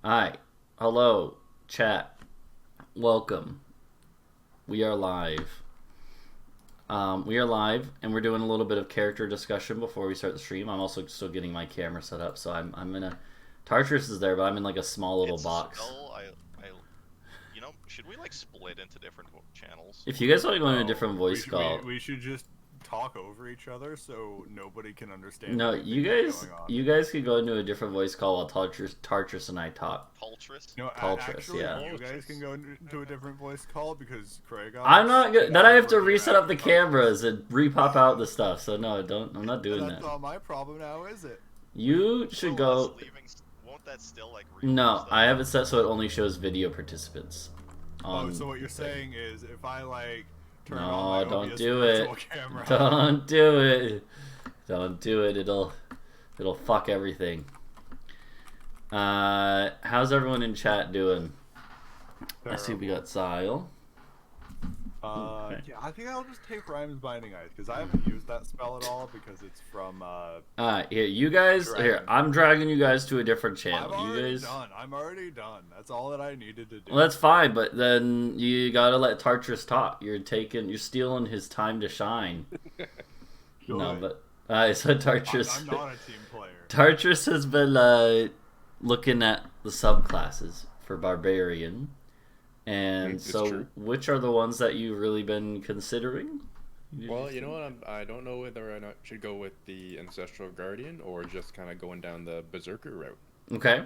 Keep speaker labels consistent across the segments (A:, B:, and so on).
A: Hi. Hello, chat. Welcome. We are live. We are live, and we're doing a little bit of character discussion before we start the stream. I'm also still getting my camera set up, so I'm in a... Tartarus is there, but I'm in like a small little box.
B: Should we like split into different channels?
A: If you guys want to go into a different voice call...
C: We should just talk over each other so nobody can understand
A: No,
C: anything that's going on.
A: you guys could go into a different voice call while Tartarus and I talk.
B: Paltress?
C: No,
A: Paltress,
C: actually,
A: yeah.
C: you guys can go into a different voice call because Craig.
A: I'm not good. Then I have to reset up the cameras and re-pop out the stuff. So no, don't. I'm not doing that.
C: That's not my problem now, is it?
A: You should go.
B: Won't that still like?
A: No, I have it set so it only shows video participants.
C: So what you're saying is if I like turn
A: no,
C: on my
A: don't
C: OBS
A: do it.
C: camera.
A: Don't do it. Don't do it. It'll fuck everything. How's everyone in chat doing? I see we got Zyle.
C: Yeah, I think I'll just take Rhymes Binding Ice because I haven't used that spell at all because it's from.
A: Here, you guys.
C: Dragon.
A: Here, I'm dragging you guys to a different channel.
C: I'm already done. That's all that I needed to do.
A: Well, that's fine, but then you gotta let Tartarus talk. You're stealing his time to shine. No, but so Tartarus.
C: I'm not a team player.
A: Tartarus has been looking at the subclasses for Barbarian. And so,
D: true.
A: Which are the ones that you've really been considering?
D: Well, you know what? I don't know whether or not I should go with the Ancestral Guardian or just kind of going down the Berserker route.
A: Okay.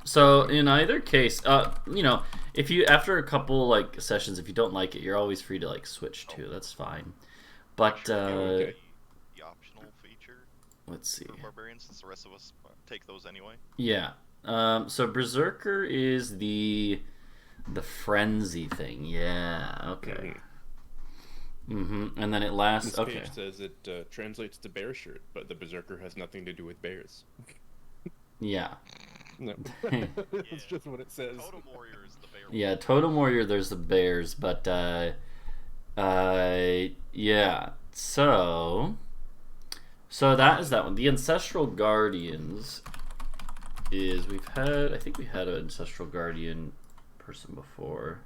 A: So in either case, if you after a couple like sessions, if you don't like it, you're always free to like switch to. That's fine. But
B: The optional feature.
A: Let's see.
B: For Barbarians, since the rest of us take those anyway.
A: Yeah. So Berserker is the frenzy thing. Yeah. Okay. And then it lasts.
D: This
A: Okay.
D: page says it translates to bear shirt, but the Berserker has nothing to do with bears.
A: Yeah.
D: No. That's just what it says.
B: Totem Warrior is the bear.
A: Yeah, Totem Warrior. There's the bears, but yeah. So that is that one. The Ancestral Guardians is I think we had an Ancestral Guardian person before.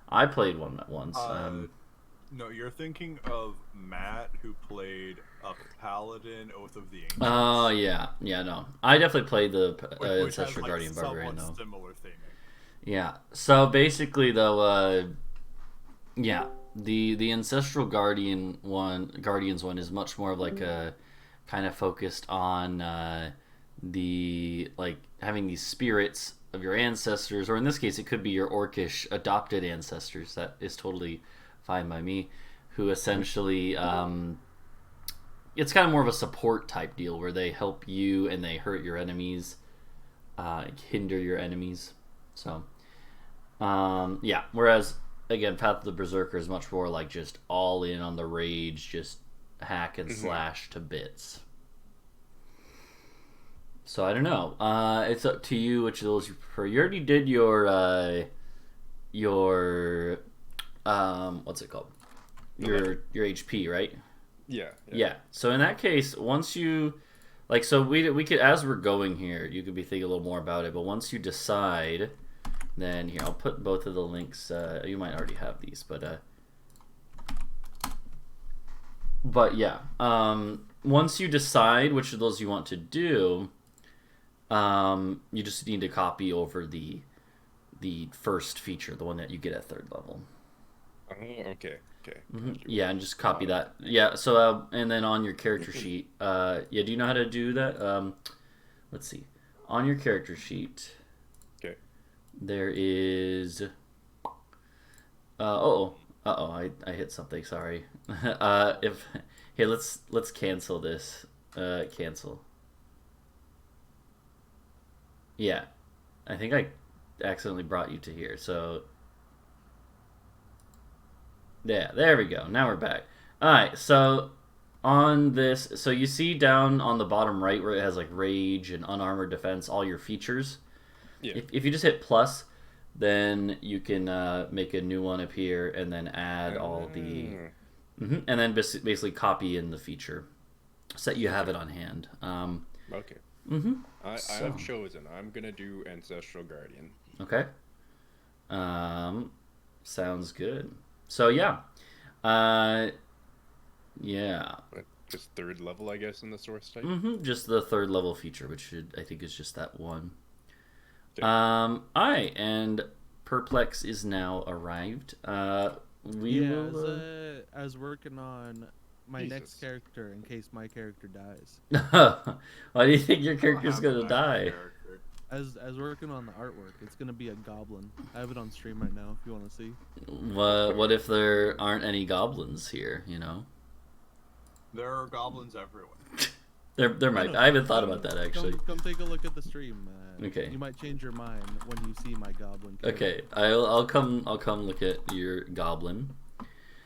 A: I played one once.
C: No, you're thinking of Matt, who played a Paladin, Oath of the Ancients.
A: Oh yeah, no. I definitely played the
C: Which has,
A: Ancestral Guardian Barbarian though.
C: Similar theming.
A: Yeah. So basically, though, the Ancestral Guardians one is much more of like a kind of focused on the like having these spirits of your ancestors, or in this case, it could be your orcish adopted ancestors. That is totally fine by me. Who essentially, it's kind of more of a support type deal where they help you and they hurt your enemies, hinder your enemies. So, yeah. Whereas, again, Path of the Berserker is much more like just all in on the rage, just hack and slash to bits. So I don't know. It's up to you which of those you prefer. You already did your what's it called? Your HP, right?
D: Yeah.
A: So in that case, once you so we could, as we're going here, you could be thinking a little more about it. But once you decide, then here I'll put both of the links. You might already have these, but yeah. Once you decide which of those you want to do, you just need to copy over the first feature, the one that you get at 3rd level.
D: Oh, okay.
A: Yeah, and just copy that. Yeah, so and then on your character sheet, do you know how to do that? Let's see. On your character sheet,
D: Okay.
A: there is. I hit something. Sorry. Let's cancel this. Cancel. Yeah, I think I accidentally brought you to here. So. Yeah, there we go. Now we're back. Alright, so on this, so you see down on the bottom right where it has like rage and unarmored defense, all your features.
D: Yeah.
A: If you just hit plus, then you can make a new one appear and then add all the... and then basically copy in the feature so that you have it on hand.
D: Okay.
A: Mm-hmm.
D: I
A: So-
D: have chosen. I'm gonna do Ancestral Guardian.
A: Okay. Sounds good. So yeah. Yeah.
D: But just 3rd level, I guess, in the source type.
A: Mm-hmm. Just the 3rd level feature, which I think is just that one.
D: Okay.
A: Aye, and Perplex is now arrived. We
E: Yeah,
A: will.
E: I was working on my next
D: Jesus.
E: character in case my character dies.
A: Why do you think your
C: I don't
A: character's
C: have
A: gonna
C: an active
A: die?
C: character.
E: As working on the artwork, it's gonna be a goblin. I have it on stream right now if you want to see.
A: What if there aren't any goblins here? You know,
C: There are goblins everywhere.
A: there might. I haven't thought about that actually.
E: Come take a look at the stream.
A: Okay.
E: You might change your mind when you see my goblin. character.
A: Okay, I'll come look at your goblin.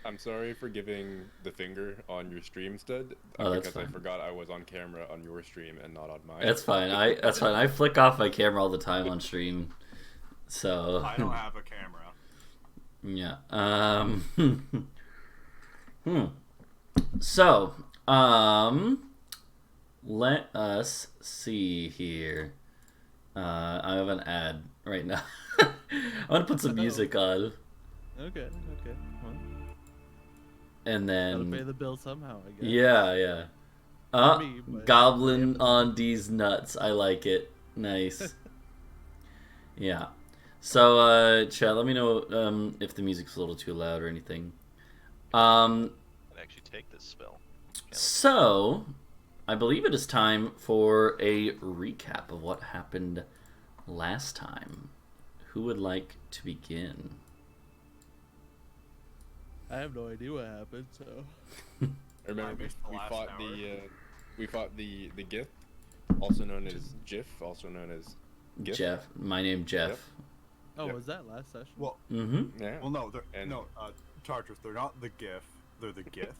D: I'm sorry for giving the finger on your stream, Stud.
A: Oh, that's
D: because
A: fine.
D: I forgot I was on camera on your stream and not on mine.
A: That's fine. That's fine. I flick off my camera all the time on stream. So
C: I don't have a camera.
A: yeah. So, let us see here. I have an ad right now. I'm gonna put some music on,
E: Okay. Well,
A: and
E: gotta pay
A: then
E: the bill somehow, I guess.
A: yeah.
E: me, but-
A: Goblin on these nuts. I like it. Nice. Yeah. So, chat, let me know if the music's a little too loud or anything.
B: I'd actually take this spell.
A: So, I believe it is time for a recap of what happened last time. Who would like to begin?
E: I have no idea what happened, so.
D: I remember
C: I missed the last hour.
D: we fought the Gith, also known as Jiff, also known as Gith.
A: Jeff. My name Jeff.
D: Yep.
E: Oh,
D: Yep.
E: was that last session?
C: Well,
A: Mm-hmm.
D: Yeah.
C: well, no, they're
D: And-
C: no, Charters. They're not the GIF. They're the GIF.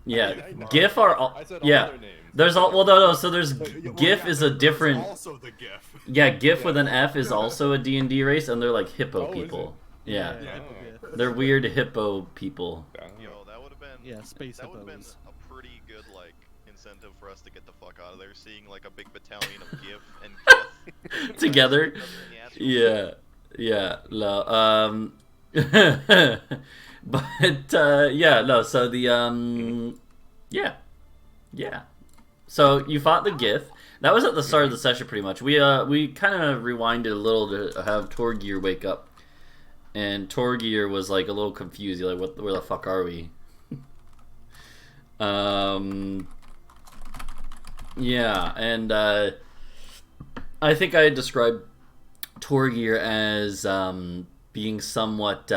A: Yeah.
D: I know.
A: GIF are all.
D: I said all
A: Yeah.
D: their names.
A: There's all. Well, no. So there's
C: Well,
A: GIF
C: yeah,
A: is a
C: there's
A: different.
C: Also the GIF.
A: Yeah, GIF with an F is also a D&D race, and they're like hippo
D: Oh, is
A: people. Yeah.
C: Yeah.
E: Okay.
A: They're weird hippo people.
B: Yo, that would have been.
E: Yeah, space
B: That would have been
E: hippos.
B: a pretty good like incentive for us to get the fuck out of there. Seeing like a big battalion of GIF and GIF
A: Together. Yeah. Yeah. No. But yeah, no, so the yeah. So you fought the Gith. That was at the start of the session pretty much. We kind of rewinded a little to have Torgir wake up. And Torgir was like a little confused. He's like, where the fuck are we? Yeah, and I think I described Torgir as being somewhat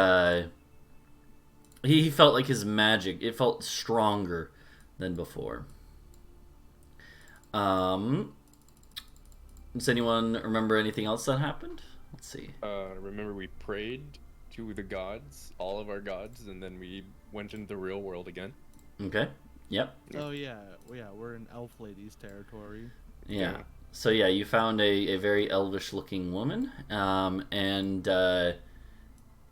A: he felt like his magic, it felt stronger than before. Does anyone remember anything else that happened? Let's see.
D: Remember we prayed to the gods, all of our gods, and then we went into the real world again.
A: Okay. Yep.
E: Oh yeah, we're in Elf Lady's territory.
A: Yeah.
D: Yeah.
A: So yeah, you found a very elvish looking woman, and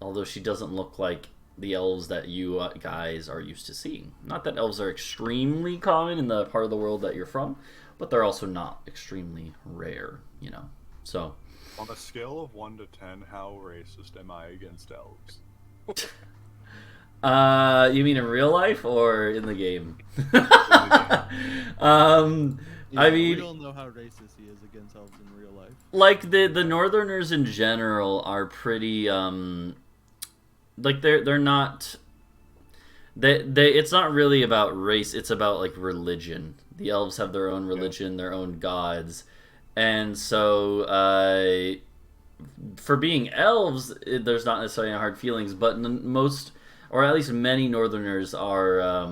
A: although she doesn't look like the elves that you guys are used to seeing. Not that elves are extremely common in the part of the world that you're from, but they're also not extremely rare, you know. So
C: On a scale of 1 to 10, how racist am I against elves?
A: you mean in real life or in the game?
E: Yeah,
A: I
E: we
A: mean,
E: all know how racist he is against elves in real life.
A: like the Northerners in general are pretty like they're not they it's not really about race, it's about like religion. The elves have their own religion, their own gods, and so for being elves there's not necessarily hard feelings, but most, or at least many Northerners are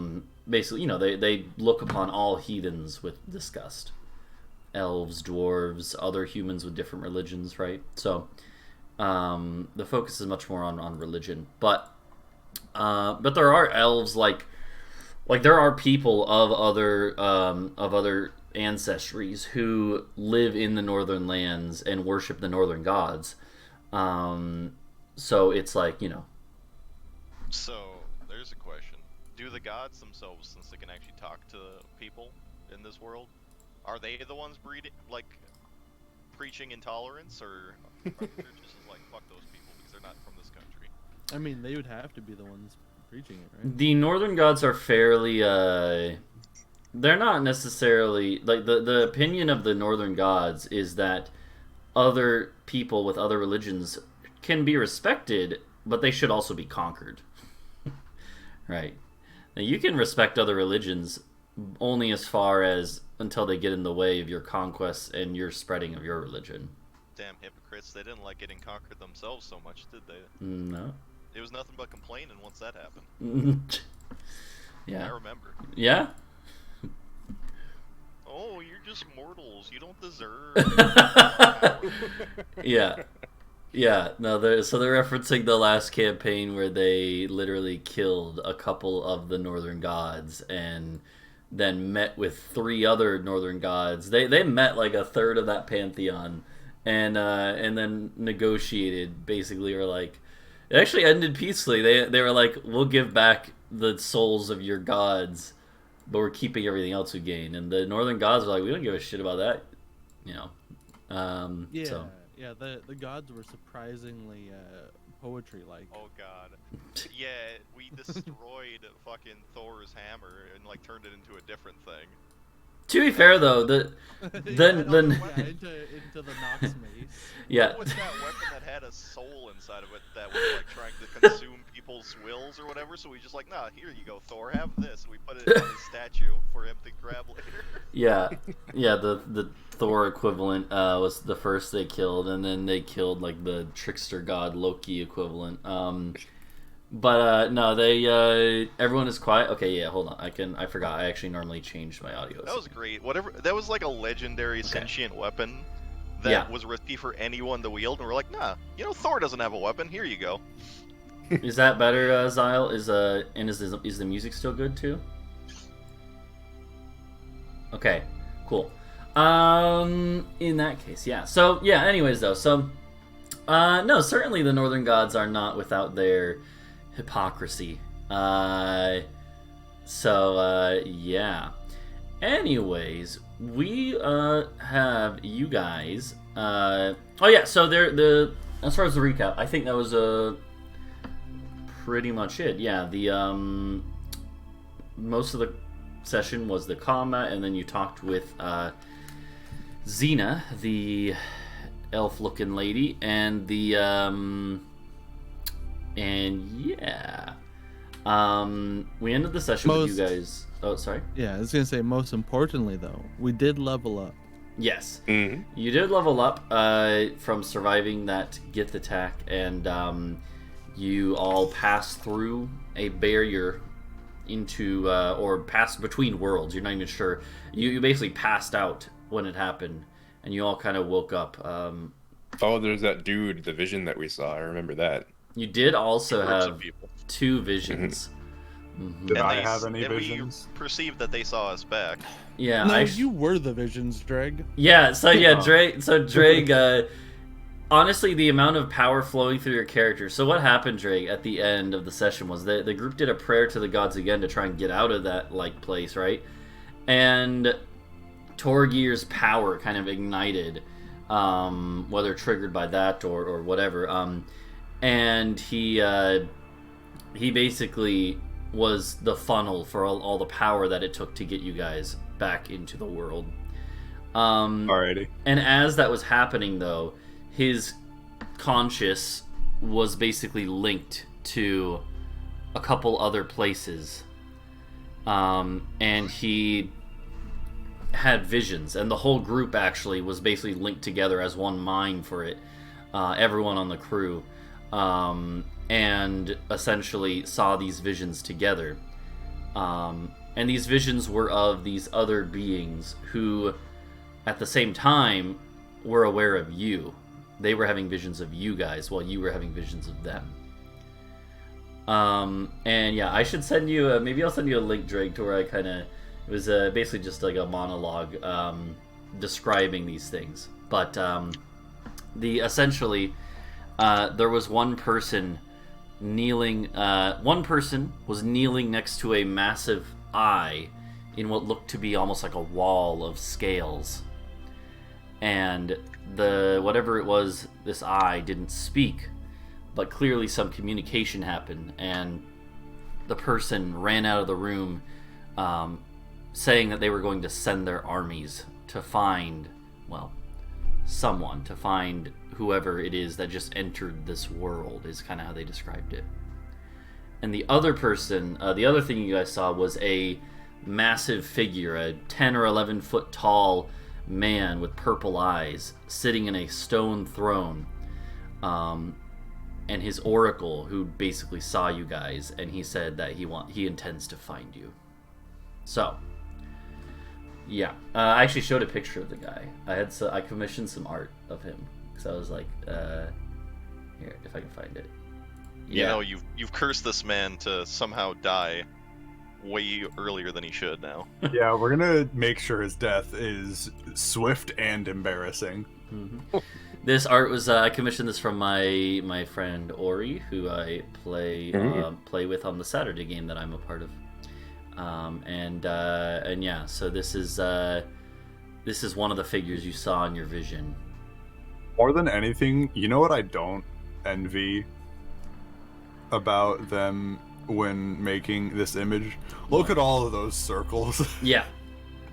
A: basically, you know, they look upon all heathens with disgust. Elves, dwarves, other humans with different religions, right? So the focus is much more on religion, but there are elves like there are people of other ancestries who live in the northern lands and worship the northern gods. So it's like, you know.
B: So there's a question: do the gods themselves, since they can actually talk to people in this world, Are they the ones preaching intolerance, or are the churches just like, fuck those people because they're not from this country?
E: I mean, they would have to be the ones preaching it, right?
A: The Northern Gods are fairly, they're not necessarily, like, the opinion of the Northern Gods is that other people with other religions can be respected, but they should also be conquered. Right. Now, you can respect other religions only as far as until they get in the way of your conquests and your spreading of your religion.
B: Damn hypocrites! They didn't like getting conquered themselves so much, did they?
A: No.
B: It was nothing but complaining once that happened.
A: Yeah.
B: I remember.
A: Yeah?
B: Oh, you're just mortals. You don't deserve.
A: Yeah. Yeah, no, so they're referencing the last campaign where they literally killed a couple of the Northern Gods and then met with 3 other Northern Gods. They met like a third of that pantheon and then negotiated, basically, or like, it actually ended peacefully. They were like, we'll give back the souls of your gods, but we're keeping everything else we gain. And the Northern Gods are like, we don't give a shit about that, you know.
E: Yeah,
A: So.
E: yeah. The gods were surprisingly poetry-like.
B: Oh god. Yeah, we destroyed fucking Thor's hammer and like turned it into a different thing.
A: To be fair, though, into
E: into the Nox mace.
A: yeah.
B: What was that weapon that had a soul inside of it that was like trying to consume people's wills or whatever? So we just like, nah, here you go, Thor, have this. And we put it on his statue for him to grab later.
A: Yeah, the Thor equivalent was the first they killed, and then they killed like the trickster god Loki equivalent. But no, they everyone is quiet. Okay, yeah, hold on. I forgot. I actually normally changed my audio.
B: That was great. Whatever. That was like a legendary sentient weapon that was risky for anyone to wield, and we're like, nah, Thor doesn't have a weapon. Here you go.
A: Is that better, Zyle? Is the music still good too? Okay, cool. In that case, yeah. So yeah. Anyways, though, so no, certainly the Northern Gods are not without their hypocrisy. Yeah. Anyways, we have you guys. Oh yeah. So as far as the recap, I think that was pretty much it. Yeah. The most of the session was the combat, and then you talked with Xena, the elf-looking lady, and the we ended the session with you guys. Oh, sorry.
E: Yeah, I was gonna say, most importantly though, we did level up.
A: Yes,
D: Mm-hmm.
A: you did level up from surviving that Gith attack, and you all passed through a barrier into or passed between worlds. You're not even sure. You basically passed out when it happened, and you all kind of woke up.
D: Oh, there's that dude, the vision that we saw. I remember that.
A: You did also
D: Groups of
A: have
D: people.
A: 2 visions.
C: Did
B: And
C: I
B: they-
C: have any
B: and
C: visions?
B: we perceived that they saw us back.
A: Yeah,
E: No, you were the visions, Dreg.
A: Yeah, so yeah,
C: Oh.
A: Drake, honestly, the amount of power flowing through your character. So what happened, Drake, at the end of the session was the group did a prayer to the gods again to try and get out of that like place, right? And Torgir's power kind of ignited, whether triggered by that or whatever. And he basically was the funnel for all the power that it took to get you guys back into the world.
C: Alrighty.
A: And as that was happening, though, his conscious was basically linked to a couple other places. And he had visions, and the whole group actually was basically linked together as one mind for it. Everyone on the crew. And essentially saw these visions together. And these visions were of these other beings who, at the same time, were aware of you. They were having visions of you guys while you were having visions of them. And yeah, I should send you maybe I'll send you a link, Drake, to where I kind of, it was basically just like a monologue describing these things. But essentially there was one person kneeling. One person was kneeling next to a massive eye in what looked to be almost like a wall of scales. And the whatever it was, this eye didn't speak, but clearly some communication happened, and the person ran out of the room, saying that they were going to send their armies to find, well, someone, to find whoever it is that just entered this world, is kind of how they described it. And the other person, the other thing you guys saw was a massive figure, a 10 or 11 foot tall man with purple eyes, sitting in a stone throne, and his oracle, who basically saw you guys, and he said that he intends to find you. So, yeah, I actually showed a picture of the guy. I commissioned some art of him because I was like, here, if I can find it. Yeah.
B: You know, you've cursed this man to somehow die way earlier than he should now.
C: Yeah, we're gonna make sure his death is swift and embarrassing.
A: Mm-hmm. This art was I commissioned this from my friend Ori, who I play with on the Saturday game that I'm a part of. And yeah, so this is one of the figures you saw in your vision.
C: More than anything, you know what I don't envy about them when making this image? Look at all of those circles.
A: Yeah.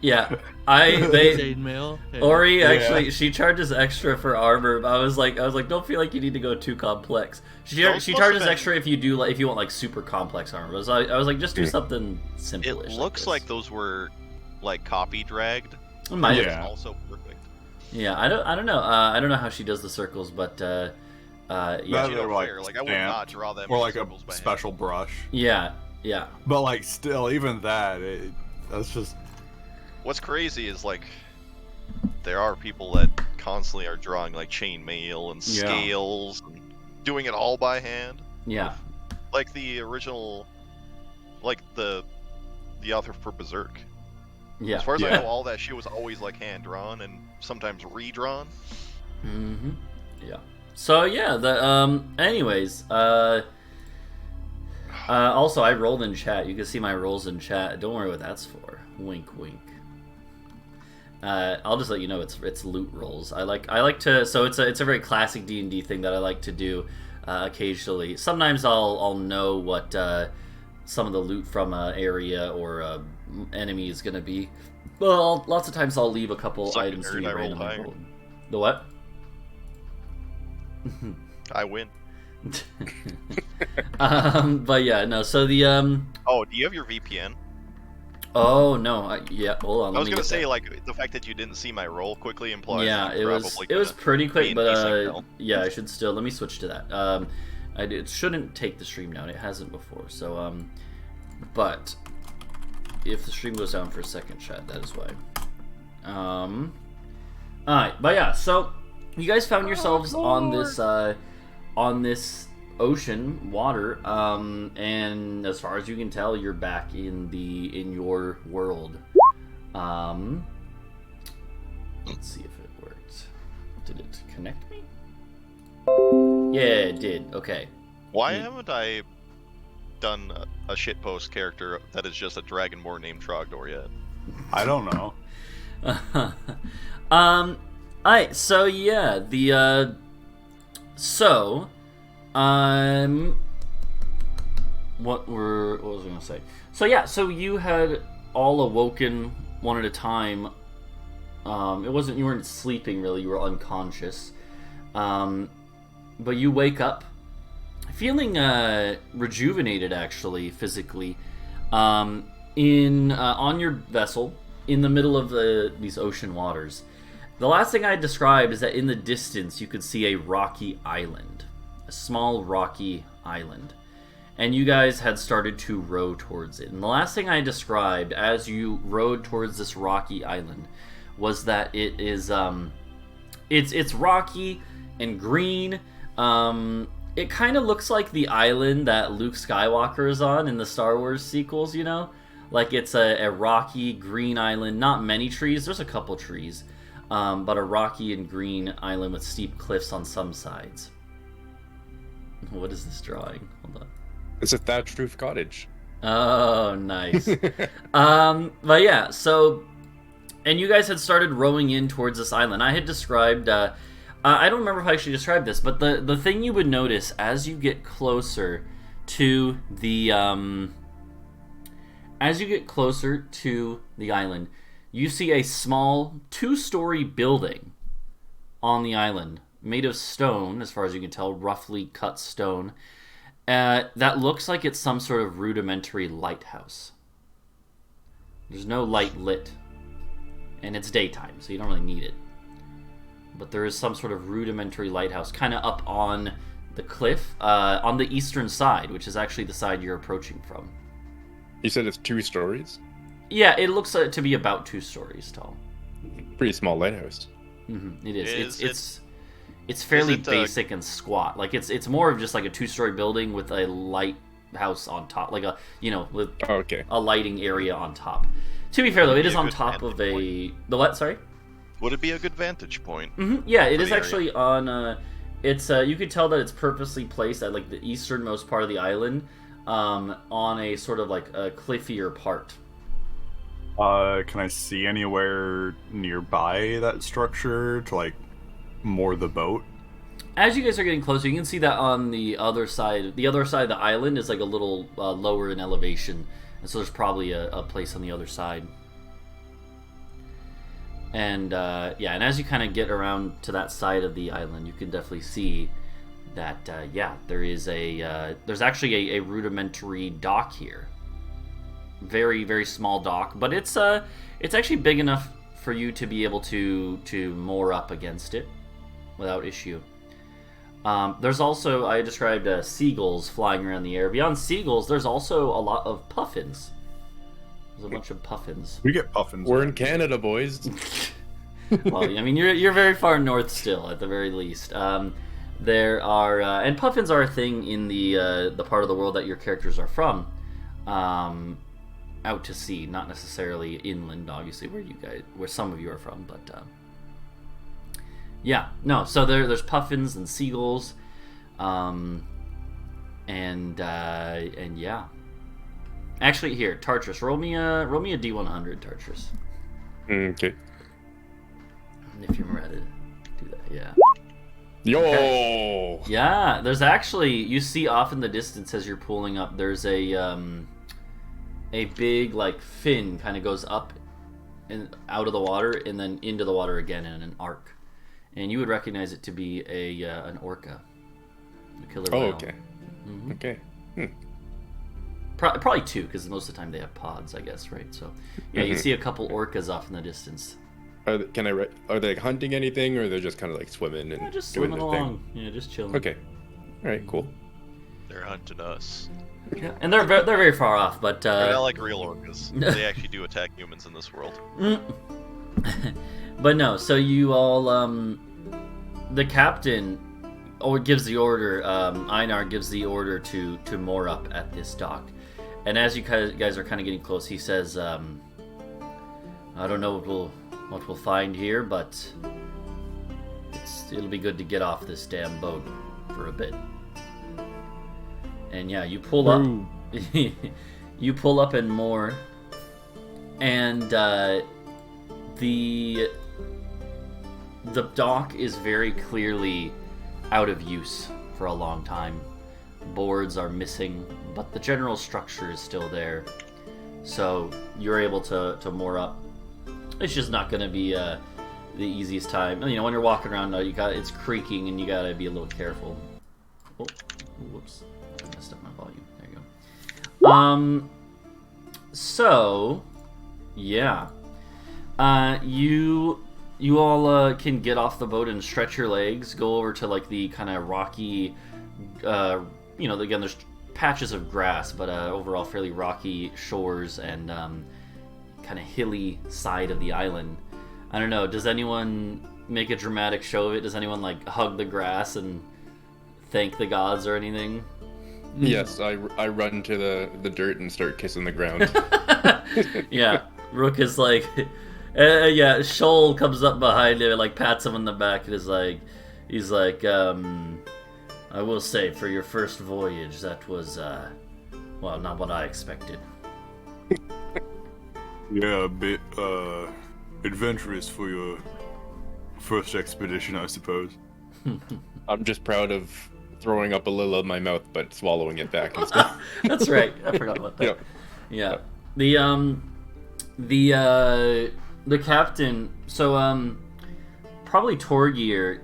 E: Chainmail. Yeah.
A: Ori actually, she charges extra for armor. But I was like, don't feel like you need to go too complex. She charges extra if you want like super complex armor. I was like, just do something simple.
B: It looks like those were like copy dragged.
A: It might have.
C: Yeah.
B: Also perfect.
A: Yeah, I don't know. I don't know how she does the circles, but yeah.
C: That
B: You know,
C: they're, like,
B: fair. Like I would not draw them.
C: Or like a
B: circles by hand.
C: special brush.
A: Yeah.
C: But like still, even that, that's just...
B: What's crazy is like there are people that constantly are drawing like chainmail and
A: Yeah.
B: scales and doing it all by hand.
A: Yeah.
B: Like the original, like the author for Berserk.
A: Yeah.
B: As far as I
C: Yeah.
B: know, all that shit was always like hand drawn and sometimes redrawn.
A: Mm-hmm. Yeah. So yeah, anyways, also I rolled in chat. You can see my rolls in chat. Don't worry what that's for. Wink wink. I'll just let you know it's loot rolls. I like to, so it's a very classic D&D thing that I like to do occasionally. Sometimes I'll know what some of the loot from an area or a enemy is gonna be. Well, lots of times I'll leave a couple
B: Suck it,
A: items to
B: nerd,
A: be
B: I rolled
A: randomly
B: higher.
A: rolled. The what?
B: I win.
A: But yeah, no. So the
B: Oh, do you have your VPN?
A: Oh no, yeah. Hold on.
B: I was gonna say like the fact that you didn't see my roll quickly implies.
A: Yeah,
B: that
A: it
B: you're
A: was
B: probably
A: pretty
B: be
A: quick,
B: in
A: but
B: decent health.
A: yeah, I should still. Let me switch to that. It shouldn't take the stream down. It hasn't before. So but if the stream goes down for a second, chat, that is why. Alright, but yeah, so you guys found yourselves on this ocean water, and as far as you can tell, you're back in your world. Let's see if it worked. Did it connect me? Yeah, it did. Okay.
B: Why haven't I done a shitpost character that is just a dragonborn named Trogdor yet?
C: I don't know.
A: Alright, so yeah, what was I gonna say? So yeah, so you had all awoken one at a time. You weren't sleeping really, you were unconscious. But you wake up feeling rejuvenated, actually, physically, on your vessel in the middle of these ocean waters. The last thing I described is that in the distance you could see a rocky island, a small rocky island, and you guys had started to row towards it. And the last thing I described as you rowed towards this rocky island was that it is it's rocky and green. It kind of looks like the island that Luke Skywalker is on in the Star Wars sequels, you know? Like it's a rocky green island, not many trees, there's a couple trees, but a rocky and green island with steep cliffs on some sides. What is this drawing? Hold on.
D: It's a thatched roof cottage.
A: Oh, nice. But yeah, so, and you guys had started rowing in towards this island. I had described, I don't remember if I actually described this, but the thing you would notice as you get closer to the, island, you see a small 2-story building on the island, made of stone, as far as you can tell, roughly cut stone. That looks like it's some sort of rudimentary lighthouse. There's no light lit, and it's daytime, so you don't really need it. But there is some sort of rudimentary lighthouse kind of up on the cliff, on the eastern side, which is actually the side you're approaching from.
D: You said it's 2 stories?
A: Yeah, it looks to be about 2 stories tall.
D: Pretty small lighthouse.
A: Mm-hmm, it is. It's fairly basic and squat. Like it's more of just like a 2-story building with a lighthouse on top, like with a lighting area on top. To be fair though, it is on top of the what? Sorry.
B: Would it be a good vantage point?
A: Mm-hmm. Yeah, it is actually on. It's you could tell that it's purposely placed at like the easternmost part of the island, on a sort of like a cliffier part.
C: Can I see anywhere nearby that structure to like moor the boat?
A: As you guys are getting closer, you can see that on the other side. The other side of the island is like a little lower in elevation, and so there's probably a place on the other side. And and as you kind of get around to that side of the island, you can definitely see that there is there's actually a rudimentary dock here. Very, very small dock, but it's actually big enough for you to be able to moor up against it without issue. There's also, I described seagulls flying around the air. Beyond seagulls, there's also a lot of puffins. There's a bunch of puffins.
C: We get puffins.
D: We're in Canada, boys.
A: Well, I mean, you're very far north still, at the very least. There are, and puffins are a thing in the part of the world that your characters are from. Out to sea, not necessarily inland, obviously, where some of you are from, but so there's puffins and seagulls, and yeah. Actually, here, Tartrus, roll me a D100, Tartrus.
D: Okay.
A: If you remember how to do that, yeah.
D: Yo!
A: Okay. Yeah, there's actually, you see off in the distance as you're pulling up, there's a big, like, fin kind of goes up and out of the water and then into the water again in an arc. And you would recognize it to be an orca. A killer whale.
D: Okay.
A: Mm-hmm.
D: Okay.
A: Probably 2, because most of the time they have pods, I guess, right? So, yeah, you see a couple orcas off in the distance.
D: Are they like, hunting anything, or they're just kind of like swimming and
A: just
D: doing
A: swimming
D: their
A: along?
D: thing?
A: Yeah, just chilling.
D: Okay. All right. Cool.
B: They're hunting us.
A: Yeah, and they're very far off, but
B: They're not like real orcas. They actually do attack humans in this world.
A: But no, so you all, the captain, gives the order. Einar gives the order to moor up at this dock, and as you guys are kind of getting close, he says, "I don't know what we'll find here, but it'll be good to get off this damn boat for a bit." And yeah, you pull up. You pull up and moor, and the dock is very clearly out of use for a long time. Boards are missing, but the general structure is still there. So you're able to moor up. It's just not going to be the easiest time. You know, when you're walking around, it's creaking, and you got to be a little careful. Oh, whoops. I messed up my volume. There you go. So, yeah. You all can get off the boat and stretch your legs, go over to like the kind of rocky, again, there's patches of grass, but overall fairly rocky shores and kind of hilly side of the island. I don't know, does anyone make a dramatic show of it? Does anyone like hug the grass and thank the gods or anything?
D: Yes, I run to the dirt and start kissing the ground.
A: Yeah, Rook is like, Shoal comes up behind him and like pats him on the back and he's like, I will say, for your first voyage, that was Well, not what I expected.
C: Yeah, a bit adventurous for your first expedition, I suppose.
D: I'm just proud of throwing up a little of my mouth, but swallowing it back instead.
A: That's right. I forgot about that.
D: Yep.
A: Yeah. The captain. So probably Torgir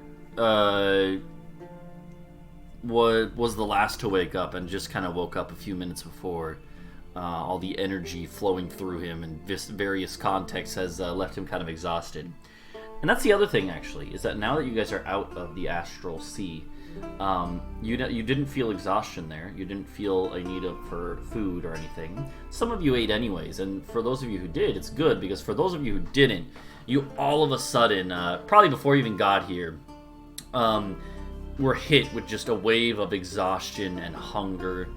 A: was the last to wake up and just kind of woke up a few minutes before. All the energy flowing through him in various contexts has left him kind of exhausted. And that's the other thing, actually, is that now that you guys are out of the astral sea, you didn't feel exhaustion there. You didn't feel a need for food or anything. Some of you ate anyways, and for those of you who did, it's good, because for those of you who didn't, you all of a sudden, probably before you even got here, were hit with just a wave of exhaustion and hunger.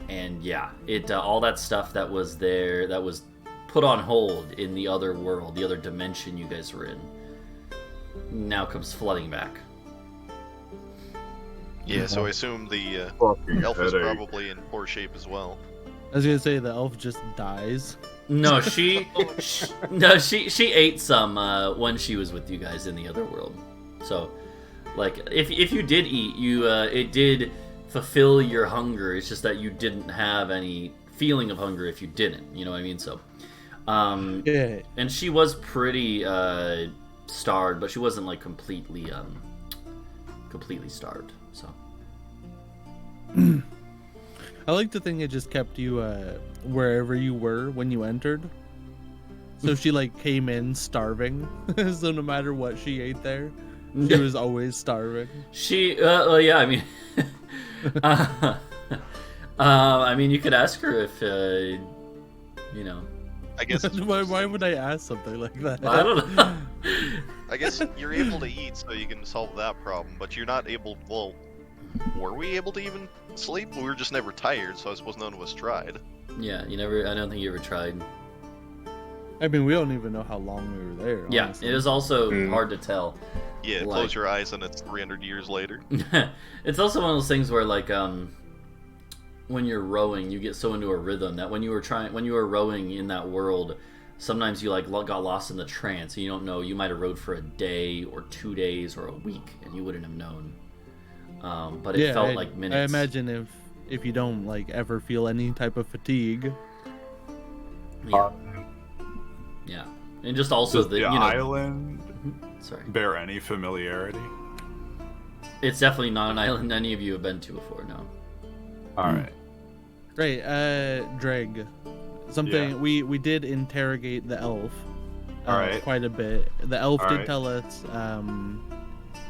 A: And yeah, all that stuff that was there, that was put on hold in the other world, the other dimension you guys were in, now comes flooding back.
B: Yeah, so I assume the elf is probably in poor shape as well.
E: I was gonna say the elf just dies.
A: No, she ate some when she was with you guys in the other world. So, like, if you did eat, it did fulfill your hunger. It's just that you didn't have any feeling of hunger if you didn't. You know what I mean? So,
E: Yeah.
A: and she was pretty starved, but she wasn't like completely starved. So,
E: I like to think it just kept you wherever you were when you entered. So she like came in starving. So no matter what she ate there, she was always starving.
A: yeah, I mean, I mean, you could ask her if, you know.
B: I guess.
E: Why would I ask something like that?
A: I don't know.
B: I guess you're able to eat, so you can solve that problem, but you're not able. Well, were we able to even sleep? We were just never tired, so I suppose none of us tried.
A: Yeah, you never. I don't think you ever tried.
E: I mean, we don't even know how long we were there.
A: Yeah,
E: honestly.
A: it is also hard to tell.
B: Yeah,
A: Like-
B: close your eyes and it's 300 years later.
A: It's also one of those things where, like, when you're rowing, you get so into a rhythm that when you were rowing in that world, sometimes you like got lost in the trance and you don't know. You might have rowed for a day or 2 days or a week, and you wouldn't have known. But it felt like minutes.
E: I imagine if you don't like ever feel any type of fatigue.
A: Yeah. Yeah, and just also
C: Does the island
A: Sorry,
C: bear any familiarity?
A: it's definitely not an island any of you have been to before. No.
C: All right.
E: Right, Dreg. Something
C: Yeah.
E: we did interrogate the elf.
C: All right.
E: Quite a bit. The elf
C: All
E: did
C: right.
E: tell us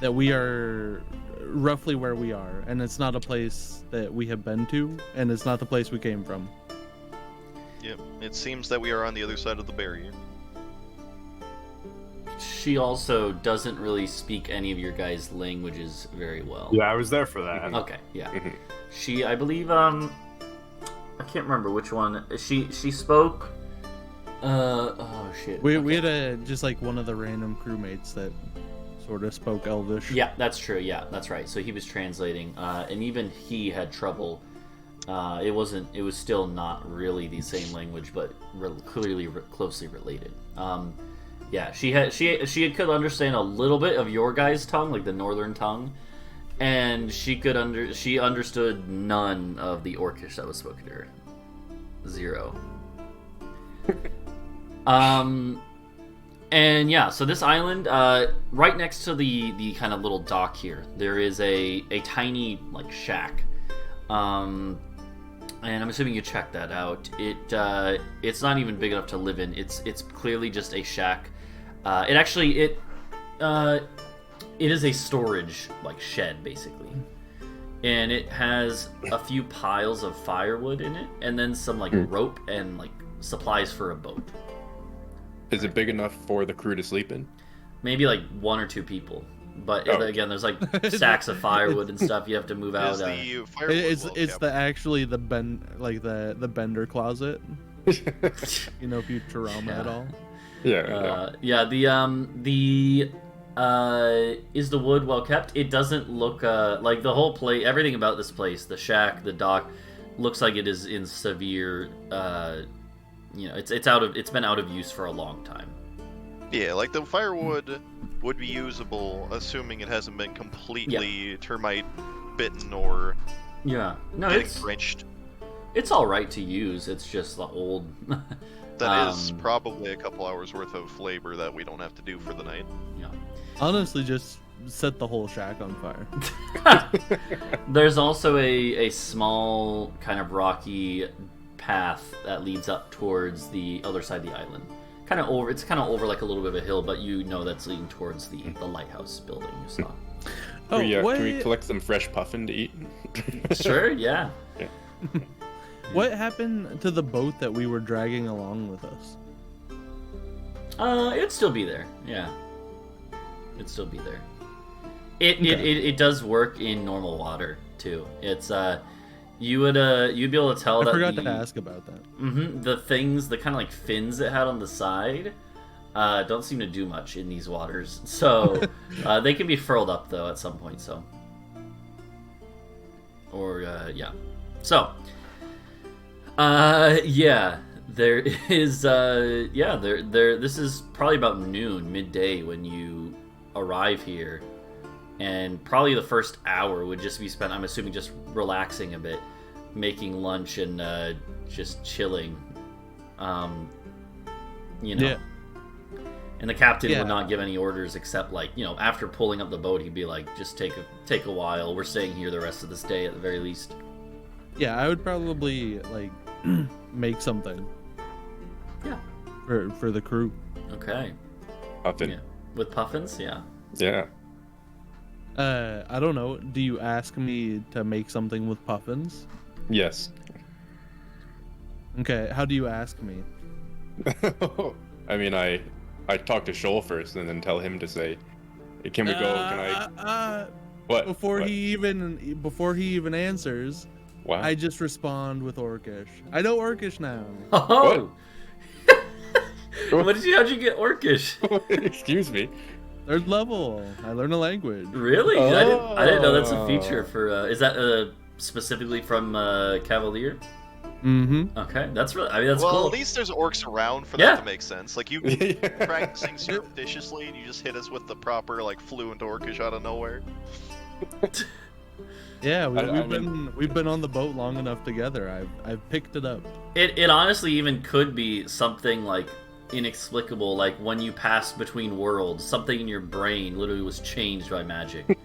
E: that we are roughly where we are, and it's not a place that we have been to, and it's not the place we came from.
B: Yep, it seems that we are on the other side of the barrier.
A: She also doesn't really speak any of your guys' languages very well.
C: Yeah, I was there for that.
A: Okay, yeah.
D: Mhm.
A: She, I believe, I can't remember which one. She spoke. Oh shit.
E: We
A: Okay.
E: had just like one of the random crewmates that sort of spoke Elvish.
A: Yeah, that's true. Yeah, that's right. So he was translating, and even he had trouble. It was still not really the same language, but clearly closely related. Yeah, she could understand a little bit of your guys' tongue, like the northern tongue, and she understood none of the Orcish that was spoken to her. Zero. And yeah, so this island, right next to the kind of little dock here, there is a tiny like shack. And I'm assuming you checked that out. It's not even big enough to live in. It's clearly just a shack. It is a storage like shed basically, and it has a few piles of firewood in it, and then some like rope and like supplies for a boat.
D: Is it big enough for the crew to sleep in?
A: Maybe like 1 or 2 people. But
D: Oh.
A: again, there's like stacks of firewood and stuff you have to move out.
B: Is the firewood
E: It's
B: well
E: it's
B: kept?
E: the actually the the bender closet. You know, Futurama at all.
A: Is the wood well kept? It doesn't look like the whole place. Everything about this place, the shack, the dock, looks like it is in severe. It's been out of use for a long time.
B: Yeah, like the firewood would be usable, assuming it hasn't been completely termite bitten or
A: Yeah, no,
B: getting drenched.
A: It's all right to use. It's just the old.
B: That is probably a couple hours worth of labor that we don't have to do for the night.
A: Yeah.
E: Honestly, just set the whole shack on fire.
A: There's also a small kind of rocky path that leads up towards the other side of the island. It's kind of over like a little bit of a hill, but you know that's leading towards the lighthouse building you saw.
E: Oh,
D: Can we collect some fresh puffin to eat?
A: Sure, yeah.
E: What happened to the boat that we were dragging along with us?
A: It'd still be there. Yeah, it'd still be there. It does work in normal water too. It's you'd be able to tell that.
E: I forgot to ask about that.
A: The things, the kind of like fins it had on the side, don't seem to do much in these waters. So they can be furled up though at some point. So, or yeah, so. There is this is probably about noon, midday when you arrive here, and probably the first hour would just be spent, I'm assuming, just relaxing a bit, making lunch and just chilling.
E: Yeah.
A: And the captain would not give any orders except, like, after pulling up the boat, he'd be like, just take a while. We're staying here the rest of this day at the very least.
E: Yeah, I would probably like make something.
A: Yeah.
E: For the crew.
A: Okay.
D: Puffin.
A: Yeah. With puffins, yeah.
D: Yeah.
E: I don't know. Do you ask me to make something with puffins?
D: Yes.
E: Okay. How do you ask me?
D: I mean, I talk to Shoal first, and then tell him to say, hey, "Can we go? Can I?" What?
E: Before
D: What?
E: he even answers,
D: Wow.
E: I just respond with Orcish. I know Orcish now.
A: Oh. How'd you get Orcish?
D: Excuse me.
E: Third level. I learn a language.
A: Really? I didn't know that's a feature for. Is that specifically from Cavalier?
E: Mm-hmm.
A: Okay, that's really. I mean, that's
B: well,
A: cool.
B: at least there's orcs around for
A: Yeah.
B: that to make sense. Like you practicing surreptitiously, and you just hit us with the proper like fluent orcish out of nowhere.
E: Yeah,
D: I
E: we've been on the boat long enough together. I've picked it up.
A: It honestly even could be something like inexplicable, like when you passed between worlds, something in your brain literally was changed by magic,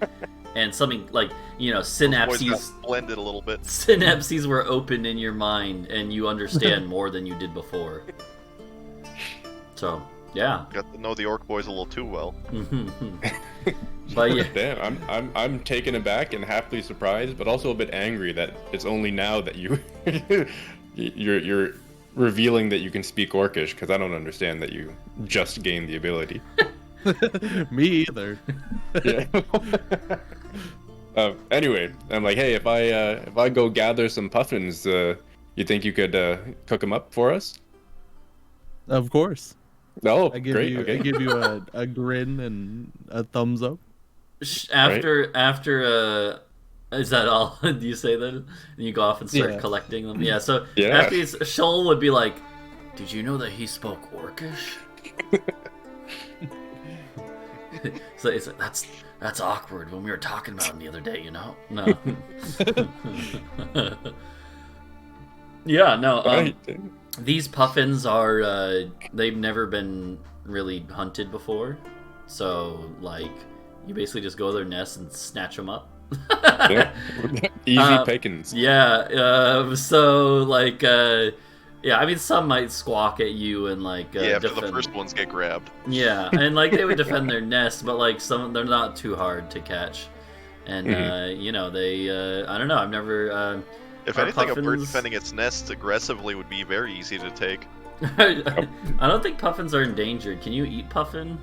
A: and something like
B: Boys got
A: synapses.
B: blended a little bit.
A: Synapses were opened in your mind, and you understand more than you did before. So, yeah.
B: Got to know the orc boys a little too well.
A: But yeah,
D: Damn, I'm taken aback and happily surprised, but also a bit angry that it's only now that you're revealing that you can speak Orcish, because I don't understand that you just gained the ability.
E: Me either.
D: Yeah. Anyway, I'm like, hey, if I go gather some puffins, you think you could cook them up for us?
E: Of course.
D: Oh,
E: I give
D: great.
E: you
D: Okay.
E: I give you a grin and a thumbs up.
A: after is that all? Do you say that? And you go off and start
E: Yeah.
A: collecting them? Yeah, so
D: Yeah.
A: after Shoal would be like, did you know that he spoke Orcish? So it's like, that's awkward when we were talking about him the other day, No. Yeah, no.
D: Right.
A: These puffins are they've never been really hunted before, so like you basically just go to their nest and snatch them up.
D: Yeah. Easy pickings.
A: Yeah. So like yeah, I mean some might squawk at you and like
B: After
A: defend.
B: the first ones get grabbed.
A: Yeah, and like they would defend their nest, but like they're not too hard to catch, and they I don't know. I've never.
B: If
A: Are
B: anything, a bird
A: puffins-
B: defending its nest aggressively would be very easy to take.
A: I don't think puffins are endangered. Can you eat puffin?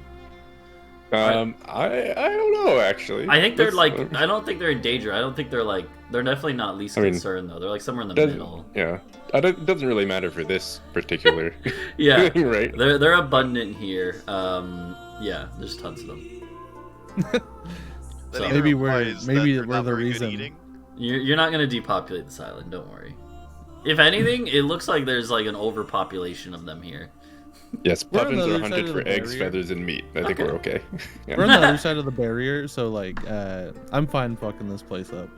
D: I don't know actually.
A: I think they're
D: Let's-
A: like. I don't think they're in danger. I don't think they're like. They're definitely not least
D: I mean,
A: concern though. They're like somewhere in the
D: doesn't-
A: middle.
D: Yeah, it doesn't really matter for this particular.
A: Yeah,
D: Right.
A: they're abundant here. Yeah, there's tons of them.
B: That
A: So-
B: either
E: Maybe
B: implies
E: maybe
B: that they're
E: we're
B: not
E: the
B: very good
E: reason.
B: eating.
A: You're not gonna depopulate this island. Don't worry. If anything, it looks like there's like an overpopulation of them here.
D: Yes,
E: We're on the
D: puffins
E: other
D: are
E: side
D: hunted
E: of
D: for
E: the
D: eggs,
E: barrier.
D: feathers, and meat. I think
A: Okay.
D: we're okay. Yeah.
E: We're on the other side of the barrier, so like, I'm fine fucking this place up.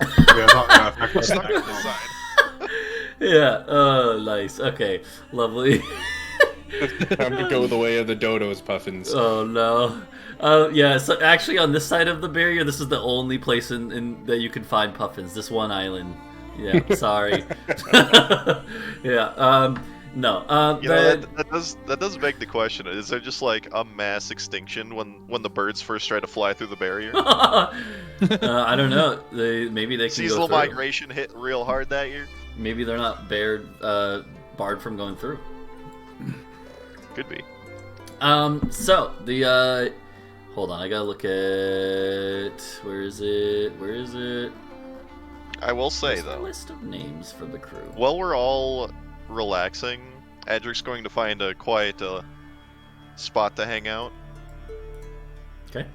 C: Yeah, it's not gonna affect us.
B: Stuck on this side.
A: Yeah. Oh, nice. Okay. Lovely.
D: Time to go the way of the dodos, puffins.
A: Oh no. Yeah. So actually, on this side of the barrier, this is the only place in that you can find puffins. This one island. Yeah. Sorry. Yeah. No.
B: You know, that does beg the question: is there just like a mass extinction when the birds first try to fly through the barrier?
A: I don't know. Maybe they can
B: Seasonal
A: go through.
B: migration hit real hard that year.
A: Maybe they're not barred from going through.
B: Could be.
A: So the hold on, I gotta look at where is it?
B: I will say
A: What's the
B: though,
A: list of names for the crew.
B: while we're all relaxing, Adric's going to find a quiet spot to hang out,
A: Okay.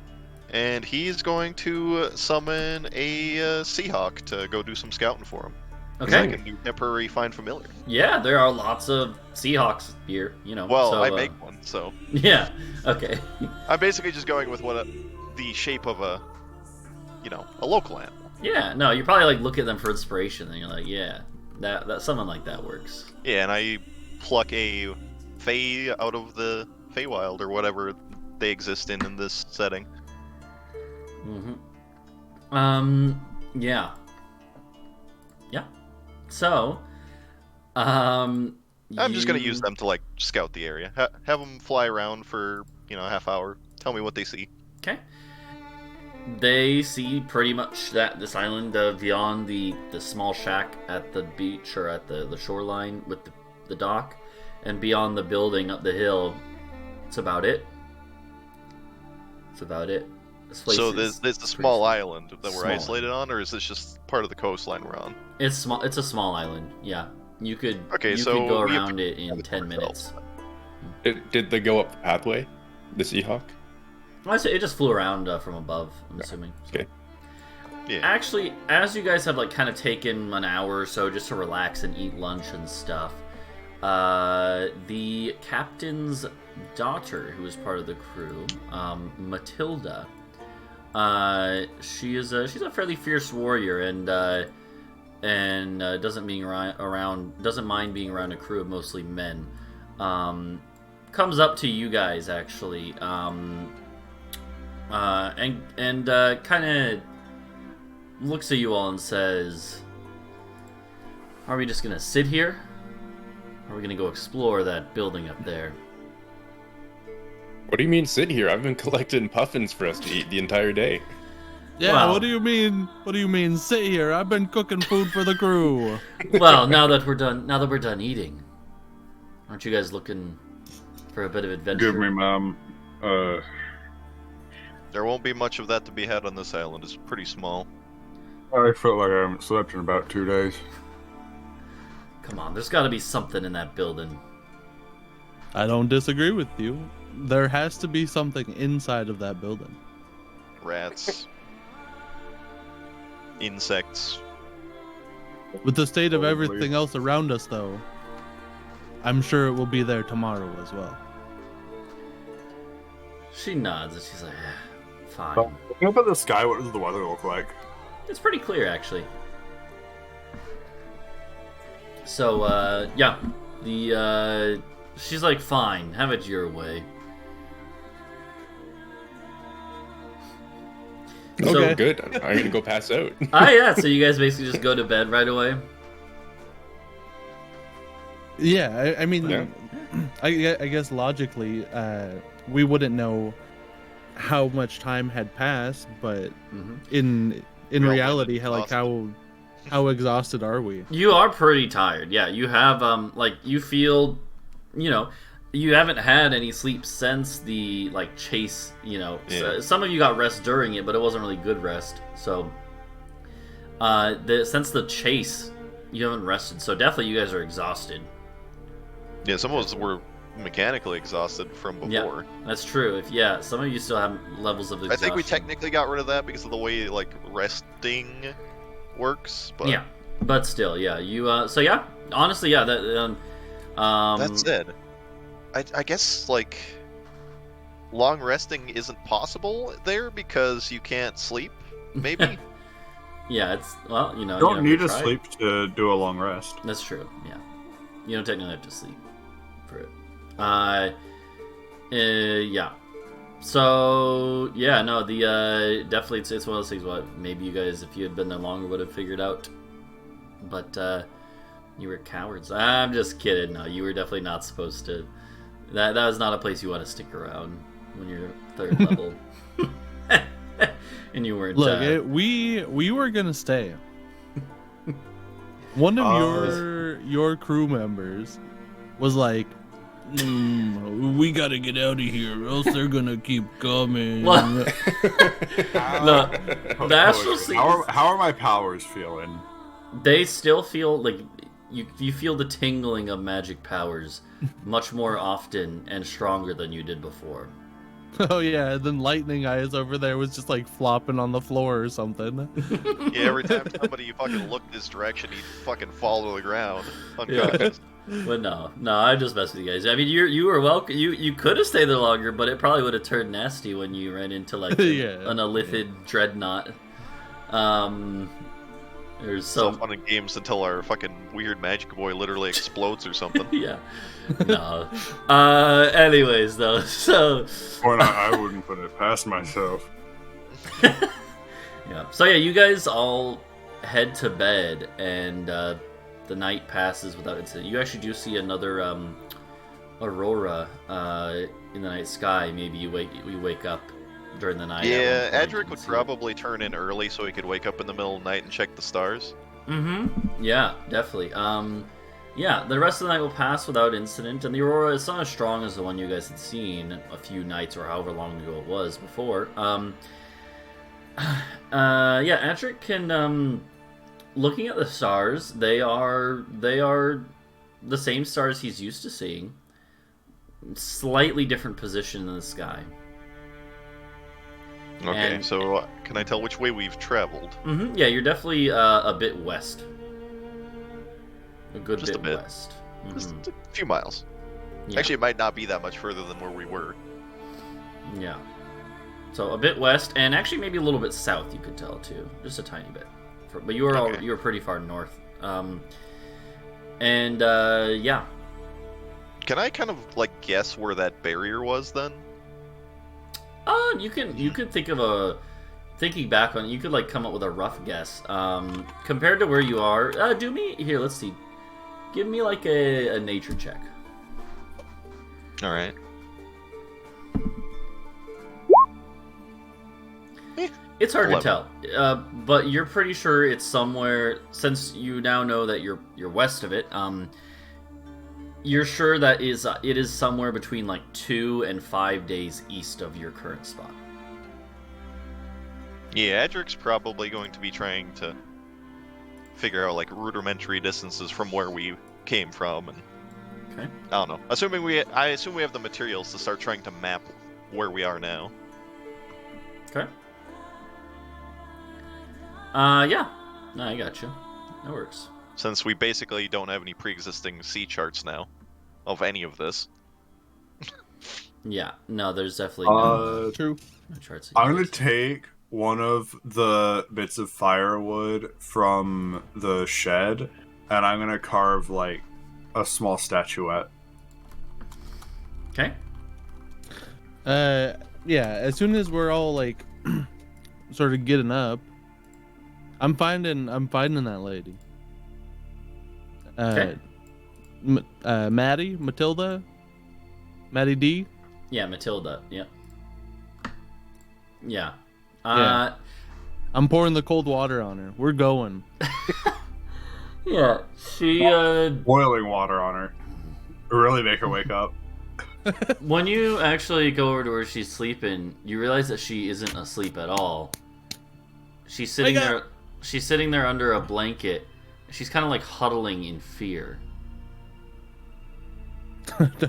B: and he's going to summon a Seahawk to go do some scouting for him. So I
A: Okay.
B: can do temporary find familiar.
A: Yeah, there are lots of Seahawks here, you know.
B: Well,
A: so,
B: I make one, so
A: Yeah. Okay.
B: I'm basically just going with the shape of a local animal.
A: Yeah. No, you probably like look at them for inspiration, and you're like, yeah, that someone like that works.
B: Yeah, and I pluck a Fey out of the Feywild or whatever they exist in this setting.
A: Mm-hmm. Yeah. Yeah. So,
B: I'm just gonna
A: you-
B: use them to like scout the area. Have them fly around for a half hour. Tell me what they see.
A: Okay. They see pretty much this island beyond the small shack at the beach or at the shoreline with the dock, and beyond the building up the hill. That's about it. This place
B: So
A: is
B: there's the
A: pretty
B: small
A: small.
B: island that we're
A: Small
B: isolated on, or is this just part of the coastline we're on?
A: It's small. It's a small island. Yeah, you could.
B: Okay,
A: you
B: so
A: could go
B: we have
A: around
B: to
A: it in
B: have it
A: 10
B: ourselves.
A: minutes.
D: Did they go up the pathway? The Seahawk?
A: I say it just flew around from above. I'm assuming. So.
D: Okay.
B: Yeah.
A: Actually, as you guys have like kind of taken an hour or so just to relax and eat lunch and stuff, the captain's daughter, who is part of the crew, Matilda, she's a fairly fierce warrior and doesn't mind being around a crew of mostly men. Comes up to you guys actually, and kind of looks at you all and says, "Are we just gonna sit here? Or are we gonna go explore that building up there?"
D: What do you mean sit here? I've been collecting puffins for us to eat the entire day.
E: Yeah,
A: Wow.
E: what do you mean? What do you mean? Sit here. I've been cooking food for the crew.
A: Well, now that we're done eating, aren't you guys looking for a bit of adventure?
C: Give me, ma'am.
B: There won't be much of that to be had on this island. It's pretty small.
C: I feel like I haven't slept in about 2 days.
A: Come on, there's got to be something in that building.
E: I don't disagree with you. There has to be something inside of that building.
B: Rats, insects.
E: With the state of
C: Probably.
E: everything else around us, though, I'm sure it will be there tomorrow as well.
A: She nods and she's like, "Eh, fine."
C: Looking up at the sky, what does the weather look like?
A: It's pretty clear, actually. So, yeah, she's like, "Fine, have it your way."
D: Oh,
A: So-
D: good. I'm gonna go pass out.
A: Yeah, so you guys basically just go to bed right away?
E: Yeah, I mean,
D: Yeah.
E: I guess logically, we wouldn't know how much time had passed, but
A: Mm-hmm.
E: in
B: We all
E: reality,
B: went
E: how exhausted are we?
A: You are pretty tired. Yeah, you have you feel, you haven't had any sleep since the chase.
D: Yeah.
A: Some of you got rest during it, but it wasn't really good rest. So, since the chase, you haven't rested. So definitely, you guys are exhausted.
B: Yeah, some of us were mechanically exhausted from before.
A: That's true. Some of you still have levels of
B: I
A: exhaustion.
B: think we technically got rid of that because of the way resting works. But
A: Yeah, But still, yeah, you so yeah, honestly, yeah, that
B: That said, I guess like long resting isn't possible there because you can't sleep. Maybe.
A: yeah, it's well, you know,
C: You don't
A: never
C: need to
A: tried.
C: sleep to do a long rest.
A: That's true. Yeah, you don't technically have to sleep for it. Yeah. So yeah, no, the definitely it's one of those things. What maybe you guys, if you had been there longer, would have figured out. But you were cowards. I'm just kidding. No, you were definitely not supposed to. That was not a place you want to stick around when you're third level. And you weren't.
E: Look, we were gonna stay. One of your crew members was like, we gotta get out of here, or else they're gonna keep coming.
A: Well, no, the Astral Seas,
C: How are my powers feeling?
A: they still feel like you feel the tingling of magic powers much more often and stronger than you did before.
E: Oh yeah, then Lightning Eyes over there was just like flopping on the floor or something.
B: Yeah, every time somebody fucking looked this direction, he'd fucking fall to the ground unconscious.
A: But no, I just mess with you guys. I mean, you were welcome. You could have stayed there longer, but it probably would have turned nasty when you ran into like an Illithid dreadnought. There's
B: So
A: some
B: fun in games until our fucking weird magic boy literally explodes or something.
A: yeah. No. Anyways, though, so.
C: Or not, I wouldn't put it past myself.
A: Yeah. So yeah, you guys all head to bed, and the night passes without incident. You actually do see another aurora in the night sky. Maybe you wake up during the night.
B: Yeah,
A: at one point
B: Adric
A: and
B: would
A: see it.
B: probably turn in early so he could wake up in the middle of the night and check the stars.
A: Mm-hmm. Yeah, definitely. Yeah, the rest of the night will pass without incident, and the aurora is not as strong as the one you guys had seen a few nights or however long ago it was before. Yeah, Adric can, looking at the stars, they are the same stars he's used to seeing. Slightly different position in the sky.
B: Okay,
A: And-
B: so can I tell which way we've traveled?
A: Mm-hmm. Yeah, you're definitely a bit west. A good
B: Just
A: bit
B: a bit.
A: west.
B: Just
A: Mhm.
B: a few miles.
A: Yeah.
B: Actually, it might not be that much further than where we were.
A: Yeah. So a bit west, and actually maybe a little bit south. You could tell too, just a tiny bit. But you were
B: Okay.
A: you were pretty far north. Yeah.
B: Can I kind of like guess where that barrier was then?
A: You could think of thinking back on it, you could like come up with a rough guess. Compared to where you are, let's see. Give me like a nature check.
B: All right.
A: It's hard
B: 11.
A: to tell, but you're pretty sure it's somewhere. Since you now know that you're west of it, you're sure that it is somewhere between like 2 and 5 days east of your current spot.
B: Yeah, Adric's probably going to be trying to figure out like rudimentary distances from where we came from, and
A: Okay.
B: I don't know. I assume we have the materials to start trying to map where we are now.
A: Okay. Yeah. No, I got you. That works.
B: Since we basically don't have any pre-existing sea charts now of any of this.
A: Yeah. No, there's definitely no
E: True.
A: charts.
C: I'm gonna take one of the bits of firewood from the shed, and I'm gonna carve like a small statuette.
A: Okay.
E: Yeah, as soon as we're all like sort of getting up, I'm finding that lady.
A: Okay.
E: Maddie D.
A: Yeah, Matilda. Yeah. Yeah.
E: Yeah. I'm pouring the cold water on her. We're going.
A: Yeah. She
C: Boiling water on her. Really make her wake up.
A: when you actually go over to where she's sleeping, you realize that she isn't asleep at all. She's sitting
E: Wake up.
A: there. She's sitting there under a blanket. She's kind of like huddling in fear.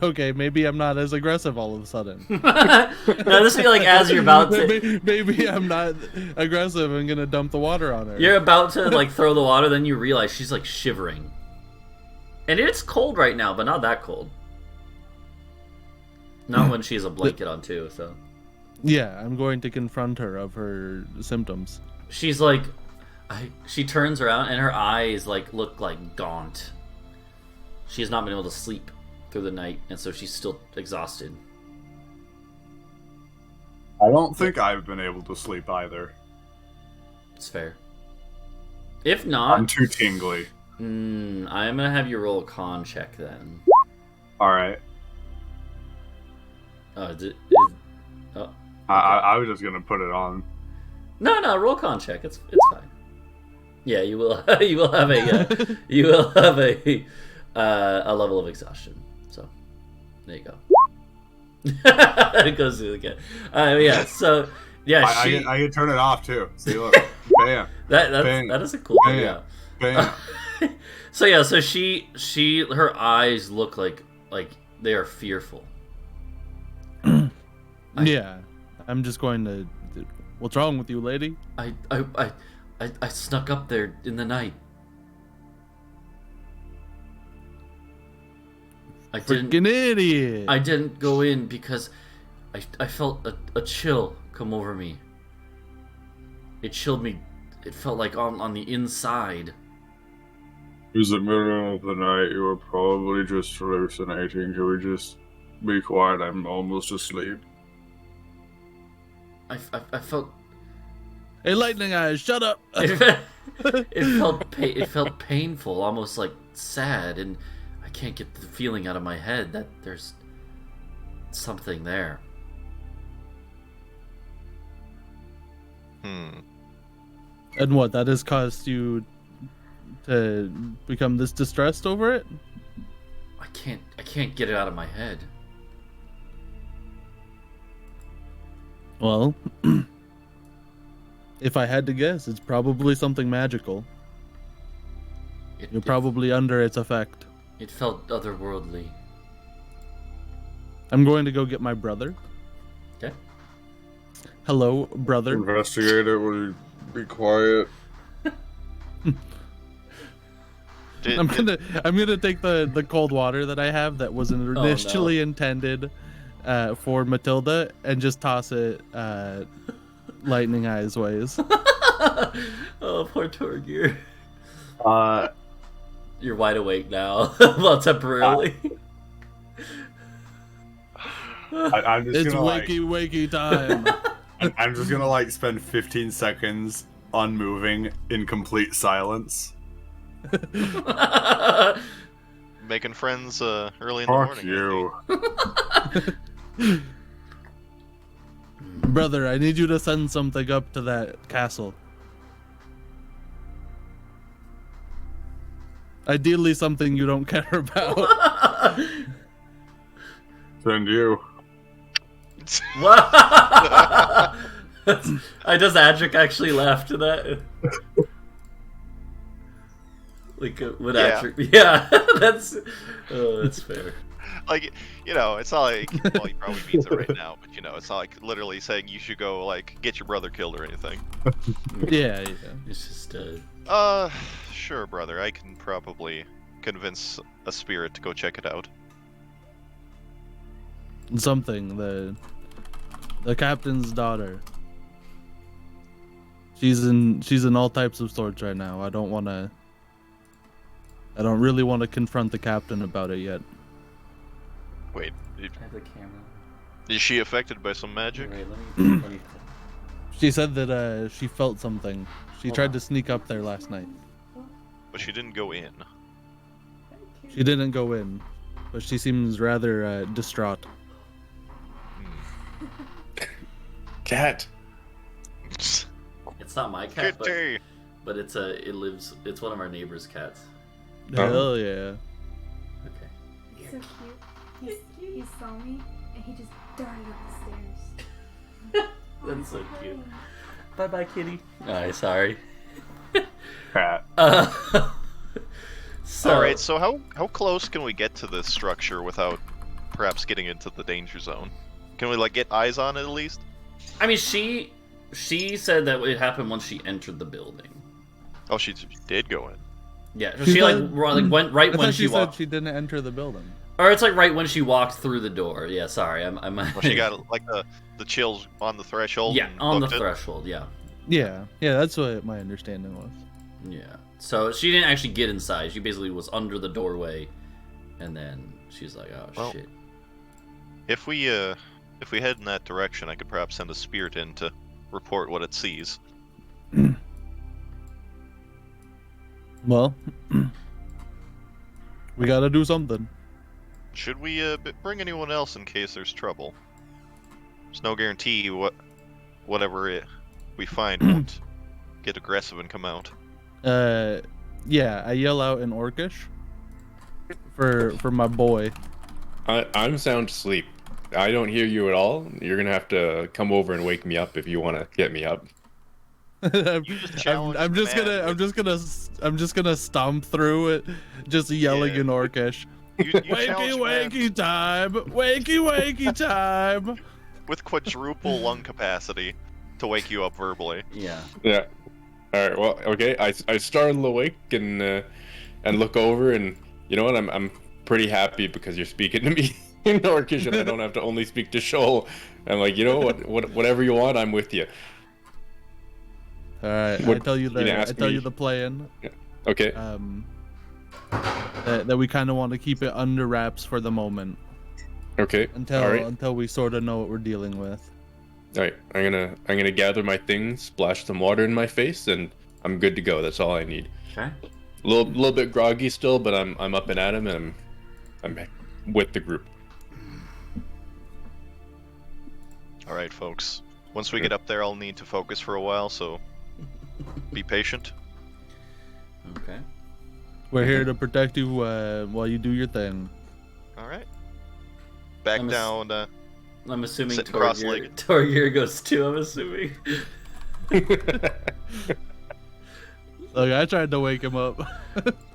E: Okay, maybe I'm not as aggressive all of a sudden.
A: No, this would be like as you're about to.
E: Maybe I'm not aggressive and gonna dump the water on her.
A: You're about to like throw the water, then you realize she's like shivering. And it's cold right now, but not that cold. Not when she has a blanket on too, so.
E: Yeah, I'm going to confront her of her symptoms.
A: She's like, she turns around and her eyes like look like gaunt. She has not been able to sleep through the night, and so she's still exhausted.
C: I don't think I've been able to sleep either.
A: It's fair. If not,
C: I'm too tingly.
A: I'm gonna have you roll a con check then.
C: Alright.
A: Oh.
C: I was just gonna put it on.
A: No, roll con check. It's fine. Yeah, you will. You will have a. You will have a level of exhaustion. So, there you go. It goes through again. Yeah. So, yeah,
C: I can turn it off too. See, look, bam.
A: That is a cool thing. Yeah.
C: Bam.
A: So yeah, so she her eyes look like they are fearful.
E: Yeah, I'm just going to. What's wrong with you, lady?
A: I snuck up there in the night.
E: Freaking idiot!
A: I didn't go in because I felt a chill come over me. It chilled me. It felt like on the inside.
C: It was the middle of the night. You were probably just hallucinating. Can we just be quiet? I'm almost asleep.
A: I felt.
E: Hey, lightning eyes, shut up!
A: It felt painful, almost like sad, and I can't get the feeling out of my head that there's something there.
E: And what? That has caused you to become this distressed over it?
A: I can't get it out of my head.
E: Well, if I had to guess, it's probably something magical. You're probably under its effect.
A: It felt otherworldly.
E: I'm going to go get my brother.
A: Okay.
E: Hello, brother.
C: Investigator, will you be quiet?
E: I'm gonna take the cold water that I have that was initially intended for Matilda and just toss it Lightning Eyes ways.
A: Oh, poor Torgir.
C: Uh,
A: You're wide awake now. Well, temporarily.
C: I'm just
E: It's
C: gonna
E: wakey time.
C: I'm just gonna spend 15 seconds unmoving in complete silence.
B: Making friends early in the morning.
C: Fuck you.
E: Brother, I need you to send something up to that castle. Ideally something you don't care about.
C: Send you.
A: Does Adric actually laugh to that? Like, would
B: Yeah.
A: Adric... Yeah, that's fair.
B: Like, it's not like, well, he probably means it right now, but it's not like literally saying you should go get your brother killed or anything.
E: Yeah.
A: It's just
B: Sure, brother, I can probably convince a spirit to go check it out.
E: Something. The captain's daughter. She's in all types of sorts right now. I don't really want to confront the captain about it yet.
B: Wait,
A: I have the camera.
B: is she affected by some magic?
A: Right, let me
E: She said that she felt something. She tried to sneak up there last night.
B: But she didn't go in.
E: She didn't go in, but she seems rather distraught.
D: Cat.
A: It's not my cat,
B: Kitty!
A: but it's one of our neighbor's cats.
E: Hell yeah.
A: Okay.
F: He's so cute. He saw me and he just darted up the stairs.
A: That's so cute. Bye, kitty. Alright, sorry.
C: Cat.
A: So,
B: All right. So how close can we get to this structure without perhaps getting into the danger zone? Can we like get eyes on it at least?
A: I mean, she said that it happened once she entered the building.
B: Oh, she did go in.
A: Yeah, so
E: She
A: she
E: said-
A: went right
E: I
A: when
E: thought
A: she
E: she said
A: walked,
E: she didn't enter the building.
A: or it's like right when she walked through the door. Yeah, sorry, I'm
B: Well, she got like the chills on the threshold.
A: yeah
B: and
A: on the
B: booked it.
A: threshold. Yeah,
E: Yeah, that's what my understanding was.
A: yeah. So she didn't actually get inside. She basically was under the doorway, and then she's like, "Oh
B: Well,
A: shit."
B: If we head in that direction, I could perhaps send a spirit in to report what it sees.
E: Well, we gotta do something.
B: Should we bring anyone else in case there's trouble? There's no guarantee whatever we find won't get aggressive and come out.
E: Yeah, I yell out in Orcish for my boy.
D: I'm sound asleep. I don't hear you at all. You're gonna have to come over and wake me up if you want to get me up.
E: I'm,
B: You just challenged
E: I'm
B: the
E: just
B: man
E: gonna
B: with-
E: I'm just gonna stomp through it, just yelling
B: Yeah.
E: in Orcish.
B: You
E: Wakey
B: challenged man
E: wakey time! Wakey wakey time!
B: with quadruple lung capacity to wake you up verbally.
A: Yeah.
D: Yeah. All right. Well, okay. I startle awake and look over, and you know what? I'm pretty happy because you're speaking to me in Orcish, and I don't have to only speak to Shoal. I'm like, you know what? Whatever you want, I'm with you.
E: All right, I
D: What-
E: tell you
D: you gonna
E: the
D: ask me?
E: plan.
D: Okay.
E: That we kind of want to keep it under wraps for the moment
D: Okay.
E: until
D: All right.
E: until we sort of know what we're dealing with.
D: All right. I'm gonna gather my things, splash some water in my face, and I'm good to go. That's all I need.
A: Okay.
D: A little bit groggy still, but I'm up and at 'em, and I'm with the group.
B: All right, folks. Once we get up there, I'll need to focus for a while, so be patient.
A: Okay.
E: We're here to protect you while you do your thing.
B: All right. Back
A: I'm
B: down.
A: I'm assuming
B: Sitting
A: Torgir
B: cross-legged.
A: goes too. I'm assuming.
E: Look, I tried to wake him up.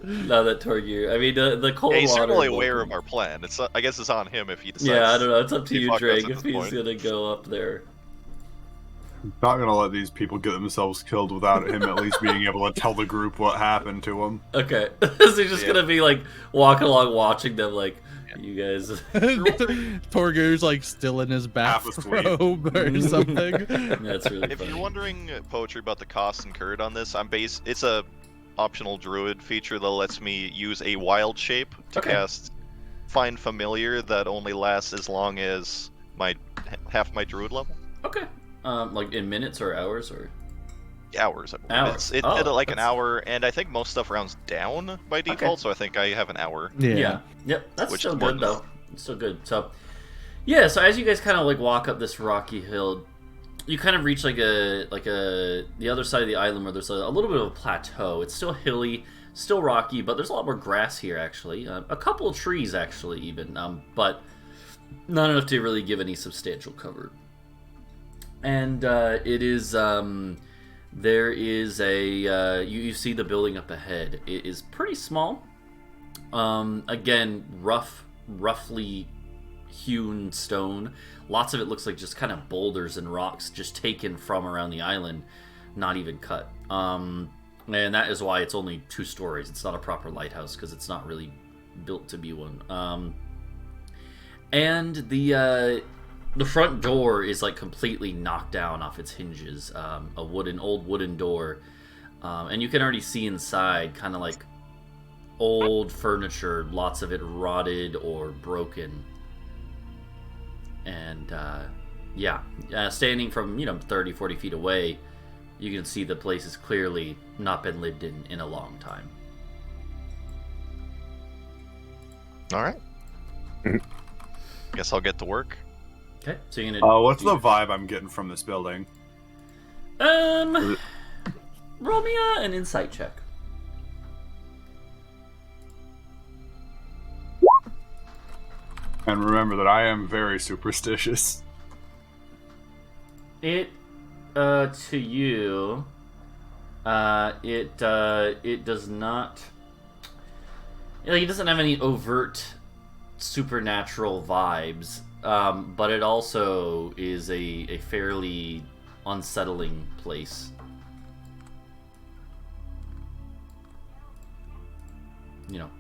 A: Now that Torgir, I mean, the cold
B: He's
A: water.
B: certainly
A: woke
B: aware
A: him.
B: of our plan. It's I guess it's on him if he decides.
A: Yeah, I don't know. It's up to
B: he
A: you,
B: fucked us
A: Drake,
B: at
A: if
B: this
A: he's
B: point.
A: gonna go up there.
C: Not gonna let these people get themselves killed without him at least being able to tell the group what happened to him.
A: Okay, so he's just
B: Yeah.
A: gonna be like walking along, watching them, like you guys.
E: Torgir's like still in his
C: Half asleep.
E: bathrobe or something.
A: That's really
B: If
A: funny.
B: you're wondering, Poetry, about the costs incurred on this, it's a optional druid feature that lets me use a wild shape to
A: Okay.
B: cast Find Familiar that only lasts as long as half my druid level.
A: Okay. Like in minutes or hours or.
B: Hours. I believe.
A: Hours.
B: It's
A: Oh,
B: like an
A: that's-
B: hour, and I think most stuff rounds down by default, so I think I have an hour.
A: Yeah. Yep. That's
B: Which
A: still
B: is more
A: good
B: than-
A: though. It's still good. So, yeah. So as you guys kind of like walk up this rocky hill, you kind of reach the other side of the island where there's a little bit of a plateau. It's still hilly, still rocky, but there's a lot more grass here actually. A couple of trees actually even, but not enough to really give any substantial cover. And it is there is a you see the building up ahead. It is pretty small. Again, roughly hewn stone. Lots of it looks like just kind of boulders and rocks just taken from around the island, not even cut. And that is why it's only 2 stories. It's not a proper lighthouse because it's not really built to be one. And the front door is like completely knocked down off its hinges. Old wooden door, and you can already see inside, kind of like old furniture, lots of it rotted or broken. And standing from 30, 40 feet away, you can see the place has clearly not been lived in a long time.
B: All right. Guess I'll get to work.
A: Okay, so you're gonna.
C: What's the vibe I'm getting from this building?
A: Roll me an insight check.
C: And remember that I am very superstitious.
A: It to you it does not Like, it doesn't have any overt supernatural vibes, but it also is a fairly unsettling place. You know,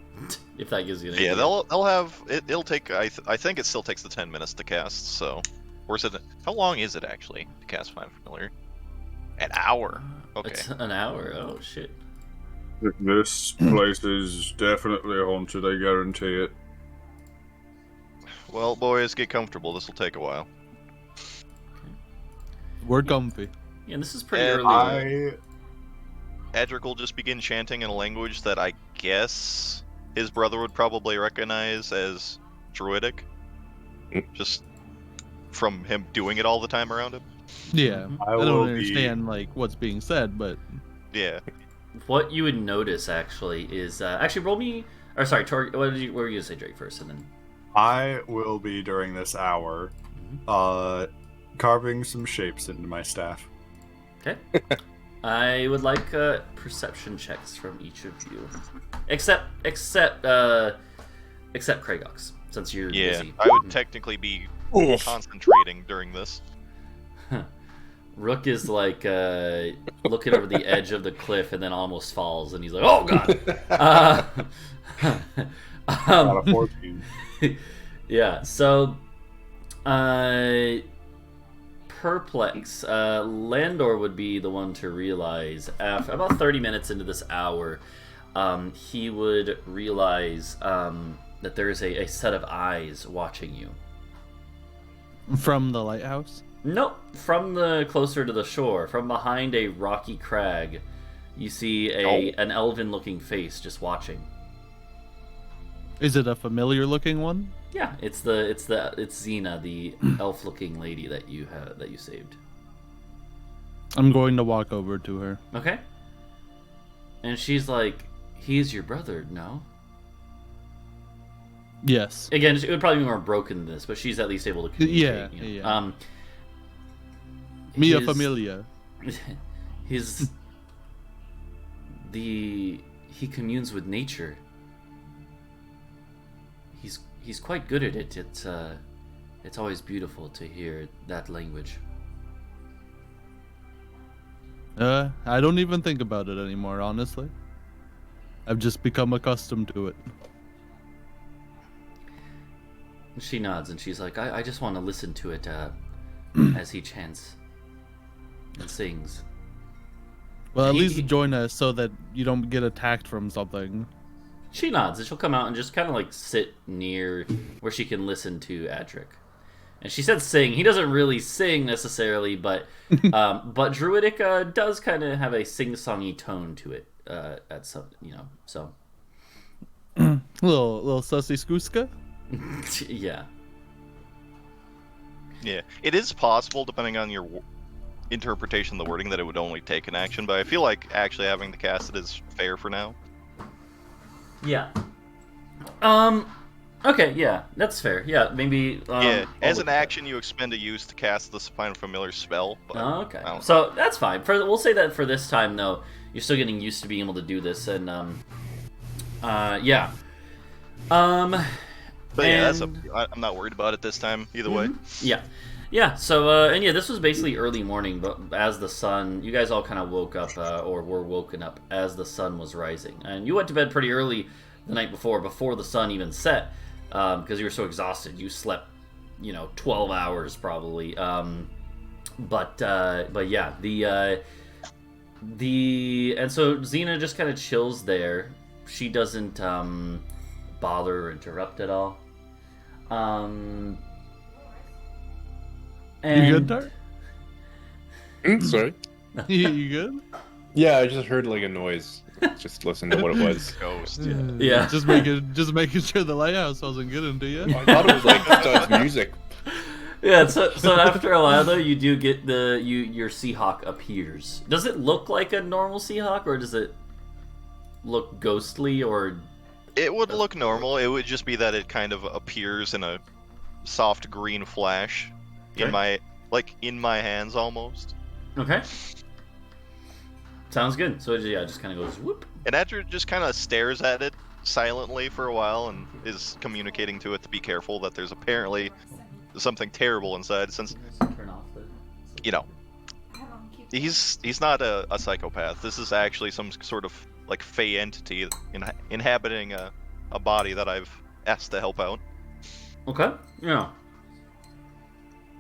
A: if that gives you an
B: Yeah,
A: idea.
B: they'll have it. It'll take. I think it still takes the 10 minutes to cast. So, or is it? How long is it actually to cast Find Familiar? An hour. Okay.
A: It's an hour. Oh shit.
C: This place is definitely haunted, I guarantee it.
B: Well, boys, get comfortable. This will take a while.
E: We're comfy.
A: Yeah, and this is pretty
B: And
A: early.
B: Edric will just begin chanting in a language that I guess his brother would probably recognize as Druidic. Just from him doing it all the time around him.
E: Yeah,
C: I
E: I
C: will
E: don't
C: be-
E: understand like what's being said, but
B: Yeah.
A: What you would notice actually is actually roll me. Or sorry, what were you gonna say, Drake, first, and then.
C: I will be, during this hour, carving some shapes into my staff.
A: Okay. I would like perception checks from each of you, except Kragox, since you're
B: Yeah.
A: busy.
B: I would technically be concentrating during this.
A: Rook is like looking over the edge of the cliff and then almost falls, and he's like, "Oh god!"
C: Out of 14.
A: Yeah. So, Perplex, Landor would be the one to realize after about 30 minutes into this hour, he would realize that there is a set of eyes watching you.
E: from the lighthouse.
A: Nope, from the closer to the shore, from behind a rocky crag, you see an elven-looking face just watching.
E: Is it a familiar looking one?
A: Yeah, it's Xena, the elf-looking lady that you saved.
E: I'm going to walk over to her.
A: Okay. And she's like, "He's your brother, no?"
E: Yes.
A: Again, it would probably be more broken than this, but she's at least able to communicate.
E: Yeah,
A: you know.
E: yeah. Mia
A: his-
E: familia.
A: He communes with nature. He's quite good at it. It's always beautiful to hear that language.
E: I don't even think about it anymore, honestly. I've just become accustomed to it.
A: She nods and she's like, I just want to listen to it as he chants and sings.
E: Well, at
A: He-
E: least
A: he-
E: join us so that you don't get attacked from something.
A: She nods and she'll come out and just kind of like sit near where she can listen to Adric. And she said sing. He doesn't really sing necessarily, but Druidic does kind of have a sing-songy tone to it at some, so.
E: Little sussy skooska.
A: Yeah.
B: Yeah. It is possible, depending on your interpretation of the wording, that it would only take an action, but I feel like actually having to cast it is fair for now.
A: Yeah. Okay, yeah, that's fair. Yeah, maybe.
B: Yeah,
A: I'll
B: as
A: look
B: an
A: at that.
B: action, you expend a use to cast this Find Familiar spell. But
A: Oh, okay.
B: I don't know.
A: So that's fine. We'll say that for this time, though, you're still getting used to being able to do this, and yeah.
B: But yeah, that's
A: and-
B: I'm not worried about it this time, either way.
A: Yeah. Yeah, so, and yeah, this was basically early morning, but as the sun, you guys all kind of woke up, or were woken up as the sun was rising. And you went to bed pretty early the night before the sun even set, because you were so exhausted. You slept, 12 hours probably. But yeah, and so Xena just kind of chills there. She doesn't, bother or interrupt at all. And
E: You good, Dart?
D: Sorry.
E: You good?
D: Yeah, I just heard like a noise. Just listen to what it was.
B: Ghost.
A: Yeah.
E: Just making sure the lighthouse wasn't getting to you.
D: I thought it was like just music.
A: Yeah, so after a while though, you do get your Seahawk appears. Does it look like a normal Seahawk, or does it look ghostly, or?
B: It would look normal. It would just be that it kind of appears in a soft green flash
A: Okay.
B: in my hands almost.
A: Okay. Sounds good. So it just kind of goes whoop.
B: And Edric just kind of stares at it silently for a while and is communicating to it to be careful that there's apparently something terrible inside, since,
A: Turn off the.
B: you know,
F: Have 'em keep
B: he's not a psychopath. This is actually some sort of like fey entity inhabiting a body that I've asked to help out.
A: Okay. Yeah.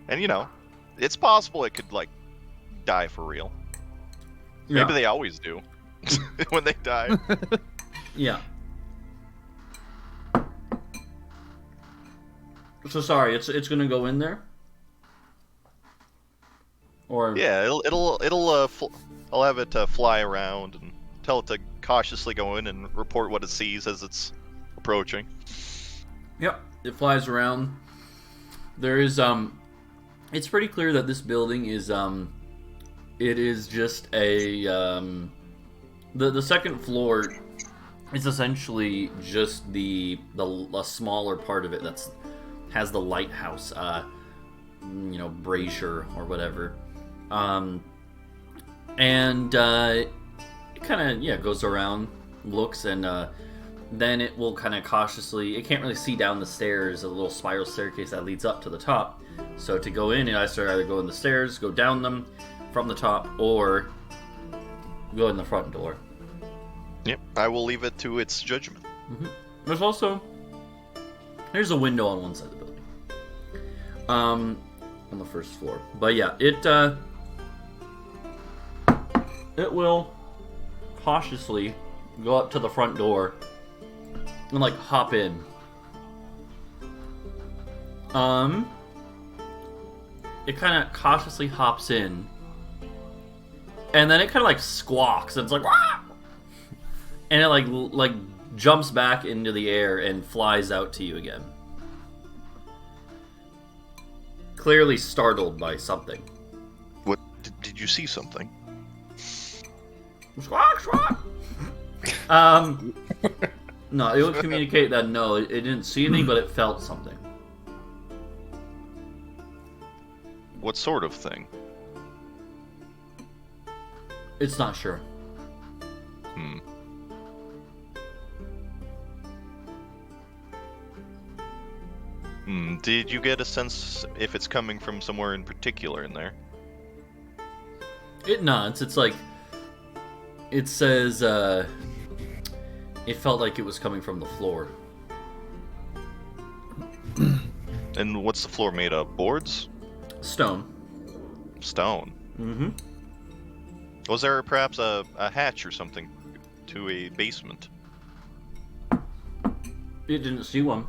B: And you know, it's possible it could like die for real.
A: Yeah.
B: Maybe they always do when they die.
A: Yeah. So sorry, it's gonna go in there. Or
B: Yeah, I'll have it fly around and tell it to cautiously go in and report what it sees as it's approaching.
A: Yep, it flies around. There is it's pretty clear that this building is it is just a the second floor is essentially just a smaller part of it has the lighthouse brazier or whatever. And it kind of goes around, looks, and then it will kind of cautiously. It can't really see down the stairs, a little spiral staircase that leads up to the top. So to go in, I start either going the stairs, go down them from the top, or go in the front door.
B: Yep, I will leave it to its judgment.
A: There's a window on one side of the building, on the first floor. But yeah, it will cautiously go up to the front door and like hop in. It kind of cautiously hops in, and then it kind of like squawks. And it's like, "Wah!" And it like jumps back into the air and flies out to you again. Clearly startled by something.
B: What did you see something?
A: Squawk, squawk. No, it would communicate that no, it didn't see anything, but it felt something.
B: What sort of thing?
A: It's not sure.
B: Did you get a sense if it's coming from somewhere in particular in there?
A: It nods. It's like it says. It felt like it was coming from the floor.
B: And what's the floor made of? Boards?
A: Stone.
B: Stone?
A: Mm-hmm.
B: Was there perhaps a hatch or something to a basement?
A: It didn't see one.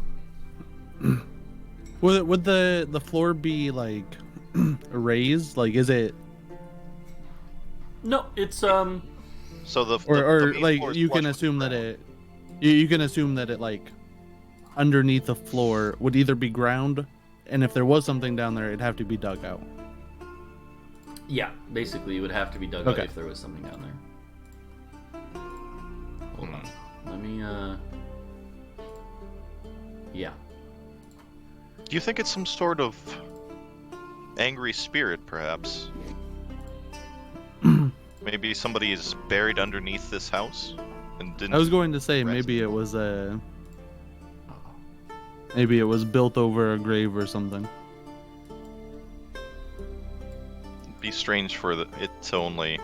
E: Would the floor be like raised? Like, is it?
A: No, it's
B: So the main
E: like
B: floor is
E: you
B: flush
E: can
B: with
E: assume
B: the
E: that
B: ground.
E: you can assume that it like underneath the floor would either be ground, and if there was something down there, it'd have to be dug out.
A: Yeah, basically it would have to be dug
E: Okay.
A: out if there was something down there. Hold on. Let me Yeah.
B: Do you think it's some sort of angry spirit, perhaps? Maybe somebody is buried underneath this house and didn't.
E: I was going to say
B: rest.
E: maybe it was built over a grave or something.
B: It'd be strange for it to only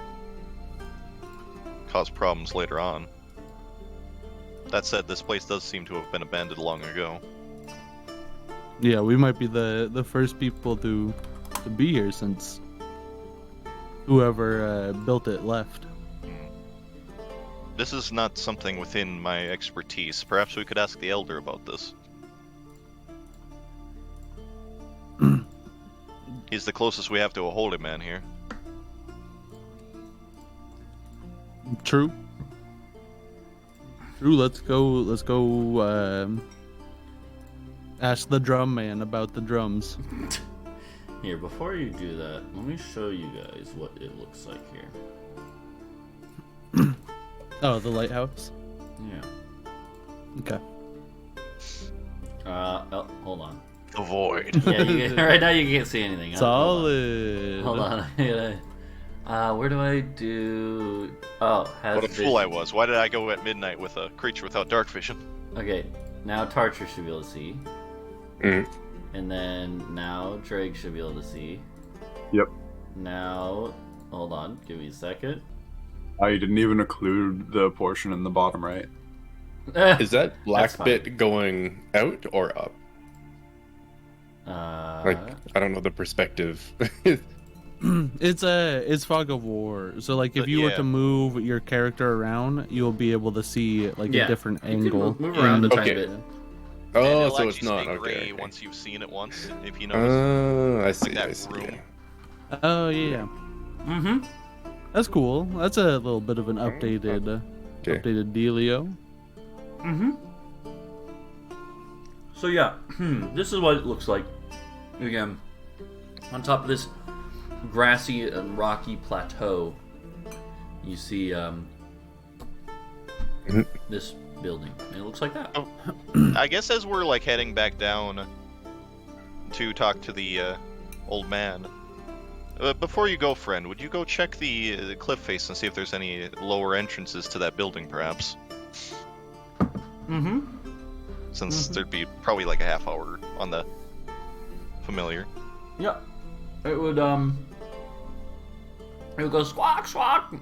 B: cause problems later on. That said, this place does seem to have been abandoned long ago.
E: Yeah, we might be the first people to be here since whoever built it left.
B: This is not something within my expertise. Perhaps we could ask the Elder about this. He's the closest we have to a holy man here.
E: True. Let's go. Ask the drum man about the drums.
A: Here, before you do that, let me show you guys what it looks like here.
E: Oh, the lighthouse.
A: Yeah.
E: Okay.
A: Oh, hold on.
B: The void.
A: Yeah, right now you can't see anything. Hold on.
E: Solid.
A: Hold on. Where do I do? Oh, has
B: What a fool I
A: vision.
B: was. Why did I go at midnight with a creature without dark vision?
A: Okay, now Tarcher should be able to see.
D: Mhm.
A: And then now Drake should be able to see.
C: Yep.
A: Now, hold on, give me a second.
C: I didn't even include the portion in the bottom right.
D: Is that black
A: fine.
D: bit going out or up? Like, I don't know the perspective.
E: It's fog of war. So like if you were
B: Yeah.
E: to move your character around, you'll be able to see like
A: Yeah.
E: a different
A: You can
E: angle.
A: move around a
E: in-
A: tiny
D: Okay.
A: bit.
B: And
D: Oh,
B: it'll
D: so it's
B: actually
D: not
B: stay
D: okay.
B: gray
D: okay.
B: once you've seen it once, if you notice.
D: I see.
B: that
D: I see.
B: room.
D: Yeah.
E: Oh yeah.
A: Mm-hmm.
E: That's cool. That's a little bit of an updated
D: Okay.
E: updated dealio.
A: Mm-hmm. So yeah, this is what it looks like. Again, on top of this grassy and rocky plateau, you see this building, and it looks like that.
B: I guess as we're like heading back down to talk to the old man, before you go, friend, would you go check the cliff face and see if there's any lower entrances to that building, perhaps?
A: Mm-hmm.
B: Since there'd be probably like a half hour on the familiar.
A: Yeah. It would go squawk squawk.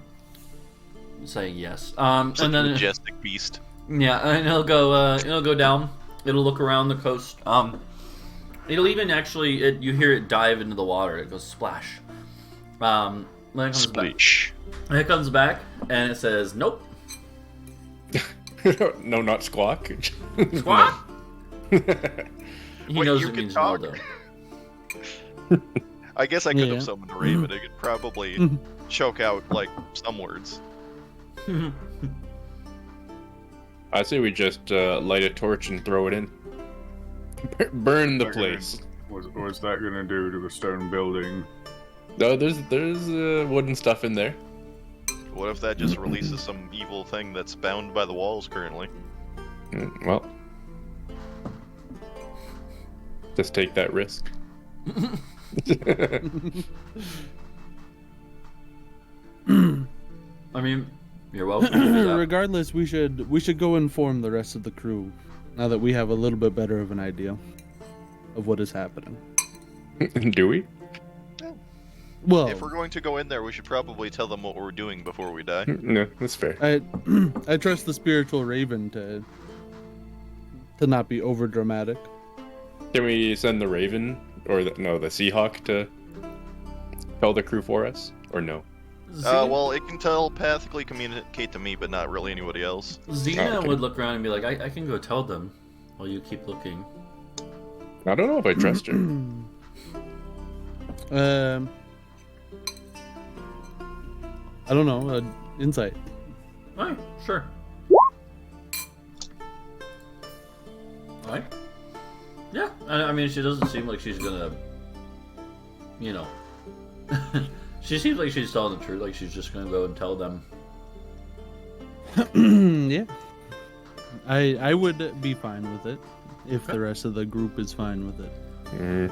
A: Saying yes.
B: It's like
A: And
B: a
A: then
B: majestic beast.
A: yeah, and it'll go down. It'll look around the coast. It'll even actually you hear it dive into the water. It goes splash. Then it comes back.
B: Splish.
A: And it comes back and it says nope.
D: No, not squawk.
A: Squawk. He
B: Wait,
A: knows
B: you
A: it
B: can
A: means
B: talk?
A: no though.
B: I guess I could
E: Yeah.
B: have summoned a raven. It could probably choke out like some words.
D: I say we just light a torch and throw it in. Burn the
C: They're gonna-
D: place.
C: What's that gonna do to the stone building?
D: No, there's wooden stuff in there.
B: What if that just releases some evil thing that's bound by the walls currently?
D: Well, just take that risk.
A: I mean, you're welcome to do that.
E: Regardless, we should go inform the rest of the crew now that we have a little bit better of an idea of what is happening.
D: Do we?
E: Well,
B: If we're going to go in there, we should probably tell them what we're doing before we die.
D: No, that's fair.
E: I trust the spiritual raven to not be over dramatic.
D: Can we send the Raven or the Seahawk to tell the crew for us, or no?
B: Well, it can telepathically communicate to me, but not really anybody else.
A: Xena
D: okay.
A: would look around and be like, I can go tell them while you keep looking.
D: I don't know if I trust her.
E: I don't know. Insight.
A: Alright, sure. Alright. Yeah, I mean, she doesn't seem like she's gonna, you know. She seems like she's telling the truth, like she's just gonna go and tell them.
E: Yeah. I would be fine with it if
A: Okay.
E: the rest of the group is fine with it.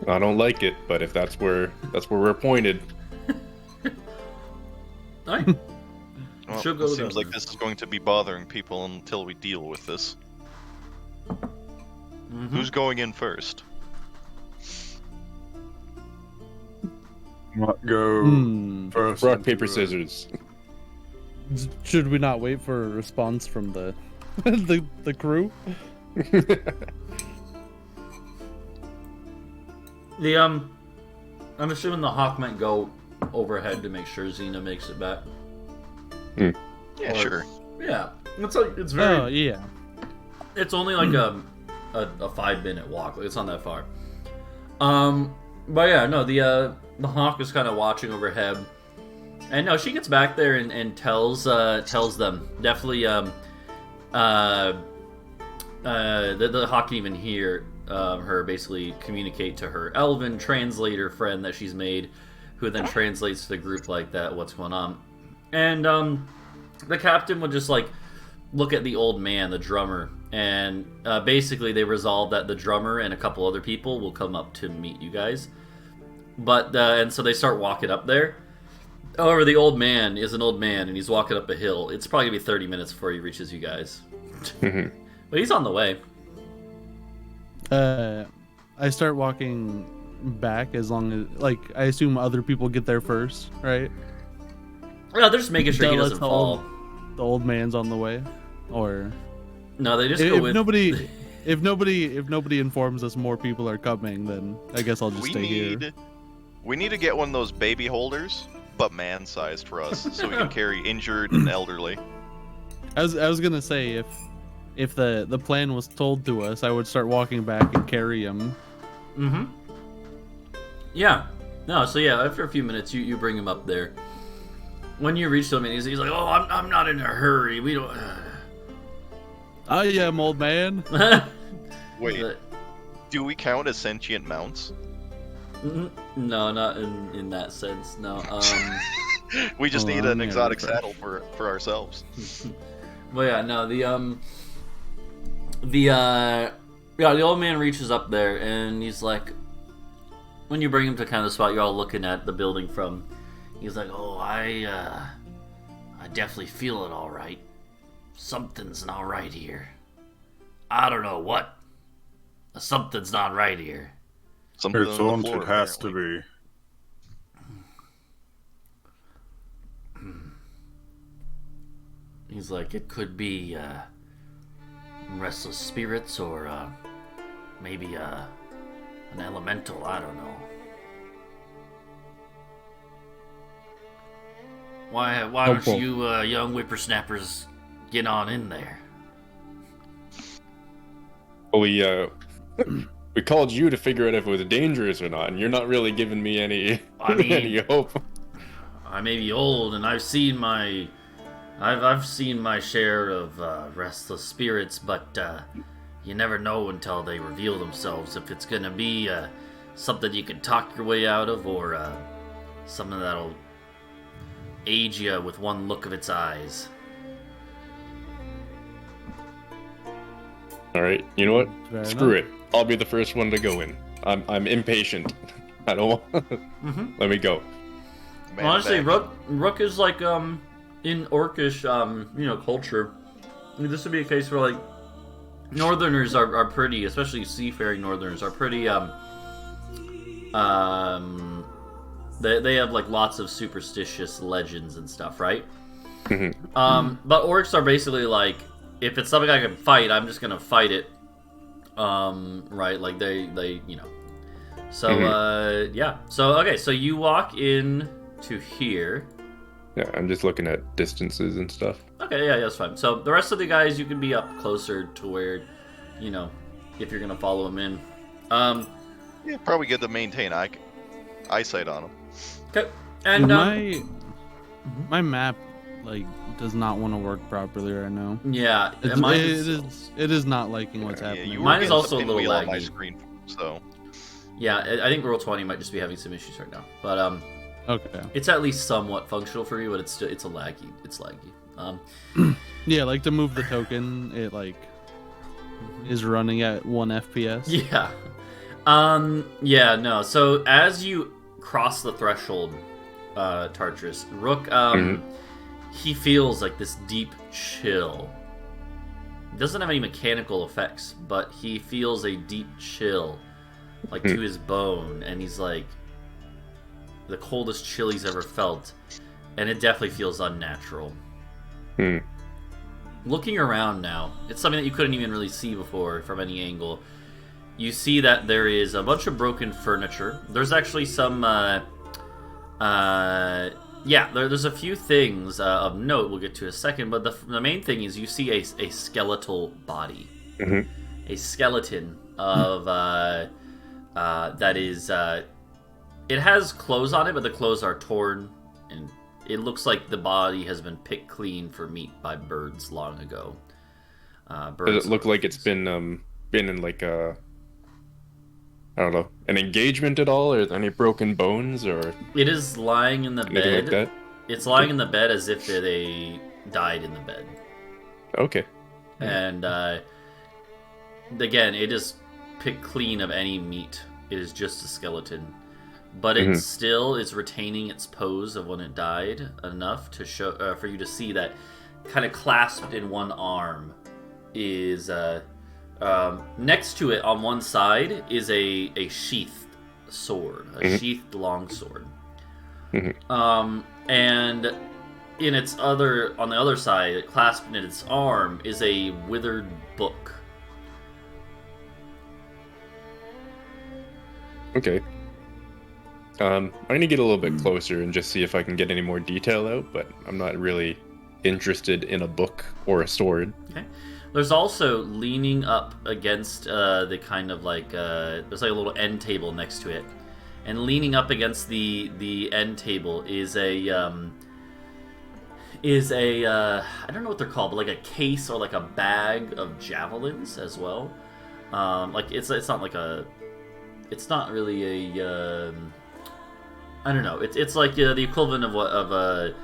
D: I don't like it, but if that's where we're pointed,
A: Alright.
B: Well,
A: She'll go
B: it
A: with
B: seems
A: us
B: like
A: then.
B: this is going to be bothering people until we deal with this.
A: Mhm.
B: Who's going in first?
C: Not go
E: Hmm.
C: first.
D: rock
C: into
D: paper
C: it.
D: scissors.
E: Should we not wait for a response from the the crew?
A: The I'm assuming the hawk might go overhead to make sure Xena makes it back.
B: Yeah,
A: Or-
B: sure.
A: Yeah, it's very.
E: Oh yeah.
A: It's only like a 5-minute walk. Like, it's not that far. But yeah, no, the hawk is kind of watching overhead, and no, she gets back there and tells them definitely. The hawk can even hear her basically communicate to her elven translator friend that she's made, who then translates to the group like that what's going on, and the captain would just like look at the old man, the drummer, and basically they resolve that the drummer and a couple other people will come up to meet you guys. But and so they start walking up there, However, the old man is an old man, and he's walking up a hill. It's probably going to be 30 minutes before he reaches you guys. But he's on the way.
E: I start walking back as long as, like, I assume other people get there first, right?
A: Yeah, they're just making sure he doesn't fall.
E: The old man's on the way, or
A: no, they just go with...
E: If nobody informs us more people are coming, then I guess I'll just stay here.
B: We need to get one of those baby holders, but man-sized for us, so we can carry injured and elderly.
E: I was gonna say if the plan was told to us, I would start walking back and carry him.
A: Mm-hmm. Yeah. No. So yeah, after a few minutes, you bring him up there. When you reach him, and he's like, "Oh, I'm not in a hurry. We don't."
E: I am, old man.
B: Wait, do we count as sentient mounts?
A: No, not in that sense. No.
B: We just need an exotic saddle for ourselves.
A: Well, yeah, no. The old man reaches up there, and he's like, when you bring him to kind of the spot you're all looking at the building from, he's like, "Oh, I definitely feel it all right. Something's not right here. I don't know what. Something's not right here."
B: Something
C: It's
B: on the
C: haunted,
B: floor,
C: has to
B: apparently.
C: be.
A: He's like, "It could be restless spirits, or maybe an elemental. I don't know. Why don't you young whippersnappers get on in there?"
D: Well, we called you to figure out if it was dangerous or not, and you're not really giving me any any hope.
A: I may be old, and I've seen my share of restless spirits, but you never know until they reveal themselves. If it's gonna be something you can talk your way out of, or something that'll age you with one look of its eyes.
D: All right, you know what?
E: Fair
D: Screw
E: enough.
D: it. I'll be the first one to go in. I'm impatient. I don't want... Let me go.
B: Man,
A: Honestly,
B: back.
A: Rook is like in Orcish culture. I mean, this would be a case where like Northerners are pretty, especially seafaring Northerners are pretty they have like lots of superstitious legends and stuff, right? But orcs are basically like, if it's something I can fight, I'm just gonna fight it. Right? Like they So yeah. So okay, so you walk in to here.
D: Yeah, I'm just looking at distances and stuff.
A: Okay, yeah, that's fine. So the rest of the guys, you can be up closer to where, if you're gonna follow them in.
B: Yeah, probably good to maintain eyesight on them.
A: Okay, and
E: my map does not want to work properly right now.
A: yeah,
E: It is not liking what's happening.
B: You were
A: Mine is
B: getting
A: also
B: the
A: a little
B: pinwheel on my
A: laggy.
B: screen, so
A: yeah. I think Roll20 might just be having some issues right now, but
E: Okay.
A: it's at least somewhat functional for you, but it's laggy. It's laggy.
E: Yeah, to move the token, it is running at 1 FPS.
A: Yeah. Yeah, no. So as you cross the threshold, Tartarus, Rook, he feels like this deep chill. He doesn't have any mechanical effects, but he feels a deep chill, to his bone, and he's like the coldest chill he's ever felt, and it definitely feels unnatural. Looking around now, it's something that you couldn't even really see before from any angle. You see that there is a bunch of broken furniture. There's actually some, there's a few things of note we'll get to in a second, but the main thing is you see a skeletal body. A skeleton of, that is, it has clothes on it, but the clothes are torn, and it looks like the body has been picked clean for meat by birds long ago.
D: Does it look like it's been in like a, I don't know, an engagement at all, or any broken bones, or
A: it is lying in the
D: anything
A: bed.
D: like that?
A: It's lying in the bed as if they died in the bed.
D: Okay.
A: And again, it is picked clean of any meat. It is just a skeleton. but it still is retaining its pose of when it died enough to show for you to see that kind of clasped in one arm is next to it on one side is a sheathed sword, a sheathed longsword. And in its other on the other side, clasped in its arm, is a withered book.
D: Okay. I'm gonna get a little bit closer and just see if I can get any more detail out, but I'm not really interested in a book or a sword.
A: Okay. There's also leaning up against the kind of like there's like a little end table next to it, and leaning up against the end table is a I don't know what they're called, but like a case or like a bag of javelins as well. Like it's not like it's not really a I don't know. It's like the equivalent of a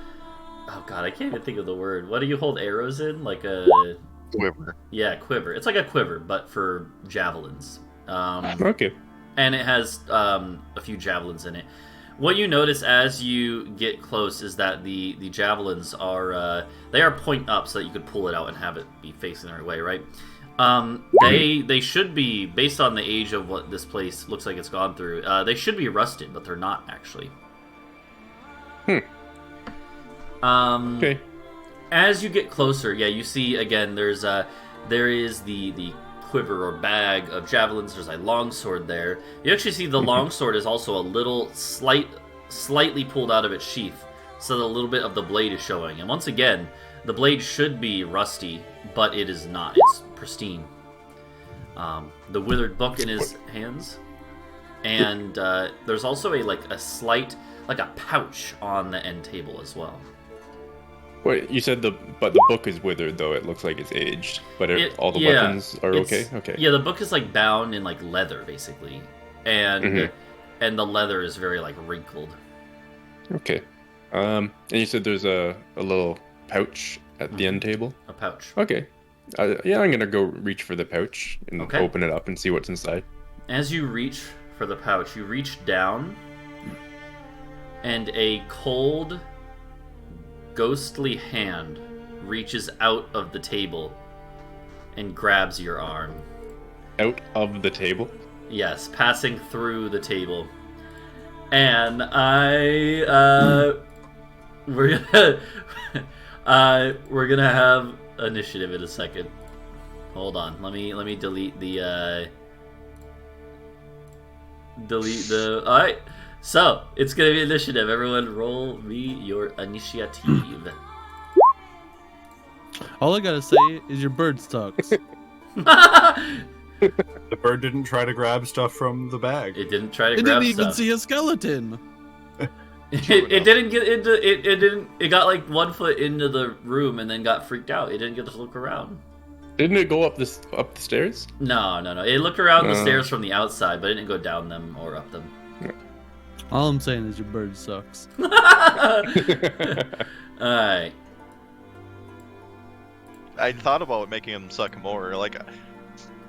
A: oh god, I can't even think of the word. What do you hold arrows in? Like a
B: Quiver.
A: Yeah, quiver. It's like a quiver, but for javelins.
D: Okay.
A: And it has a few javelins in it. What you notice as you get close is that the javelins are they are point up so that you could pull it out and have it be facing the right way, right? They should be, based on the age of what this place looks like it's gone through, they should be rusted, but they're not actually.
D: Okay.
A: As you get closer, yeah, you see again. There is the quiver or bag of javelins. There's a longsword there. You actually see the longsword is also a little slightly pulled out of its sheath, so that a little bit of the blade is showing. And once again, the blade should be rusty, but it is not. It's pristine. The withered book in his hands, and there's also a slight a pouch on the end table as well.
D: Wait, you said the book is withered though. It looks like it's aged, but all the
A: yeah,
D: weapons are okay. Okay.
A: Yeah, the book is bound in leather basically, and the leather is very wrinkled.
D: Okay. And you said there's a little pouch at the end table.
A: A pouch.
D: Okay. Yeah, I'm gonna go reach for the pouch and open it up and see what's inside.
A: As you reach for the pouch, you reach down, and a cold, ghostly hand reaches out of the table and grabs your arm.
D: Out of the table?
A: Yes, passing through the table. And we're gonna have initiative in a second. Hold on. Let me delete the alright. So, it's gonna be initiative. Everyone roll me your initiative.
E: All I gotta say is your bird sucks.
C: The bird didn't try to grab stuff from the bag.
A: It didn't try to
E: It
A: grab
E: didn't even
A: stuff.
E: see a skeleton.
A: It didn't get into it got 1 foot into the room and then got freaked out. It didn't get to look around.
D: Didn't it go up the stairs?
A: No. It looked around the stairs from the outside, but it didn't go down them or up them.
E: All I'm saying is your bird sucks.
A: Alright.
B: I thought about making him suck more.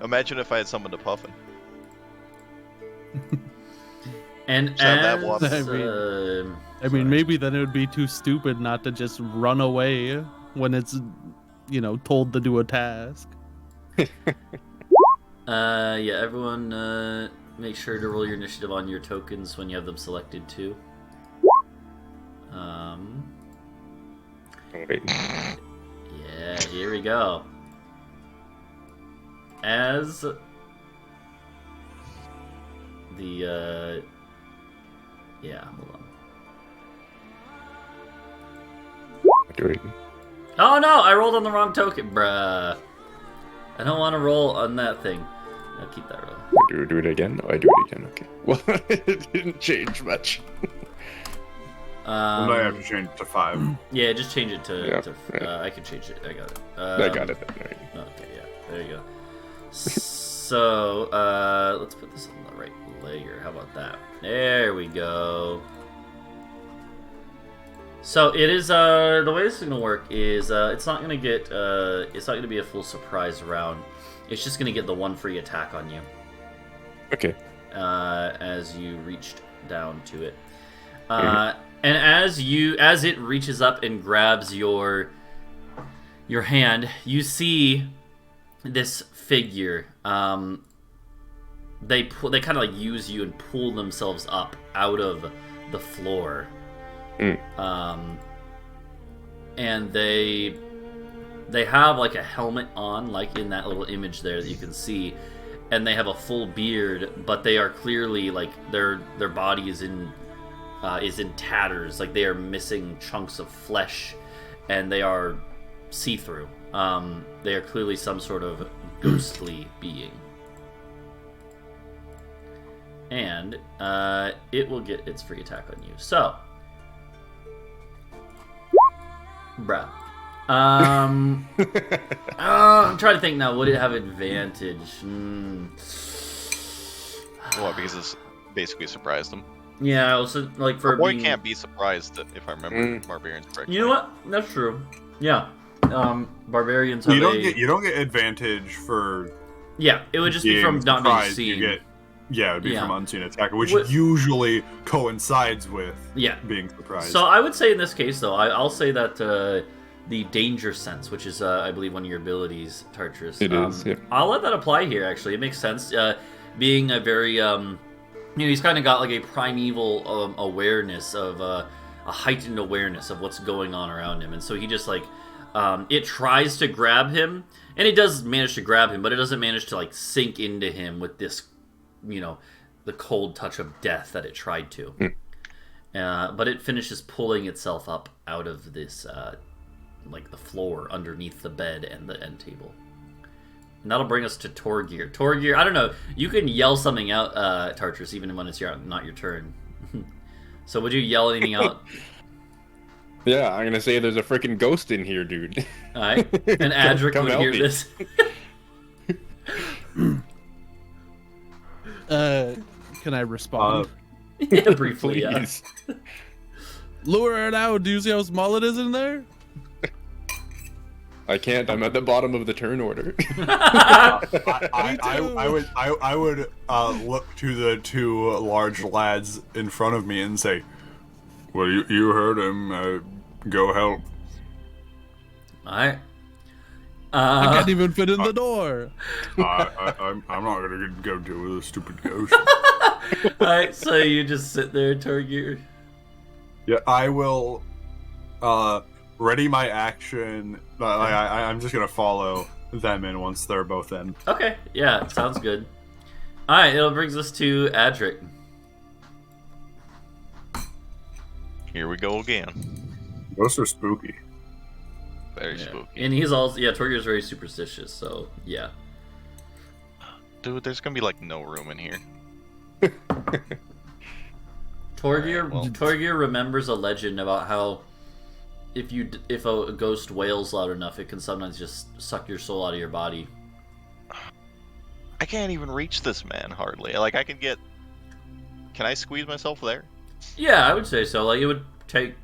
B: Imagine if I had someone to puffin.
A: And
B: Just have that
A: as
B: one.
E: I mean, maybe then it would be too stupid not to just run away when it's, told to do a task.
A: yeah, everyone make sure to roll your initiative on your tokens when you have them selected too.
D: Wait.
A: Yeah, here we go. As the yeah, hold on. Oh no, I rolled on the wrong token, bruh. I don't want to roll on that thing. I'll keep that roll.
D: Do it again? Oh, I do it again. Okay. Well, it didn't change much.
C: We might have to change it to 5.
A: Yeah, just change it to.
D: Yeah.
A: I can change it. I got it.
D: I got it. Right.
A: Okay, yeah, there you go. So let's put this on the right layer. How about that? There we go. So it is the way this is gonna work is it's not gonna get it's not gonna be a full surprise round. It's just gonna get the one free attack on you.
D: Okay.
A: As you reached down to it. And as it reaches up and grabs your hand, you see this figure. They kind of like use you and pull themselves up out of the floor. And they have like a helmet on, like in that little image there that you can see, and they have a full beard, but they are clearly like their body is in tatters, like they are missing chunks of flesh, and they are see-through. They are clearly some sort of ghostly being. And it will get its free attack on you. So, bruh. I'm trying to think now. Would it have advantage?
B: What? Because it's basically surprised them.
A: Yeah. Also, like for
B: a boy
A: being...
B: can't be surprised if I remember barbarians correctly.
A: You know what? That's true. Yeah. Barbarians have
C: you don't get advantage for.
A: Yeah, it would just be from not being seen.
C: It would be from unseen attacker, which usually coincides with being surprised.
A: So I would say in this case, though, I'll say that the danger sense, which is, I believe, one of your abilities, Tartarus.
D: It is, yeah.
A: I'll let that apply here, actually. It makes sense. Being a very, he's kind of got like a primeval awareness of, a heightened awareness of what's going on around him. And so he just, like, it tries to grab him, and it does manage to grab him, but it doesn't manage to, like, sink into him with this, the cold touch of death that it tried to. But it finishes pulling itself up out of this, like the floor underneath the bed and the end table. And that'll bring us to Torgir. Torgir, I don't know, you can yell something out, Tartarus, even when it's not your turn. So would you yell anything out?
D: Yeah, I'm gonna say there's a freaking ghost in here, dude.
A: Alright, and Adric
D: Come
A: would
D: help
A: hear
D: me.
A: this.
E: Can I respond?
A: Yeah, briefly, yeah.
D: Please.
E: Lure it out. Do you see how small it is in there?
D: I can't. I'm at the bottom of the turn order.
C: I would look to the two large lads in front of me and say, "Well, you heard him. Go help."
A: Alright.
E: I can't even fit in the door.
C: I'm not gonna go deal with a stupid ghost.
A: Alright, so you just sit there, Torgir.
C: Yeah, I will ready my action. I'm just gonna follow them in once they're both in.
A: Okay, yeah, sounds good. Alright, it brings us to Adric.
B: Here we go again.
C: Ghosts are spooky.
B: Very spooky.
A: And he's also, Torgir's very superstitious, so yeah.
B: Dude, there's gonna be like no room in here.
A: Torgir remembers a legend about how if a ghost wails loud enough, it can sometimes just suck your soul out of your body.
B: I can't even reach this man hardly. Like I can I squeeze myself there?
A: Yeah, I would say so. Like it would take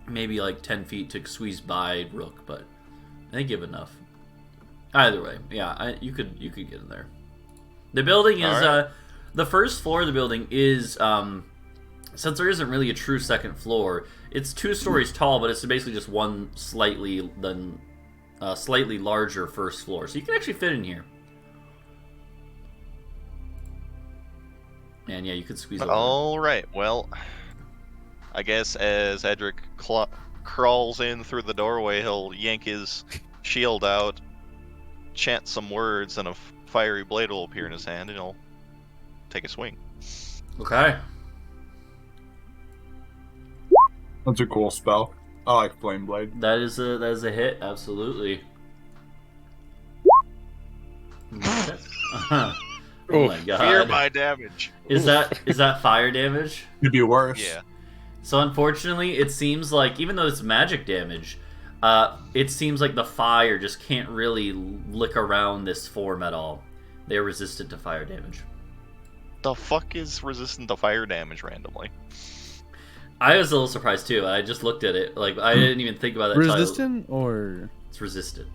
A: maybe like 10 feet to squeeze by Rook, but I think you have enough. Either way, yeah, you could get in there. The building is
B: right.
A: The first floor of the building is since there isn't really a true second floor, it's 2 stories tall, but it's basically just one slightly larger first floor. So you can actually fit in here. And yeah, you could squeeze over.
B: All right. Well, I guess as Edric crawls in through the doorway, he'll yank his shield out, chant some words, and a fiery blade will appear in his hand, and he'll take a swing.
A: Okay.
C: That's a cool spell. I like Flame Blade.
A: That is a hit, absolutely. Oh my god.
B: Fear my damage.
A: Is that fire damage?
C: Could be worse.
B: Yeah.
A: So unfortunately, it seems like even though it's magic damage, it seems like the fire just can't really lick around this form at all. They're resistant to fire damage.
B: The fuck is resistant to fire damage randomly?
A: I was a little surprised too. I just looked at it. Like I didn't even think about that.
E: Resistant or
A: it's resistant.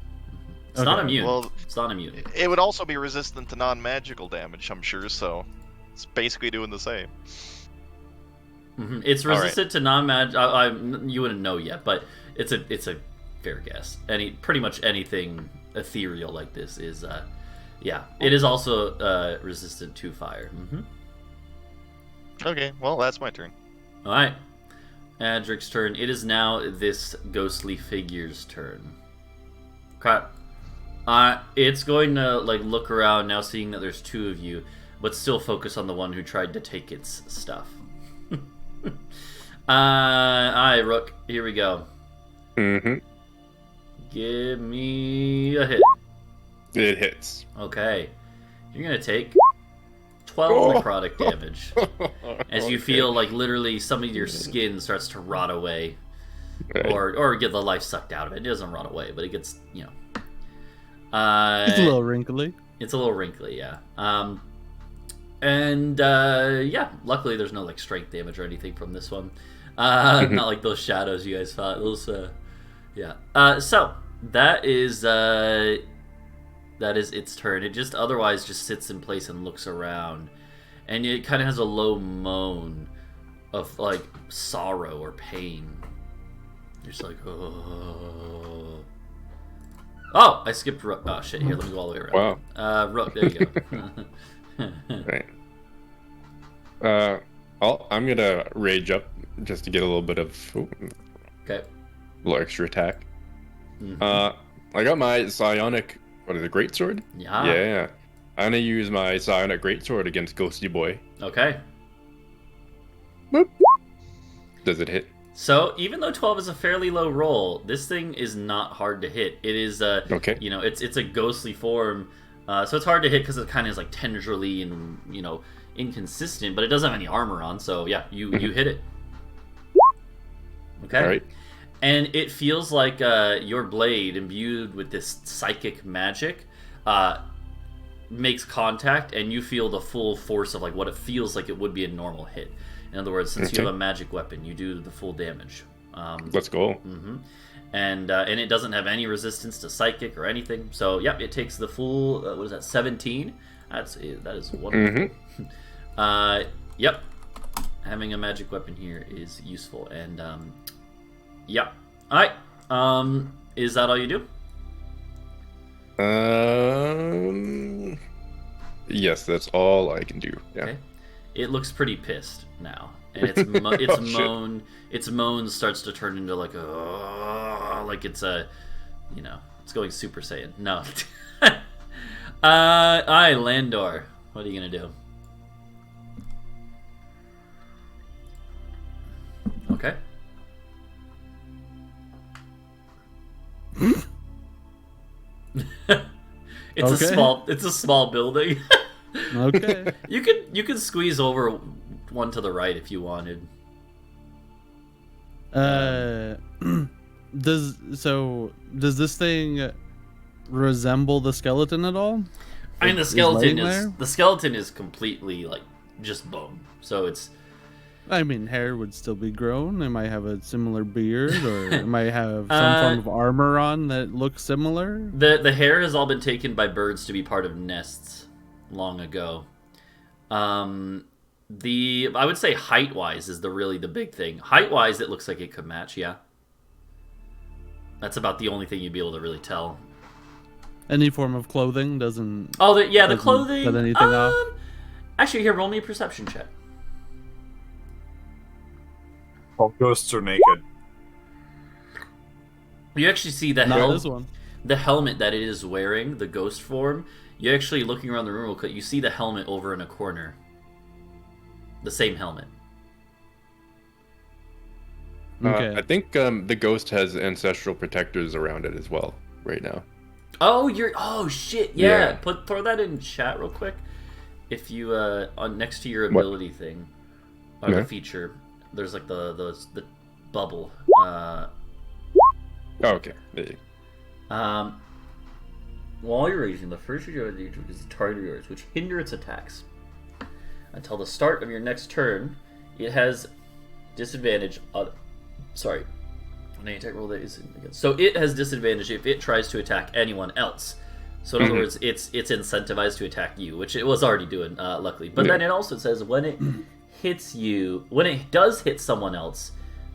A: It's not immune.
B: Well,
A: it's not immune.
B: It would also be resistant to non-magical damage, I'm sure. So it's basically doing the same.
A: It's
B: All right.
A: resistant to non-mag. You wouldn't know yet, but it's a fair guess. Pretty much anything ethereal like this is, yeah. It is also resistant to fire.
B: Okay, well, that's my turn.
A: All right, Adric's turn. It is now this ghostly figure's turn. Crap. It's going to like look around now, seeing that there's two of you, but still focus on the one who tried to take its stuff. Alright, Rook. Here we go. Give me a hit.
D: It hits.
A: Okay. You're gonna take 12 necrotic damage. As you feel like literally some of your skin starts to rot away.
D: Right.
A: Or get the life sucked out of it. It doesn't rot away, but it gets, you know.
E: It's a little wrinkly.
A: It's a little wrinkly, yeah. Yeah, luckily there's no like strength damage or anything from this one. Not like those shadows you guys fought. Those, yeah. So that is its turn. It just otherwise just sits in place and looks around, and it kind of has a low moan of like sorrow or pain. Just like, oh. Oh, I skipped Rook. Oh shit! Here, let me go all the way around.
D: Wow.
A: Rook, there you go.
D: Right. I'm gonna rage up just to get a little bit of
A: Okay.
D: a little extra attack. I got my psionic. What is it? Greatsword?
A: Yeah.
D: Yeah. I'm gonna use my psionic greatsword against Ghosty Boy.
A: Okay.
D: Boop. Does it hit?
A: So even though 12 is a fairly low roll, this thing is not hard to hit. It is
D: Okay.
A: You know, it's a ghostly form, so it's hard to hit because it kind of is like tendrily and, you know, inconsistent. But it doesn't have any armor on, so yeah, you hit it. Okay.
D: All right.
A: And it feels like your blade, imbued with this psychic magic, makes contact, and you feel the full force of like what it feels like it would be a normal hit. In other words, since you have a magic weapon, you do the full damage.
D: Let's go.
A: And it doesn't have any resistance to psychic or anything. So yep, it takes the full. What is that? 17. That is wonderful. Yep. Having a magic weapon here is useful, and yep. All right. Is that all you do?
D: Yes, that's all I can do. Yeah.
A: Okay. It looks pretty pissed now, and its moan starts to turn into like a it's a, you know, it's going Super Saiyan. No. Alright, Landor, what are you gonna do? Okay. It's a small building.
E: Okay.
A: You could squeeze over one to the right if you wanted.
E: Does this thing resemble the skeleton at all?
A: I mean, the skeleton is completely like just bone. So it's.
E: I mean, hair would still be grown. It might have a similar beard, or it might have some form of armor on that looks similar.
A: The hair has all been taken by birds to be part of nests long ago. I would say height-wise is really the big thing. Height-wise, it looks like it could match. Yeah, that's about the only thing you'd be able to really tell.
E: Any form of clothing doesn't.
A: Oh, the clothing.
E: Cut anything off?
A: Actually, here, roll me a perception check.
C: All ghosts are naked.
A: You actually see the
E: the
A: helmet that it is wearing, the ghost form. You actually, looking around the room real quick, you see the helmet over in a corner. The same helmet.
E: Okay.
D: I think the ghost has ancestral protectors around it as well right now.
A: Oh shit, yeah.
D: Yeah.
A: Throw that in chat real quick. If you on next to your ability thing or the feature, there's like the bubble.
D: Oh, okay.
A: While you're raging, the first you is a target of yours, which hinder its attacks. Until the start of your next turn, it has disadvantage on. Sorry. On any attack roll that is against. So it has disadvantage if it tries to attack anyone else. So in other words, it's incentivized to attack you, which it was already doing, luckily. But then it also says when it hits you, when it does hit someone else,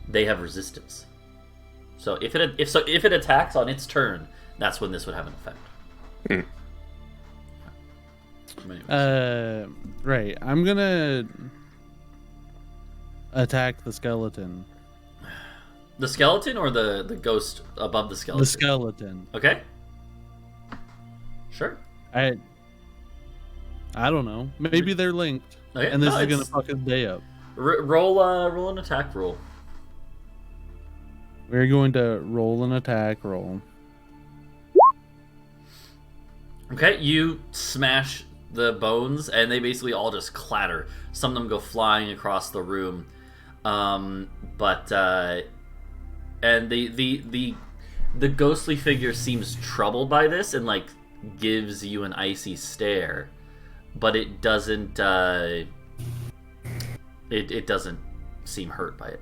A: they have resistance. So if it attacks on its turn, that's when this would have an effect.
E: Right. I'm gonna attack the skeleton.
A: The skeleton or the ghost above the skeleton?
E: The skeleton.
A: Okay. Sure.
E: I don't know. Maybe they're linked,
A: Okay.
E: and this
A: No,
E: is gonna
A: it's-
E: fuck his day up.
A: roll an attack roll.
E: We're going to roll an attack roll.
A: Okay, you smash the bones, and they basically all just clatter. Some of them go flying across the room, and the ghostly figure seems troubled by this and like gives you an icy stare, but it doesn't. It doesn't seem hurt by it.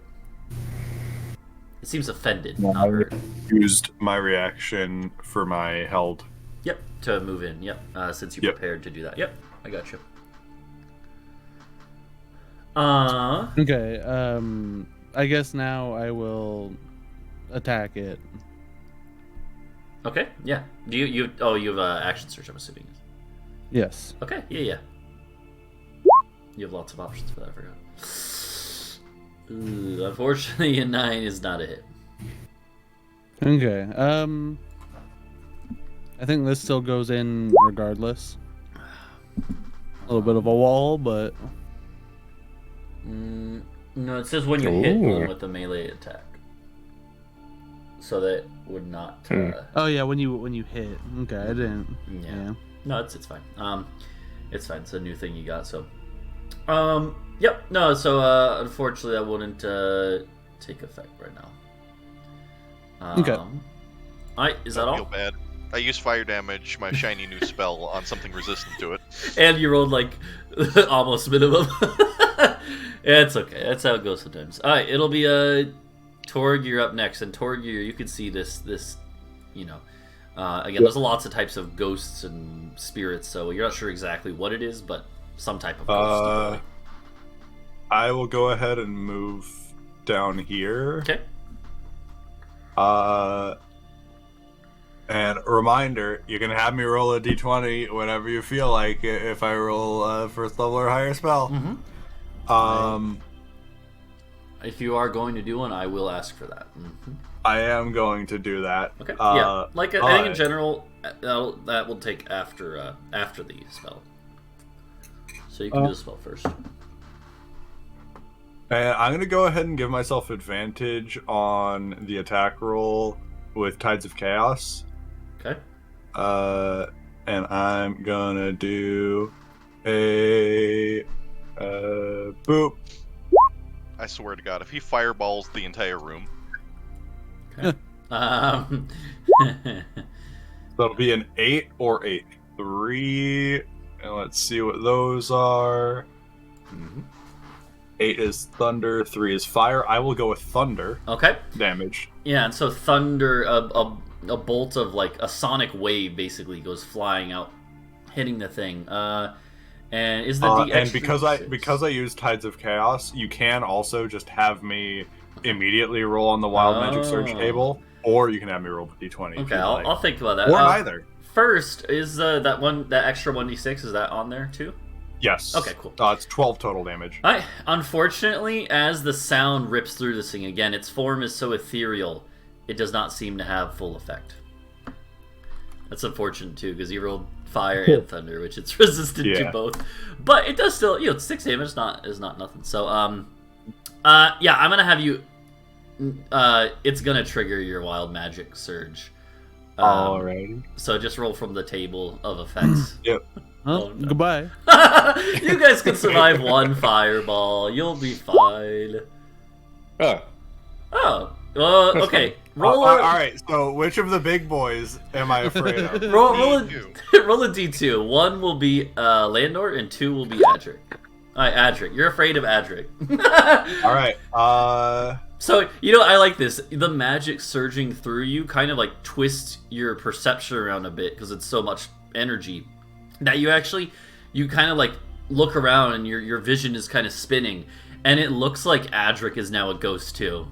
A: It seems offended, not hurt.
C: Used my reaction for my held.
A: Yep, to move in. Yep, since you
C: Yep.
A: prepared to do that. Yep, I got you.
E: Okay. I guess now I will attack it.
A: Okay, yeah. Do you have action search, I'm assuming.
E: Yes.
A: Okay, yeah. You have lots of options for that, I forgot. Ooh, unfortunately, a 9 is not a hit.
E: Okay. I think this still goes in regardless. A little bit of a wall, but
A: No, it says when you hit
D: Ooh.
A: one with a melee attack. So that would not.
E: oh yeah, when you hit. Okay, I didn't.
A: Yeah.
E: Yeah.
A: No, it's fine. It's fine. It's a new thing you got. So, yep. No, so unfortunately, that wouldn't take effect right now.
E: Okay.
A: Is that
B: Don't
A: all?
B: feel bad. I use fire damage, my shiny new spell, on something resistant to it.
A: And you rolled like almost minimum. Yeah, it's okay. That's how it goes sometimes. All right, it'll be Torg. You're up next, and Torg, you can see this. You know, again, there's lots of types of ghosts and spirits, so you're not sure exactly what it is, but some type of ghost.
C: I will go ahead and move down here.
A: Okay.
C: And a reminder, you can have me roll a d20 whenever you feel like it if I roll first level or higher spell.
A: Mm-hmm. If you are going to do one, I will ask for that. Mm-hmm.
C: I am going to do that.
A: Okay. Yeah. Like I think in
C: alright.
A: general, that will take after the spell. So you can do the spell first.
C: And I'm going to go ahead and give myself advantage on the attack roll with Tides of Chaos.
A: Okay.
C: And I'm going to do a boop.
B: I swear to God, if he fireballs the entire room,
A: Okay.
C: That'll be an 8 or 8. 3. And let's see what those are. 8 is thunder, 3 is fire. I will go with thunder
A: Okay.
C: damage.
A: Yeah, and so thunder, a bolt of like a sonic wave basically goes flying out, hitting the thing. And is the D
C: And
A: extra
C: because I use Tides of Chaos, you can also just have me immediately roll on the Wild Magic Surge
A: Oh.
C: table, or you can have me roll with D20. if
A: Okay,
C: you'd like.
A: I'll think about that.
C: Or neither.
A: First, is that extra 1d6, is that on there too?
C: Yes.
A: Okay, cool.
C: It's 12 total damage.
A: Unfortunately, as the sound rips through this thing, again, its form is so ethereal, it does not seem to have full effect. That's unfortunate too, because you rolled fire and thunder, which it's resistant to
C: Yeah.
A: both. But it does still, 6 damage is not nothing. So, yeah, I'm gonna have you. It's gonna trigger your wild magic surge.
C: Alrighty.
A: So just roll from the table of effects.
C: Yep.
E: Oh,
A: no.
E: goodbye.
A: You guys can survive one fireball. You'll be fine. Oh. Okay. Roll a
C: Alright, so which of the big boys am I afraid of?
A: roll a
B: you.
A: roll a d2. 1 will be Landor, and 2 will be Adric. Alright, Adric. You're afraid of Adric.
C: Alright,
A: So, I like this. The magic surging through you kind of like twists your perception around a bit because it's so much energy that you kind of like look around and your vision is kind of spinning, and it looks like Adric is now a ghost too.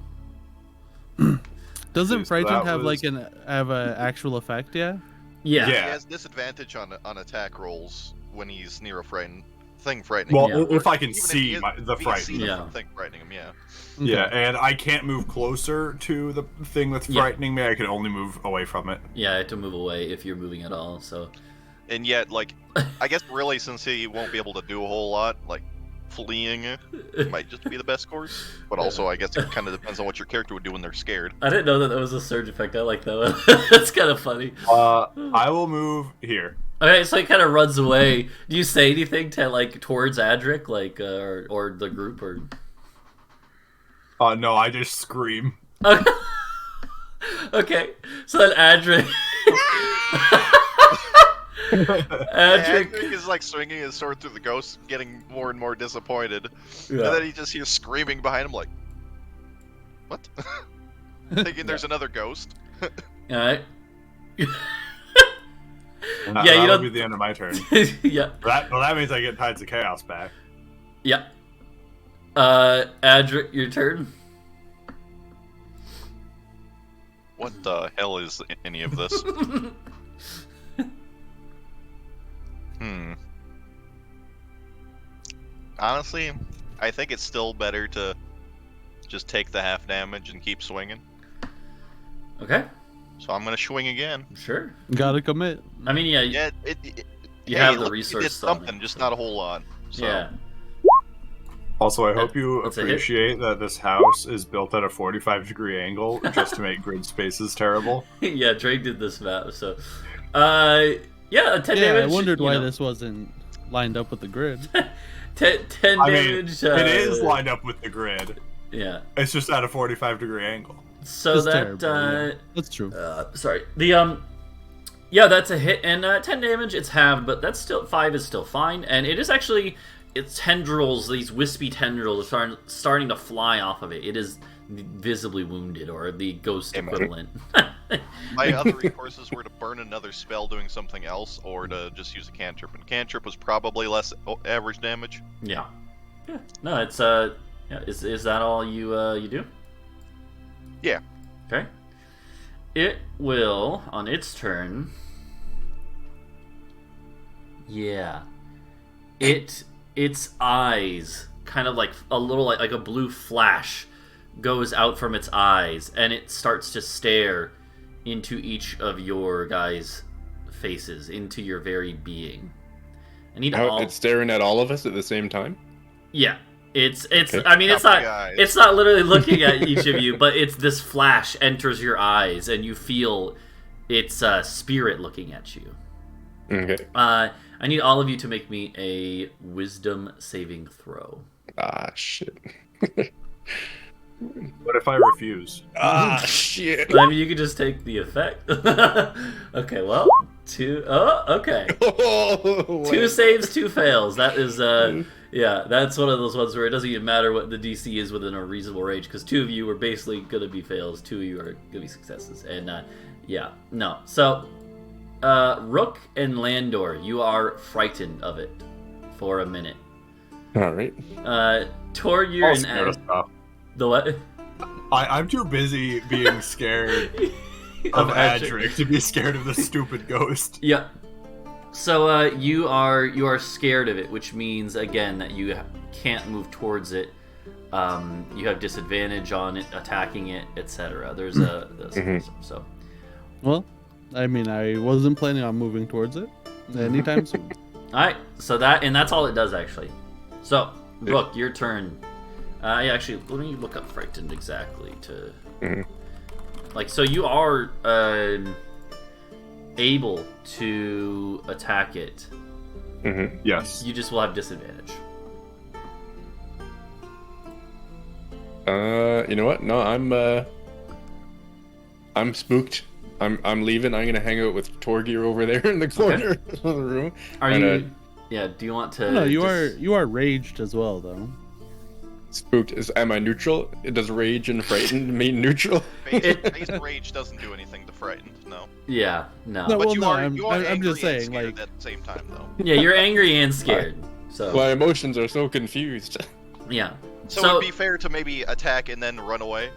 E: Doesn't
C: So
E: frightened
C: that
E: have
C: was-
E: like have a actual effect? Yeah.
A: Yeah.
B: He
C: Yeah.
B: has disadvantage on attack rolls when he's near a frightened thing frightening
C: Well,
B: him.
C: if I can
B: Even
C: see
B: he is-
C: the
B: if he can see
C: frightened.
B: the
A: Yeah.
B: thing frightening him, yeah.
C: Yeah, and I can't move closer to the thing that's
A: Yeah.
C: frightening me. I can only move away from it.
A: Yeah, I have to move away if you're moving at all. So
B: And yet, like, I guess really since he won't be able to do a whole lot, like, fleeing might just be the best course. But also, I guess it kind of depends on what your character would do when they're scared.
A: I didn't know that was a surge effect. I like that one. That's kind of funny.
C: I will move here.
A: Okay, so he kind of runs away. Do you say anything to like towards Adric, like or the group, or?
C: No, I just scream.
A: Okay. Okay, so then Adric. Adric.
B: Adric is like swinging his sword through the ghost, getting more and more disappointed.
A: Yeah.
B: And then he just hears screaming behind him, like, what? Thinking there's another ghost.
A: All right.
C: And
A: Yeah, you
C: that'll
A: don't-
C: be the end of my turn.
A: Yeah.
C: That means I get Tides of Chaos back.
A: Yeah. Adric, your turn.
B: What the hell is any of this? Honestly, I think it's still better to just take the half damage and keep swinging.
A: Okay.
B: So I'm gonna swing again.
A: Sure.
E: Gotta commit.
A: I mean, yeah.
B: Yeah,
A: You
B: hey,
A: have the
B: look,
A: resource
B: You did
A: summon,
B: something, just
A: so-
B: not a whole lot. So.
A: Yeah.
C: Also, I hope you
A: That's a hit.
C: appreciate that this house is built at a 45-degree angle just to make grid spaces terrible.
A: Yeah, Drake did this map, so yeah, 10
E: Yeah,
A: damage.
E: I wondered
A: you
E: why
A: know.
E: this wasn't lined up with the grid.
A: 10
C: I mean,
A: damage.
C: it is lined up with the grid.
A: Yeah.
C: It's just at a 45-degree angle.
A: So
E: It's
A: that
E: terrible, yeah. That's true.
A: sorry. The yeah, that's a hit, and 10 damage, it's halved, but that's still 5 is still fine, and it is actually its tendrils, these wispy tendrils are starting to fly off of it. It is visibly wounded, or the ghost
D: Amen.
A: equivalent.
B: My other recourses were to burn another spell doing something else, or to just use a cantrip. And cantrip was probably less average damage.
A: Yeah. Yeah. No, it's yeah, is that all you you do?
B: Yeah.
A: Okay. It will on its turn. Yeah. Its eyes kind of like a little like a blue flash goes out from its eyes, and it starts to stare into each of your guys' faces, into your very being. I need all.
D: It's staring at all of us at the same time.
A: Yeah, it's.
D: Okay.
A: I mean, it's
B: Copy
A: not.
B: eyes.
A: It's not literally looking at each of you, but it's this flash enters your eyes, and you feel its spirit looking at you.
D: Okay.
A: I need all of you to make me a wisdom saving throw.
D: Ah, shit.
C: What if I refuse?
D: Ah, shit.
A: I mean, you can just take the effect. Okay, well, 2. Oh, okay. 2 saves, 2 fails. That is, yeah, that's one of those ones where it doesn't even matter what the DC is within a reasonable range, because 2 of you are basically going to be fails, 2 of you are going to be successes. And, yeah, no. So, Rook and Landor, you are frightened of it for a minute.
D: All right.
A: Torgir
C: I'll
A: and
C: scare us off.
A: the what?
C: I'm too busy being scared of Adric to be scared of the stupid ghost.
A: Yeah. So you are scared of it, which means again that you can't move towards it. You have disadvantage on it, attacking it, etc. There's a so.
E: Well, I mean, I wasn't planning on moving towards it anytime soon.
A: All right. So that's all it does actually. So Rook, your turn. Yeah, actually, let me look up frightened exactly to. Like, so you are able to attack it.
C: Yes.
A: You just will have disadvantage.
D: You know what? No, I'm spooked. I'm leaving. I'm gonna hang out with Torgir over there in the corner of the room.
A: Are
D: And,
A: you? Yeah. Do you want to?
E: No, you are raged as well, though.
D: spooked. Am I neutral? Does rage and frightened mean neutral?
B: Base rage doesn't do anything to frightened, no.
A: Yeah. No.
E: No,
B: But
E: well,
B: you
E: no,
B: are
E: I'm
B: angry
E: just
B: and
E: saying,
B: scared
E: like,
B: at the same time, though.
A: Yeah, you're angry and scared. So
D: My emotions are so confused.
A: yeah.
B: So it'd be fair to maybe attack and then run away.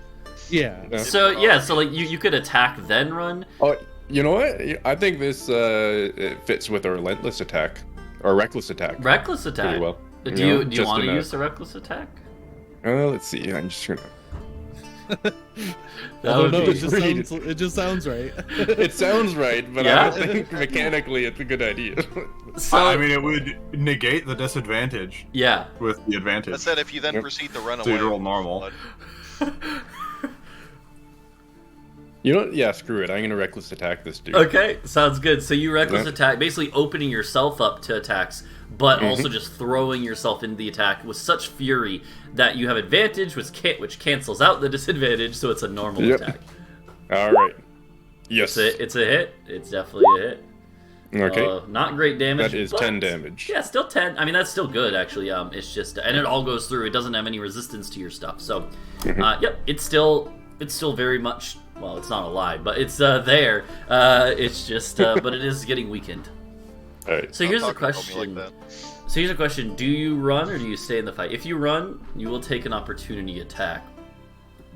E: Yeah.
D: Yeah.
A: So yeah, so like you could attack then run.
D: Oh, you know what? I think this it fits with a relentless attack or reckless attack.
A: Reckless attack.
D: Pretty well.
A: Do
D: know,
A: you
D: just
A: want to
D: in a-
A: use the reckless attack?
D: Let's see. I'm just gonna.
A: That
E: I don't
A: would
E: know.
A: be-
E: It just sounds right.
D: It sounds right, but
A: Yeah?
D: I don't think mechanically it's a good idea.
A: So
C: I mean, it would negate the disadvantage
A: yeah.
C: with the advantage.
B: That said, if you then
D: Yep.
B: proceed to run
C: So
B: away,
C: you'd roll normal.
D: You know what? Yeah, screw it. I'm gonna reckless attack this dude.
A: Okay, sounds good. So you reckless
D: Yeah.
A: attack, basically opening yourself up to attacks, but also just throwing yourself into the attack with such fury that you have advantage, which cancels out the disadvantage, so it's a normal
D: Yep.
A: attack.
D: All right. Yes.
A: It's a hit. It's definitely a hit.
D: Okay.
A: Not great damage.
D: That is
A: but-
D: 10 damage.
A: Yeah, still 10. I mean, that's still good, actually. It's just, and it all goes through. It doesn't have any resistance to your stuff. So, yep, it's still very much. Well, it's not alive, but it's there. It's just, but it is getting weakened.
D: All right.
A: So here's a
B: Don't talk about me
A: question.
B: like
A: So here's a question: do you run or do you stay in the fight? If you run, you will take an opportunity attack,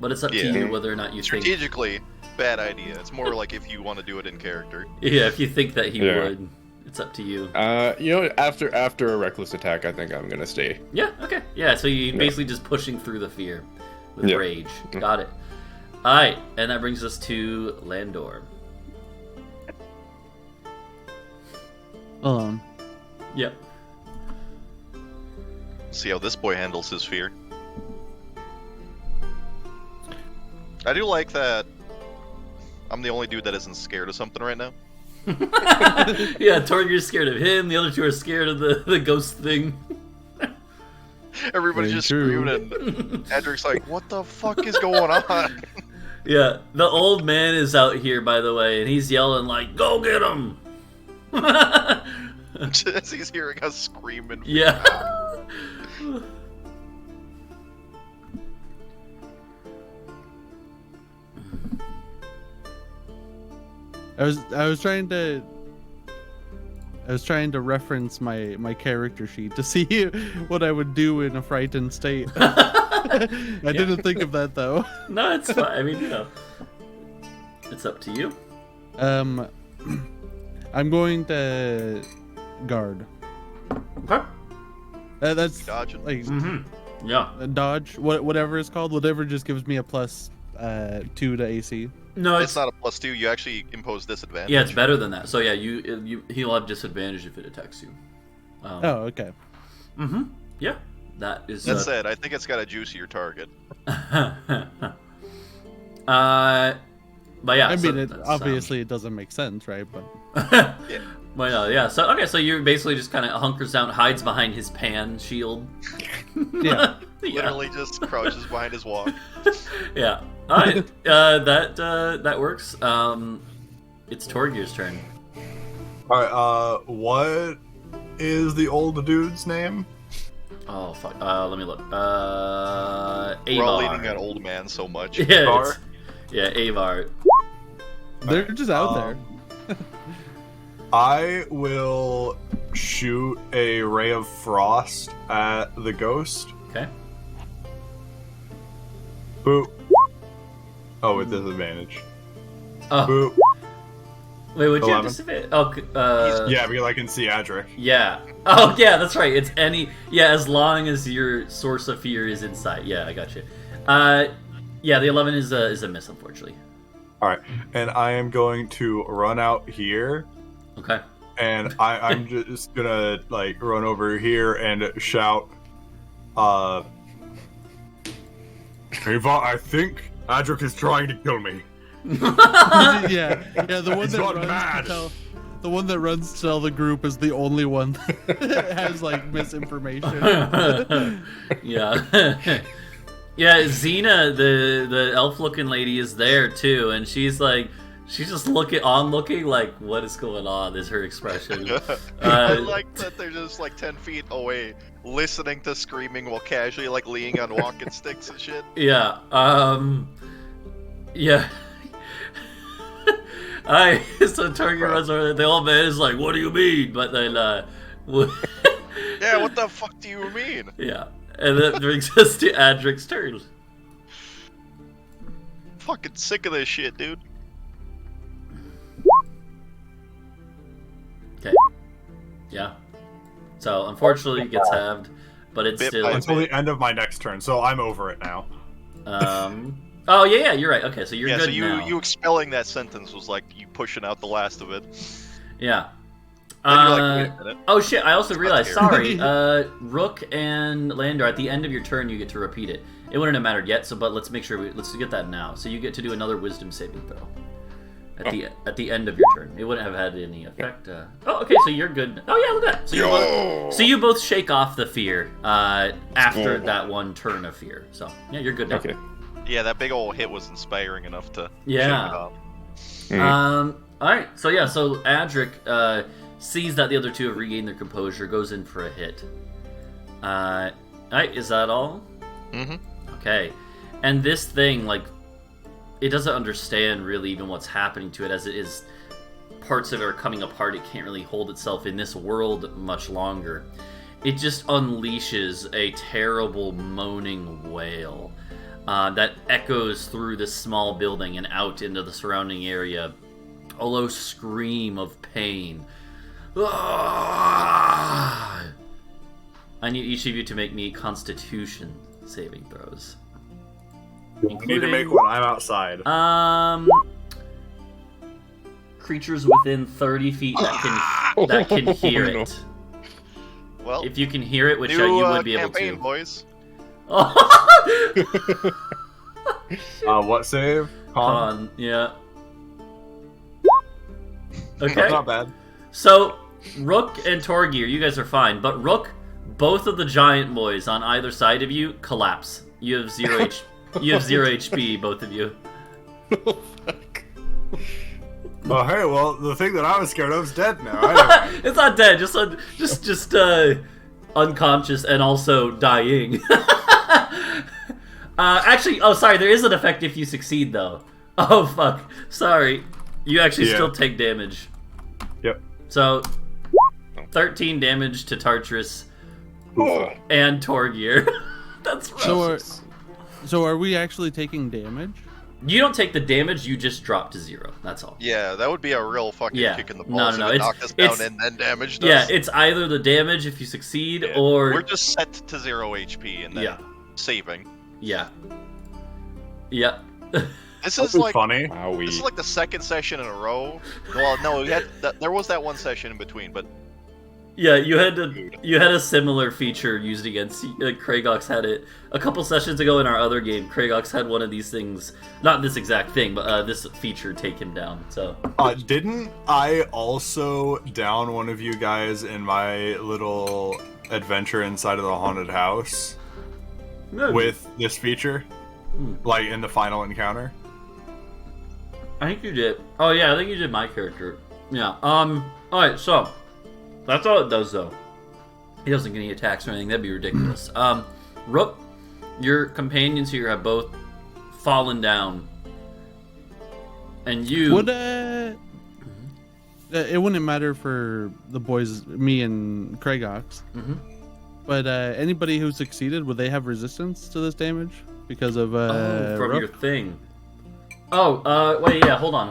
A: but it's up to
B: Yeah.
A: you whether or not you think.
B: Strategically, bad idea. It's more like if you want to do it in character.
A: Yeah, if you think that he
D: Yeah.
A: would, it's up to you.
D: You know, after a reckless attack, I think I'm gonna stay.
A: Yeah. Okay. Yeah. So you
D: Yeah.
A: basically just pushing through the fear with
D: Yeah.
A: rage. Got it. All right, and that brings us to Landor.
E: Hold on.
A: Yep.
B: See how this boy handles his fear. I do like that I'm the only dude that isn't scared of something right now.
A: Yeah, Torgir's scared of him. The other two are scared of the ghost thing.
B: Everybody's
E: Very
B: just
E: true.
B: screaming, and Edric's like, "What the fuck is going on?"
A: Yeah, the old man is out here, by the way, and he's yelling like, "Go get him!"
B: As he's hearing us screaming.
A: Yeah.
E: I was trying to reference my character sheet to see what I would do in a frightened state. I didn't think of that though.
A: No, it's fine. I mean, you know, it's up to you.
E: I'm going to guard.
A: Okay.
E: That's
B: Dodging.
E: like
A: Mm-hmm. Yeah.
E: dodge, whatever it's called. Whatever just gives me a plus 2 to AC.
A: No,
B: It's not a +2. You actually impose disadvantage.
A: Yeah, it's better than that. So yeah, he'll have disadvantage if it attacks you.
E: Oh, okay.
A: Mm-hmm. Yeah, that is.
B: That said, I think it's got a juicier target.
A: But yeah.
E: I
A: so
E: mean, it
A: that's,
E: obviously it doesn't make sense, right? But
B: Yeah.
A: Well, no, yeah. So okay, so you basically just kind of hunkers down, hides behind his pan shield.
E: yeah.
A: Yeah.
B: Literally just crouches behind his walk.
A: Yeah. All right. That works. It's Torgir's turn.
C: Alright, what is the old dude's name?
A: Oh fuck. Let me look. Avar.
B: We're all leading that old man so much.
A: Yeah.
C: Avar?
A: Yeah, Avar.
E: They're just out there.
C: I will shoot a ray of frost at the ghost.
A: Okay.
C: Boop. Oh, with disadvantage.
A: Oh,
C: Boop.
A: wait, what'd you have
C: 11.
A: disadvantage? Oh,
C: Yeah, because I can see Adric.
A: yeah. Oh, yeah, that's right. It's any. Yeah, as long as your source of fear is inside. Yeah, I got you. Yeah, the 11 is a miss, unfortunately.
C: Alright, and I am going to run out here,
A: Okay.
C: and I'm just gonna, like, run over here and shout, Ava, I think Adric is trying to kill me.
E: yeah, the one
C: He's
E: that
C: gone
E: runs
C: mad.
E: to tell the one that runs to tell the group is the only one that has like misinformation.
A: Yeah. Yeah, Xena, the elf-looking lady, is there too, and she's just looking like, what is going on? Is her expression?
B: I like that they're just like 10 feet away, listening to screaming while casually like leaning on walking sticks and shit.
A: Yeah. Yeah. So Target runs over. The old man is like, "What do you mean?" But then,
B: Yeah, what the fuck do you mean?
A: Yeah, and that brings us to Adric's turn.
B: Fucking sick of this shit, dude.
A: Okay. Yeah. So unfortunately, it gets halved, but it's
B: Bit
A: still.
B: by
C: Until the end of my next turn, so I'm over it now.
A: Oh yeah, you're right. Okay, so you're
B: Yeah,
A: good
B: so
A: now.
B: you expelling that sentence was like you pushing out the last of it.
A: Yeah.
B: Then you're like, wait a minute.
A: Oh shit! I also
B: Not
A: realized.
B: scary.
A: Sorry, Rook and Lander. At the end of your turn, you get to repeat it. It wouldn't have mattered yet. So, but let's make sure let's get that now. So you get to do another Wisdom saving throw at the end of your turn. It wouldn't have had any effect. Oh, okay. So you're good. Oh yeah, look at that. So you both shake off the fear after that one turn of fear. So yeah, you're good now.
D: Okay.
B: Yeah, that big old hit was inspiring enough to
A: Yeah.
B: shake it off.
A: All right. So yeah. So Adric sees that the other two have regained their composure, goes in for a hit. All right. Is that all?
B: Mm-hmm.
A: Okay. And this thing, like, it doesn't understand really even what's happening to it, as it is parts of it are coming apart. It can't really hold itself in this world much longer. It just unleashes a terrible moaning wail that echoes through this small building and out into the surrounding area. A low scream of pain. I need each of you to make me Constitution saving throws.
C: You need to make one. I'm outside.
A: Creatures within 30 feet that can hear
D: no.
A: it.
B: Well,
A: If you can hear it, which
B: new
A: you would be able
B: campaign,
A: to.
B: boys.
C: What save? Con?
A: Yeah.
C: That's
A: Okay.
C: not bad.
A: So, Rook and Torgir, you guys are fine, but Rook, both of the giant boys on either side of you collapse. You have zero You have 0 HP, both of you.
D: Oh, fuck.
C: Oh, hey, well, the thing that I was scared of is dead now. Anyway.
A: It's not dead, just unconscious and also dying. Actually, oh, sorry, there is an effect if you succeed, though. Oh, fuck. Sorry. You actually still take damage.
C: Yep.
A: So, 13 damage to Tartarus
D: Oh.
A: and Torgir. That's rough.
E: So are we actually taking damage?
A: You don't take the damage, you just drop to 0. That's all.
B: Yeah, that would be a real fucking
A: Yeah.
B: kick in the
A: No,
B: balls
A: no,
B: if it
A: it's-
B: knocked us down
A: it's-
B: and then damaged us.
A: Yeah, it's either the damage if you succeed,
B: Yeah.
A: or...
B: We're just set to 0 HP and then
A: Yeah.
B: saving.
A: Yeah. Yeah.
B: This
C: This
B: is like
C: funny.
D: Wowie.
B: this is like the second session in a row. Well, no, there was that one session in between, but
A: Yeah, you had a similar feature used against Kragox had it a couple sessions ago in our other game. Kragox had one of these things, not this exact thing, but this feature take him down. So
C: Didn't I also down one of you guys in my little adventure inside of the haunted house with this feature? Like in the final encounter?
A: I think you did. Oh yeah, I think you did my character. Yeah. All right. So that's all it does, though. He doesn't get any attacks or anything. That'd be ridiculous. Rook, your companions here have both fallen down, and you.
E: Would it wouldn't matter for the boys, me and Kragox.
A: Mhm.
E: But anybody who succeeded, would they have resistance to this damage because of
A: from
E: Rook?
A: your thing. Oh, wait, yeah, hold on.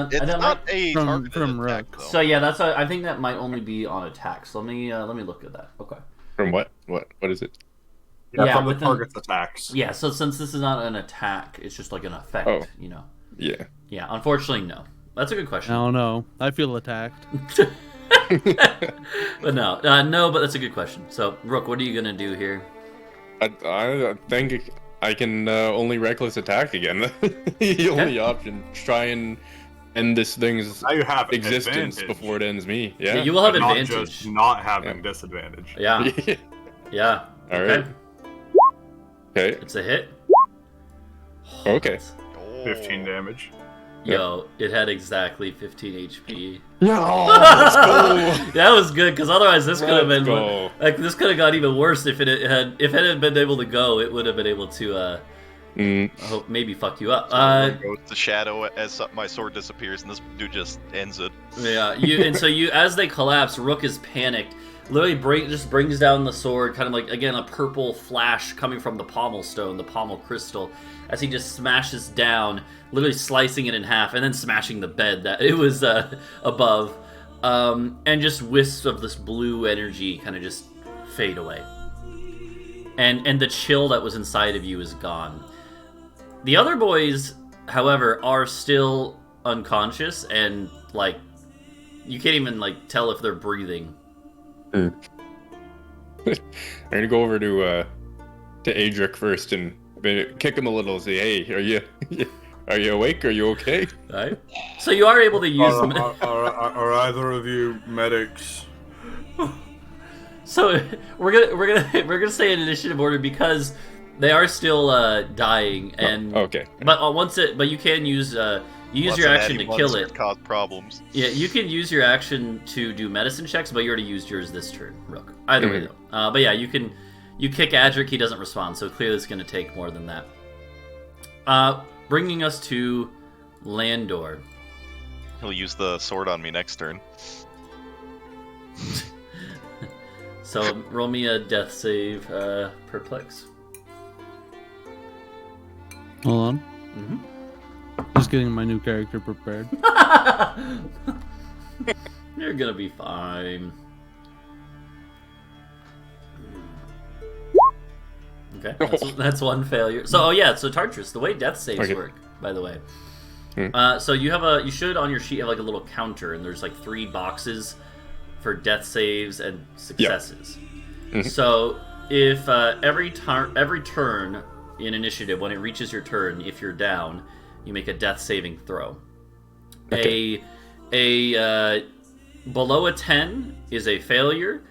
B: it's
A: that
B: not
A: might-
B: a
E: from
B: targeted attack,
E: Rook.
B: though.
A: So yeah, that's. I think that might only be on attack. So let me look at that. Okay.
D: From what? What is it?
C: Yeah, from the
A: but then-
C: target's attacks.
A: Yeah. So since this is not an attack, it's just like an effect.
D: Oh.
A: You know.
D: Yeah.
A: Yeah. Unfortunately, no. That's a good
E: I
A: question.
E: don't know. I feel attacked.
A: But no, no. But that's a good question. So Rook, what are you gonna do here?
D: I think I can only reckless attack again. The only option. Try and end this thing's
C: Now you have
D: existence
C: advantage,
D: before it ends me. Yeah.
A: Yeah, you will have
C: but not
A: advantage.
C: just not having disadvantage.
A: Yeah. Yeah.
D: All
A: Okay.
D: right. Okay.
A: It's a hit.
D: Okay.
B: Oh.
C: 15 damage.
A: Yo, it had exactly 15 HP.
D: Yeah. Let's go.
A: That was good, because otherwise this could have
D: Let's
A: been
D: go.
A: like this could have got even worse if it had been able to go. It would have been able to I hope maybe fuck you up.
B: Goes to shadow as my sword disappears, and this dude just ends it.
A: Yeah, you as they collapse, Rook is panicked. literally just brings down the sword, kind of like, again, a purple flash coming from the pommel stone, the pommel crystal, as he just smashes down, literally slicing it in half, and then smashing the bed that it was above. And just wisps of this blue energy kind of just fade away. And the chill that was inside of you is gone. The other boys, however, are still unconscious, and, like, you can't even, like, tell if they're breathing.
D: I'm gonna go over to Adric first and kick him a little. Say, hey, are you awake? Are you okay?
A: Right. So you are able to use them.
C: Are either of you medics?
A: So we're gonna stay in initiative order because they are still dying, and
D: okay.
A: But you can use your action to kill it.
B: Cause problems.
A: Yeah, you can use your action to do medicine checks, but you already used yours this turn, Rook. Either way though. But yeah, you kick Adric, he doesn't respond, so clearly it's gonna take more than that. Bringing us to Landor.
B: He'll use the sword on me next turn.
A: So roll me a death save, perplex.
E: Hold on.
A: Mm-hmm.
E: Just getting my new character prepared.
A: You're gonna be fine. Okay, that's one failure. So, so Tartarus, the way death saves work, by the way. So you should on your sheet have like a little counter, and there's like 3 boxes for death saves and successes.
D: Yeah.
A: So if every turn in initiative, when it reaches your turn, if you're down, you make a death saving throw. Okay. A below a 10 is a failure.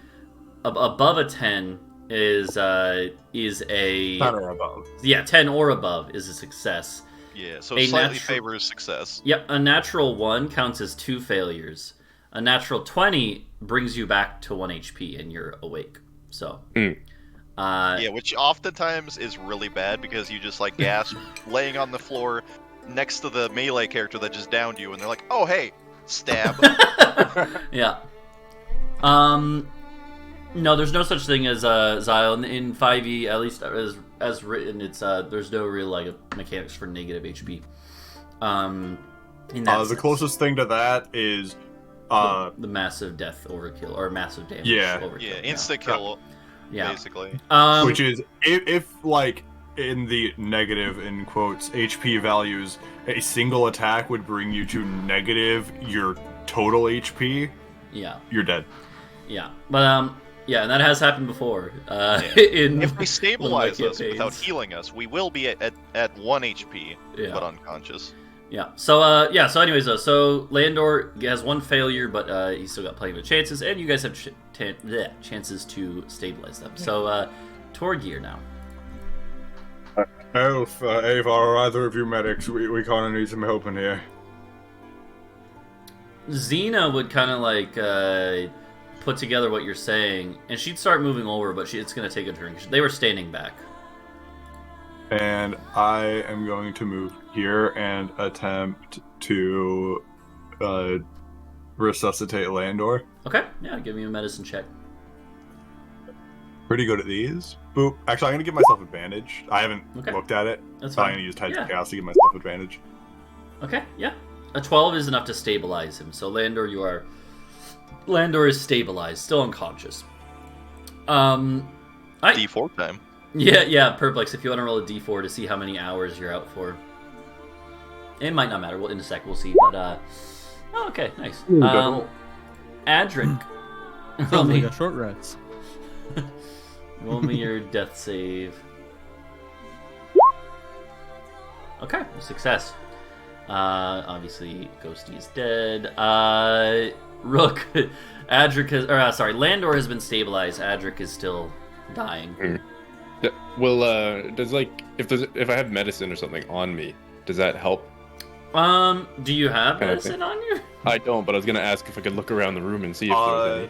A: Above a 10 is a
C: 10 or above.
A: Yeah, 10 or above is a success.
B: Yeah, so slightly favors success.
A: Yep, a natural 1 counts as 2 failures. A natural 20 brings you back to 1 HP and you're awake. So,
B: yeah, which oftentimes is really bad because you just like gasp laying on the floor next to the melee character that just downed you, and they're like, "Oh, hey, stab."
A: Yeah. No, there's no such thing as Zyle in 5e, at least as written. It's there's no real like mechanics for negative HP.
C: The closest thing to that is
A: the massive death overkill or massive damage. Overkill.
B: Yeah, insta kill.
A: Yeah,
B: basically.
C: Which is if like in the negative in quotes HP values, a single attack would bring you to negative your total HP.
A: Yeah,
C: you're dead.
A: Yeah, but yeah, and that has happened before.
B: If they stabilize us without healing us, we will be at 1 HP, but unconscious.
A: Yeah. So So anyways, so Landor has 1 failure, but he's still got plenty of chances, and you guys have chances to stabilize them. So Torgir now.
C: Elf, Ava, are either of you medics? We kind of need some help in here.
A: Xena would kind of like put together what you're saying, and she'd start moving over, but it's going to take a turn. They were standing back.
C: And I am going to move here and attempt to resuscitate Landor.
A: Okay, yeah, give me a medicine check.
C: Pretty good at these. Boop. Actually, I'm going to give myself advantage. I haven't looked at it.
A: That's
C: so
A: fine.
C: I'm going to use Tides of Chaos to give myself advantage.
A: Okay, yeah. A 12 is enough to stabilize him. So Landor is stabilized, still unconscious.
B: D4 time.
A: Yeah, Perplex, if you want to roll a D4 to see how many hours you're out for. It might not matter. In a sec, we'll see. But, okay, nice. Adric.
E: Sounds like a short rest.
A: Roll me your death save. Okay, success. Obviously, Ghosty is dead. Rook, Landor has been stabilized. Adric is still dying.
D: Well, does if I have medicine or something on me, does that help?
A: Do you have medicine on you?
D: I don't, but I was gonna ask if I could look around the room and see if there's any.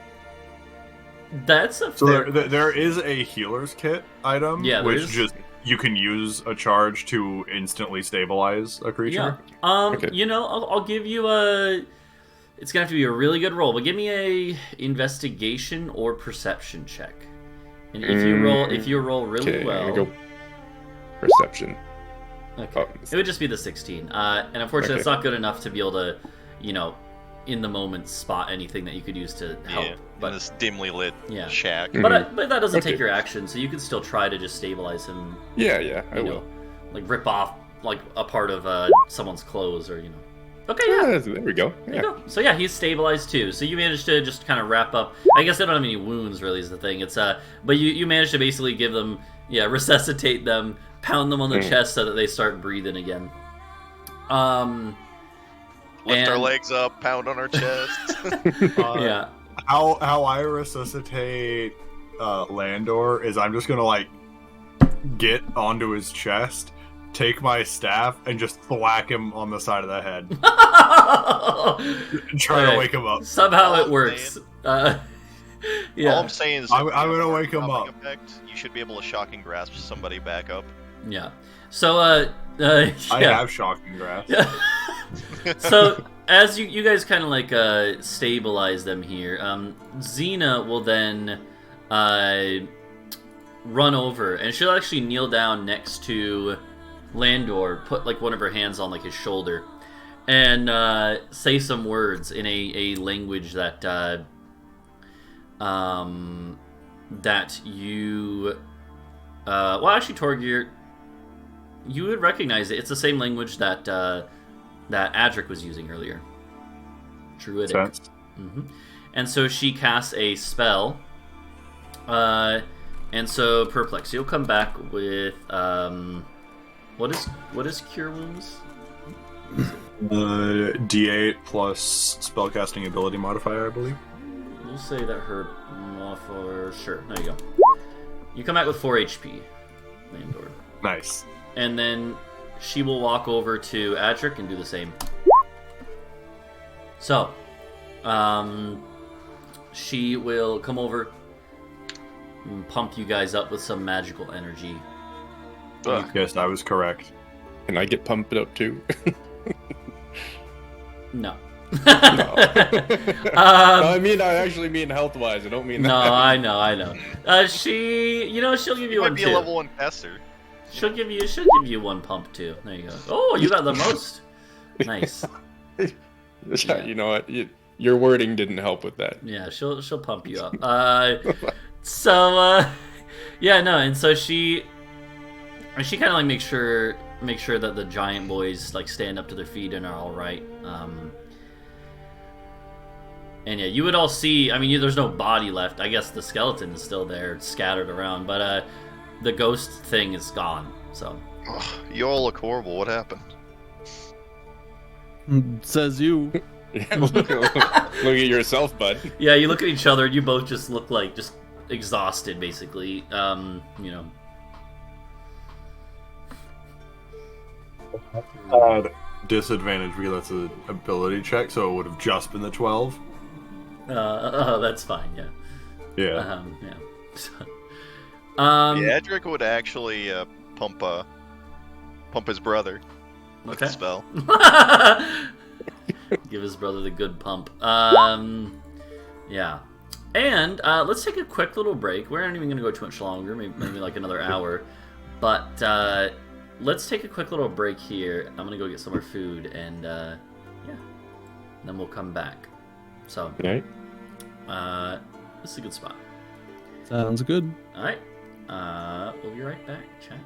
A: That's a
C: fair... there is a healer's kit item, which just you can use a charge to instantly stabilize a creature.
A: Yeah. Okay. I'll give you a. It's gonna have to be a really good roll, but give me a investigation or perception check. And if you roll really
D: Okay,
A: well,
D: I'm gonna go perception.
A: okay,
D: Oh,
A: it would just be the 16. And unfortunately,
D: Okay.
A: it's not good enough to be able to, in the moment spot anything that you could use to help.
B: Yeah, in
A: But
B: this dimly lit
A: yeah.
B: shack.
A: but that doesn't take
D: Okay.
A: your action, so you can still try to just stabilize him.
D: Yeah, I
A: You
D: will.
A: know, like rip off like a part of someone's clothes or. Okay, yeah.
D: There we go.
A: There
D: Yeah.
A: you go. So yeah, he's stabilized too. So you managed to just kind of wrap up. I guess they don't have any wounds, really, is the thing. It's but you managed to basically give them, resuscitate them, pound them on the chest so that they start breathing again.
B: Lift our
A: and-
B: legs up, pound on our chests.
A: Yeah.
C: How I resuscitate Landor is I'm just gonna like get onto his chest, take my staff, and just thwack him on the side of the head. Try
A: Okay.
C: to wake him up.
A: Somehow
B: All
A: it works.
B: All
A: Yeah.
B: I'm saying is,
C: I'm
B: if you have
C: gonna
B: a
C: wake him
B: dropping
C: up.
B: Effect, you should be able to shocking grasp somebody back up.
A: Yeah. So
C: I
A: yeah.
C: have shocking grasp.
A: Yeah. So as you guys kind of like stabilize them here, Xena will then run over and she'll actually kneel down next to Landor, put like one of her hands on like his shoulder, and say some words in a language that that you well, actually, Torgir, you would recognize it. It's the same language that that Adric was using earlier. Druidic.
C: Sense.
A: And so she casts a spell. And so Perplex, you'll come back with what is Cure Wounds?
C: D8 plus spellcasting ability modifier, I believe.
A: We'll say that her for sure. There you go. You come back with 4 HP, Landor.
C: Nice.
A: And then she will walk over to Adric and do the same. So, she will come over and pump you guys up with some magical energy.
B: Ugh.
C: Yes, I was correct.
D: Can I get pumped up too?
A: No.
D: I mean, I actually mean health-wise. I don't mean that.
A: No, I know. She'll give you
B: You
A: one
B: might be
A: too.
B: a level 1 caster.
A: She'll give you one pump too. There you go. Oh, you got the most. Nice. Yeah.
D: You know what? Your wording didn't help with that.
A: Yeah, she'll pump you up. Yeah, no, and so she kind of like make sure that the giant boys like stand up to their feet and are all right. And yeah, you would all see. I mean, there's no body left. I guess the skeleton is still there, scattered around, but the ghost thing is gone. So
B: Ugh, you all look horrible. What happened?
E: Says you.
D: Yeah, look at yourself, bud.
A: yeah, you look at each other and you both just look like just exhausted, basically.
C: Had disadvantage because that's an ability check, so it would have just been the 12.
A: That's fine. Yeah.
C: Yeah.
A: Yeah.
B: Yeah, Edric would actually pump his brother with
A: Okay.
B: the spell.
A: Give his brother the good pump. Yeah. And let's take a quick little break. We're not even going to go too much longer, maybe like another hour. But let's take a quick little break here. I'm going to go get some more food, and yeah. And then we'll come back. So,
D: Right.
A: this is a good spot.
E: Sounds good.
A: All right. We'll be right back, chat.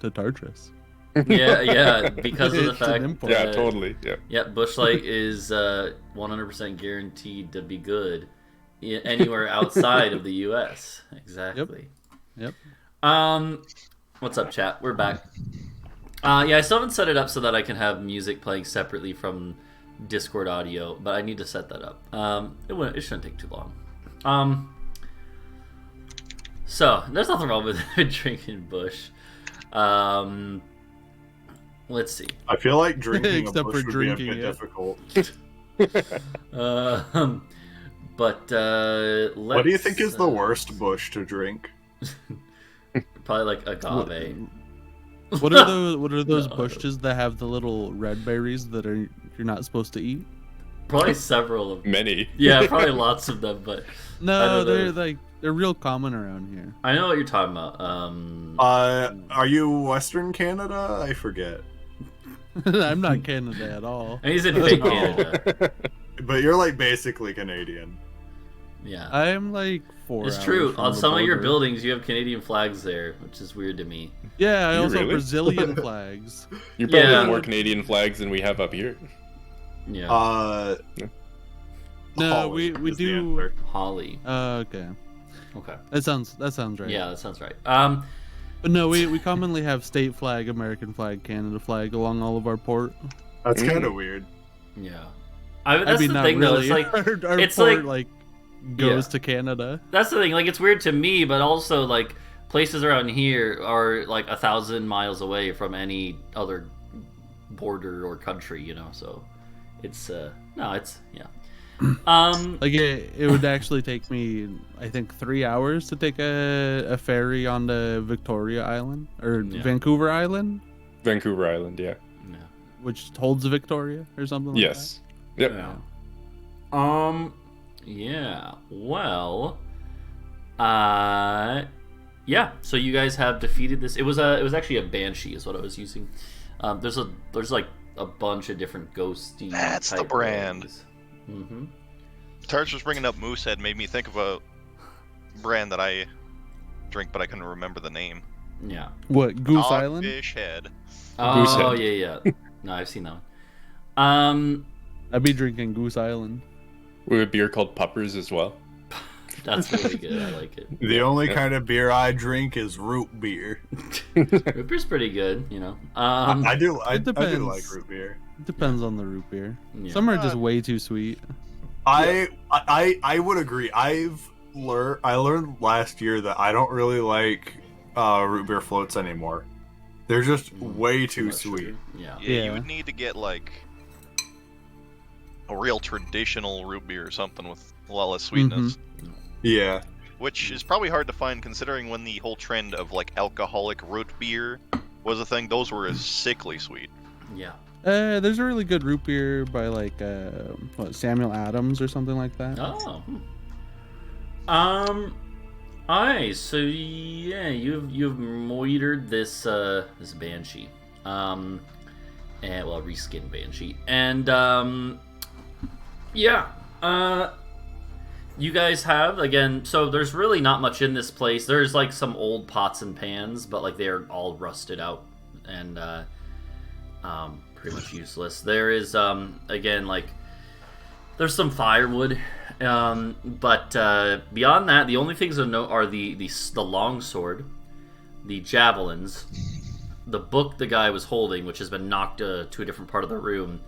E: to Tartarus.
A: Yeah, because of the
E: It's an
A: fact
E: import.
A: that
D: Yeah, totally. Yeah.
A: Bush Light is 100% guaranteed to be good anywhere outside of the U.S. Exactly.
E: Yep.
A: What's up, chat? We're back. Yeah, I still haven't set it up so that I can have music playing separately from Discord audio, but I need to set that up. It shouldn't take too long. So there's nothing wrong with drinking Bush. Let's see.
C: I feel like drinking a
E: Except
C: bush
E: for
C: would be a
E: drinking
C: bit
E: it.
C: difficult.
A: But let's,
C: What do you think is the worst bush to drink?
A: Probably like agave.
E: What are those? What are those
A: No.
E: bushes that have the little red berries that are you're not supposed to eat?
A: Probably several of them.
D: Many.
A: Yeah, probably lots of them, but I
E: No,
A: don't know.
E: they're real common around here.
A: I know what you're talking about.
C: Are you Western Canada? I forget.
E: I'm not Canada at all.
A: And he's in fake
C: No.
A: Canada.
C: But you're like basically Canadian.
A: Yeah.
E: I'm like 4
A: It's
E: hours
A: true.
E: from
A: On
E: the
A: some of your
E: border.
A: buildings, you have Canadian flags there, which is weird to me.
E: Yeah, I
D: You
E: also have
D: really?
E: Brazilian flags.
D: You probably
A: Yeah.
D: have more Canadian flags than we have up here.
A: Yeah.
E: No,
C: Holly
E: we
C: is the
E: do.
C: answer.
A: Holly.
E: Okay,
A: Okay.
E: that sounds right.
A: Yeah, that sounds right.
E: But no, we commonly have state flag, American flag, Canada flag along all of our port.
C: That's kind of weird.
A: Yeah. That's the
E: not
A: thing, though.
E: really.
A: It's like
E: our
A: it's
E: port
A: like-
E: goes
A: Yeah.
E: to Canada.
A: that's the thing. Like, it's weird to me, but also like places around here are like 1,000 miles away from any other border or country. You know, so it's yeah.
E: Like it would actually take me, I think, 3 hours to take a ferry onto Victoria Island or
A: Yeah.
E: Vancouver Island,
D: Vancouver Island, yeah.
A: Yeah.
E: which holds Victoria or something like
D: Yes. Yep.
A: Yeah. Yeah. Well. Yeah. So you guys have defeated this. It was actually a banshee, is what I was using. There's like a bunch of different ghosty.
B: That's the
A: type
B: brand.
A: Mm-hmm.
B: Tarch was bringing up Moosehead made me think of a brand that I drink, but I couldn't remember the name.
A: Yeah.
E: that. What, Goose Island?
B: Dogfish Head.
A: Oh
D: Goosehead.
A: yeah. No, I've seen that one.
E: I'd be drinking Goose Island.
D: We have a beer called Puppers as well.
A: That's really good. I like it.
C: The only kind of beer I drink is root beer.
A: Root beer's pretty good, you know.
C: I do like
E: depends.
C: root beer.
E: It depends on the root beer.
A: Yeah.
E: Some are just way too sweet.
C: I would agree. I learned last year that I don't really like root beer floats anymore. They're just way too
A: much
C: sweet.
A: sugar. Yeah.
B: Yeah,
E: Yeah.
B: you would need to get like a real traditional root beer or something with a lot less sweetness.
C: Yeah.
B: Which is probably hard to find considering when the whole trend of like alcoholic root beer was a thing. Those were sickly sweet.
A: Yeah.
E: There's a really good root beer by like Samuel Adams or something like that.
A: Oh. Alright, so yeah, you've moitered this this banshee. And well, reskinned banshee. And yeah. You guys have, again, so there's really not much in this place. There's like some old pots and pans, but like they're all rusted out and pretty much useless. There is again, like there's some firewood, but beyond that, the only things of note are the long sword, the javelins, the book the guy was holding, which has been knocked to a different part of the room,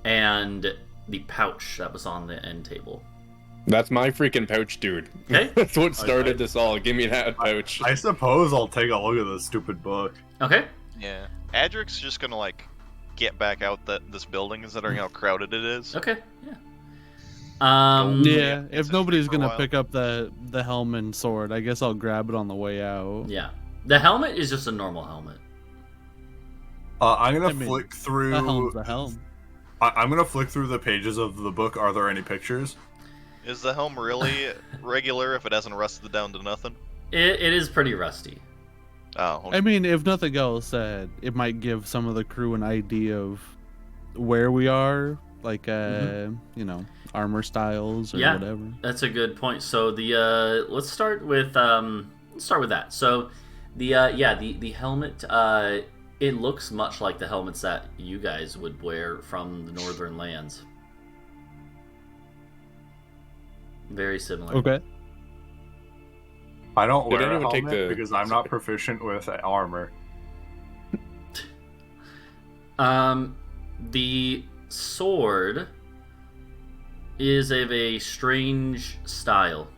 A: and the pouch that was on the end table.
D: That's my freaking pouch, dude.
A: Okay.
D: That's what started this all. Give me that pouch.
C: I suppose I'll take a look at this stupid book.
A: Okay.
B: Yeah. Adric's just gonna like get back out this building considering how crowded it is.
A: Okay. Yeah.
E: Yeah,
B: it's
E: if
B: a
E: nobody's
B: street for a
E: gonna
B: while.
E: pick up the helm and sword, I guess I'll grab it on the way out.
A: Yeah. The helmet is just a normal helmet.
C: I'm gonna
E: I mean,
C: flick through.
E: The helm's the helm.
C: I'm gonna flick through the pages of the book. Are there any pictures?
B: Is the helm really regular if it hasn't rusted down to nothing?
A: It is pretty rusty.
B: Oh, okay.
E: I mean, if nothing else, it might give some of the crew an idea of where we are, like you know, armor styles or
A: Yeah.
E: whatever.
A: That's a good point. So the let's start with that. So The helmet. It looks much like the helmets that you guys would wear from the northern lands. Very similar.
E: Okay.
C: I don't
D: Did
C: wear a
D: anyone take
C: helmet
D: the-
C: because I'm not proficient with armor.
A: The sword is of a strange style.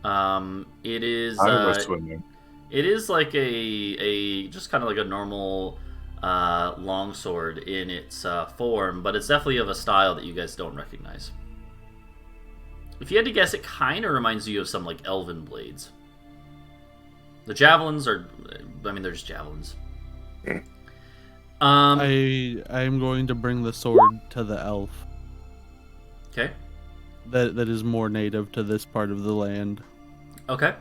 A: It is.
C: I was swimming.
A: It is like a just kind of like a normal longsword in its form, but it's definitely of a style that you guys don't recognize. If you had to guess, it kind of reminds you of some like elven blades. The javelins are, I mean, they're just javelins.
E: I'm going to bring the sword to the elf.
A: Okay.
E: That is more native to this part of the land.
A: Okay.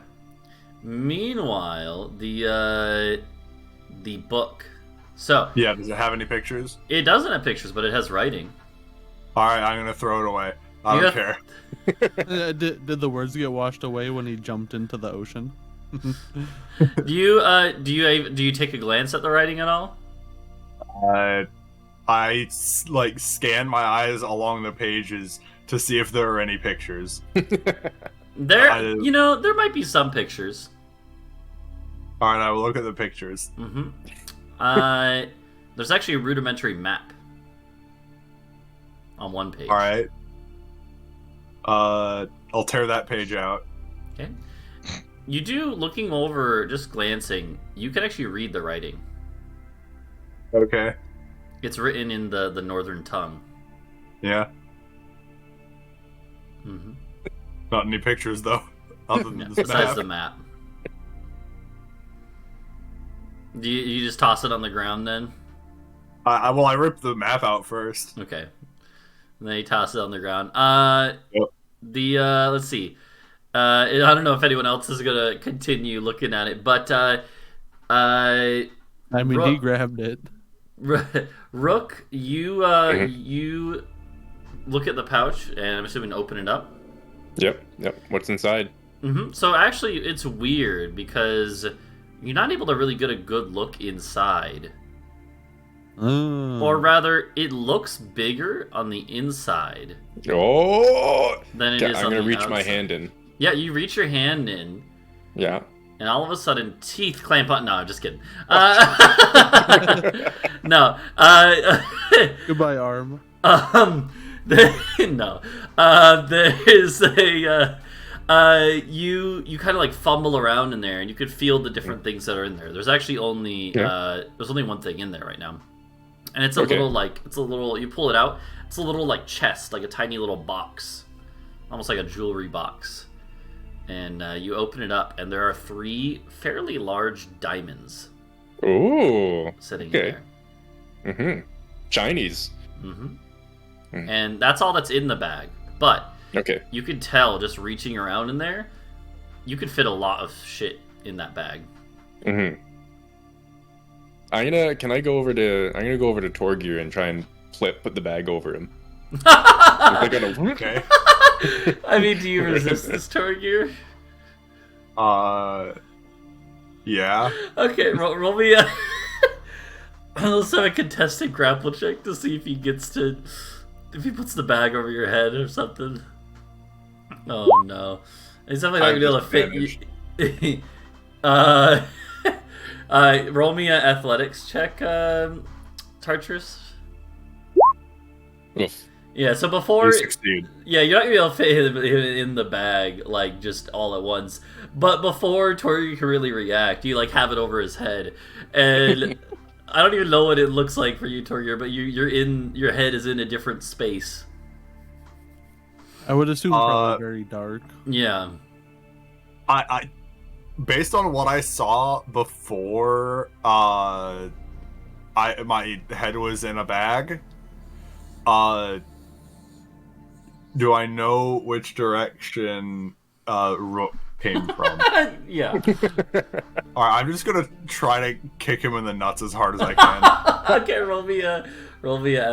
A: Meanwhile, the book. So
C: Yeah, does it have any pictures?
A: it doesn't have pictures, but it has writing.
C: Alright, I'm gonna throw it away. I
A: You
C: don't
A: got-
C: care.
E: Did the words get washed away when he jumped into the ocean?
A: Do you take a glance at the writing at all?
C: Like scan my eyes along the pages to see if there are any pictures.
A: There, there might be some pictures.
C: Alright, I will look at the pictures.
A: There's actually a rudimentary map on one page.
C: Alright. I'll tear that page out.
A: Okay. You do, looking over, just glancing, you can actually read the writing.
C: Okay.
A: It's written in the northern tongue.
C: Yeah.
A: Mm-hmm.
C: Not any pictures though. Other than
A: Yeah,
C: this
A: besides
C: map.
A: the map. Do you just toss it on the ground then?
C: I ripped the map out first.
A: Okay. And then you toss it on the ground.
C: Yep.
A: Let's see. I don't know if anyone else is gonna continue looking at it, but
E: I mean, he
A: Rook,
E: grabbed it.
A: Rook, you look at the pouch, and I'm assuming open it up.
D: Yep. What's inside?
A: So actually, it's weird because you're not able to really get a good look inside. Or rather, it looks bigger on the inside
D: Oh!
A: than it
D: Okay,
A: is
D: I'm
A: on
D: gonna
A: the
D: reach my
A: outside.
D: hand in.
A: Yeah, you reach your hand in,
D: Yeah.
A: and all of a sudden, teeth clamp on. No, I'm just kidding. No.
E: Goodbye, arm.
A: No. There's a. You kind of like fumble around in there, and you could feel the different things that are in there. There's actually only there's only one thing in there right now, and it's a little. You pull it out. It's a little like chest, like a tiny little box, almost like a jewelry box. And you open it up, and there are 3 fairly large diamonds
D: Ooh.
A: sitting
D: Okay.
A: in there.
D: Chinese.
A: And that's all that's in the bag. But
D: Okay.
A: you could tell just reaching around in there, you could fit a lot of shit in that bag.
D: I'm gonna go over to Torgir and try and put the bag over him.
C: Okay.
A: I mean, do you resist this, Torgir?
C: Yeah.
A: Okay, roll me a... Let's have a contested grapple check to see if he gets to... If he puts the bag over your head or something. Oh, no. He's definitely not going to be able to fit you. Roll me an athletics check, Tartarus.
D: Oof.
A: Yeah, so before...
C: You succeed.
A: Yeah, you're not going to be able to fit him in the bag, like, just all at once. But before Tori can really react, you, like, have it over his head. And I don't even know what it looks like for you, Torgir, but your head is in a different space.
E: I would assume probably very dark.
A: Yeah.
C: I based on what I saw before my head was in a bag, do I know which direction Rook came from?
A: Yeah.
C: Alright, I'm just gonna try to kick him in the nuts as hard as I can.
A: Okay, roll me a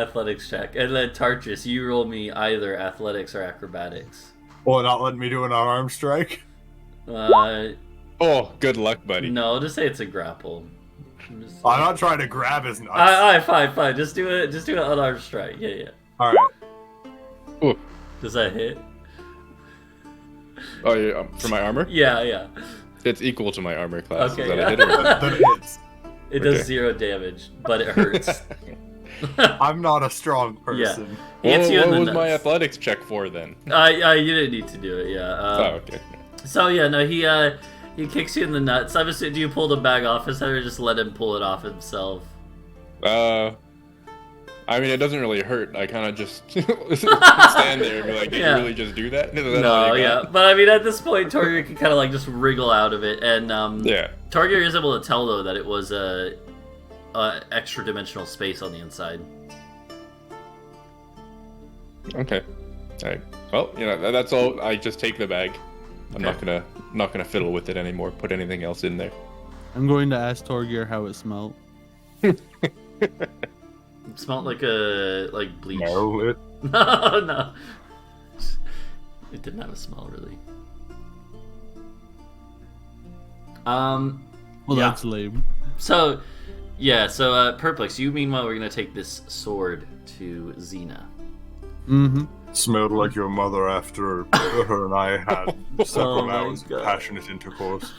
A: athletics check. And then Tartarus, you roll me either athletics or acrobatics.
C: Well, not letting me do an unarmed strike?
D: Oh, good luck, buddy.
A: No, just say it's a grapple.
C: I'm not trying to grab his nuts.
A: Alright, fine. Just do it. Just do an unarmed strike. Yeah.
C: All right.
D: Ooh.
A: Does that hit?
D: Oh, yeah, for my armor?
A: Yeah.
D: It's equal to my armor class.
A: Okay,
D: Is that
A: yeah.
D: a hit or what?
C: Then it hits.
A: It does
D: Okay.
A: 0 damage, but it hurts.
C: I'm not a strong person.
A: He hits you
D: what
A: in the
D: was
A: nuts.
D: my athletics check for then?
A: You didn't need to do it. Yeah.
D: Oh, okay.
A: So yeah, no, he kicks you in the nuts. I'm assuming, do you pull the bag off his head or just let him pull it off himself?
D: I mean, it doesn't really hurt. I kind of just stand there and be like, did
A: Yeah.
D: you really just do that? Is that all
A: No,
D: you
A: yeah,
D: got?
A: but I mean, at this point, Torgir can kind of like just wriggle out of it, and
D: Yeah.
A: Torgir is able to tell though that it was a extra dimensional space on the inside.
D: Okay. All right. Well, that's all. I just take the bag. I'm
A: Okay.
D: not gonna fiddle with it anymore. Put anything else in there.
E: I'm going to ask Torgir how it smelled.
A: It smelled like bleach.
C: No, it.
A: No. It didn't have a smell really.
E: Well,
A: Yeah.
E: that's lame.
A: So Perplex, you meanwhile we're gonna take this sword to Xena.
E: Mm-hmm.
C: Smelled like your mother after her and I had several
A: Oh my
C: hours of
A: God.
C: passionate intercourse.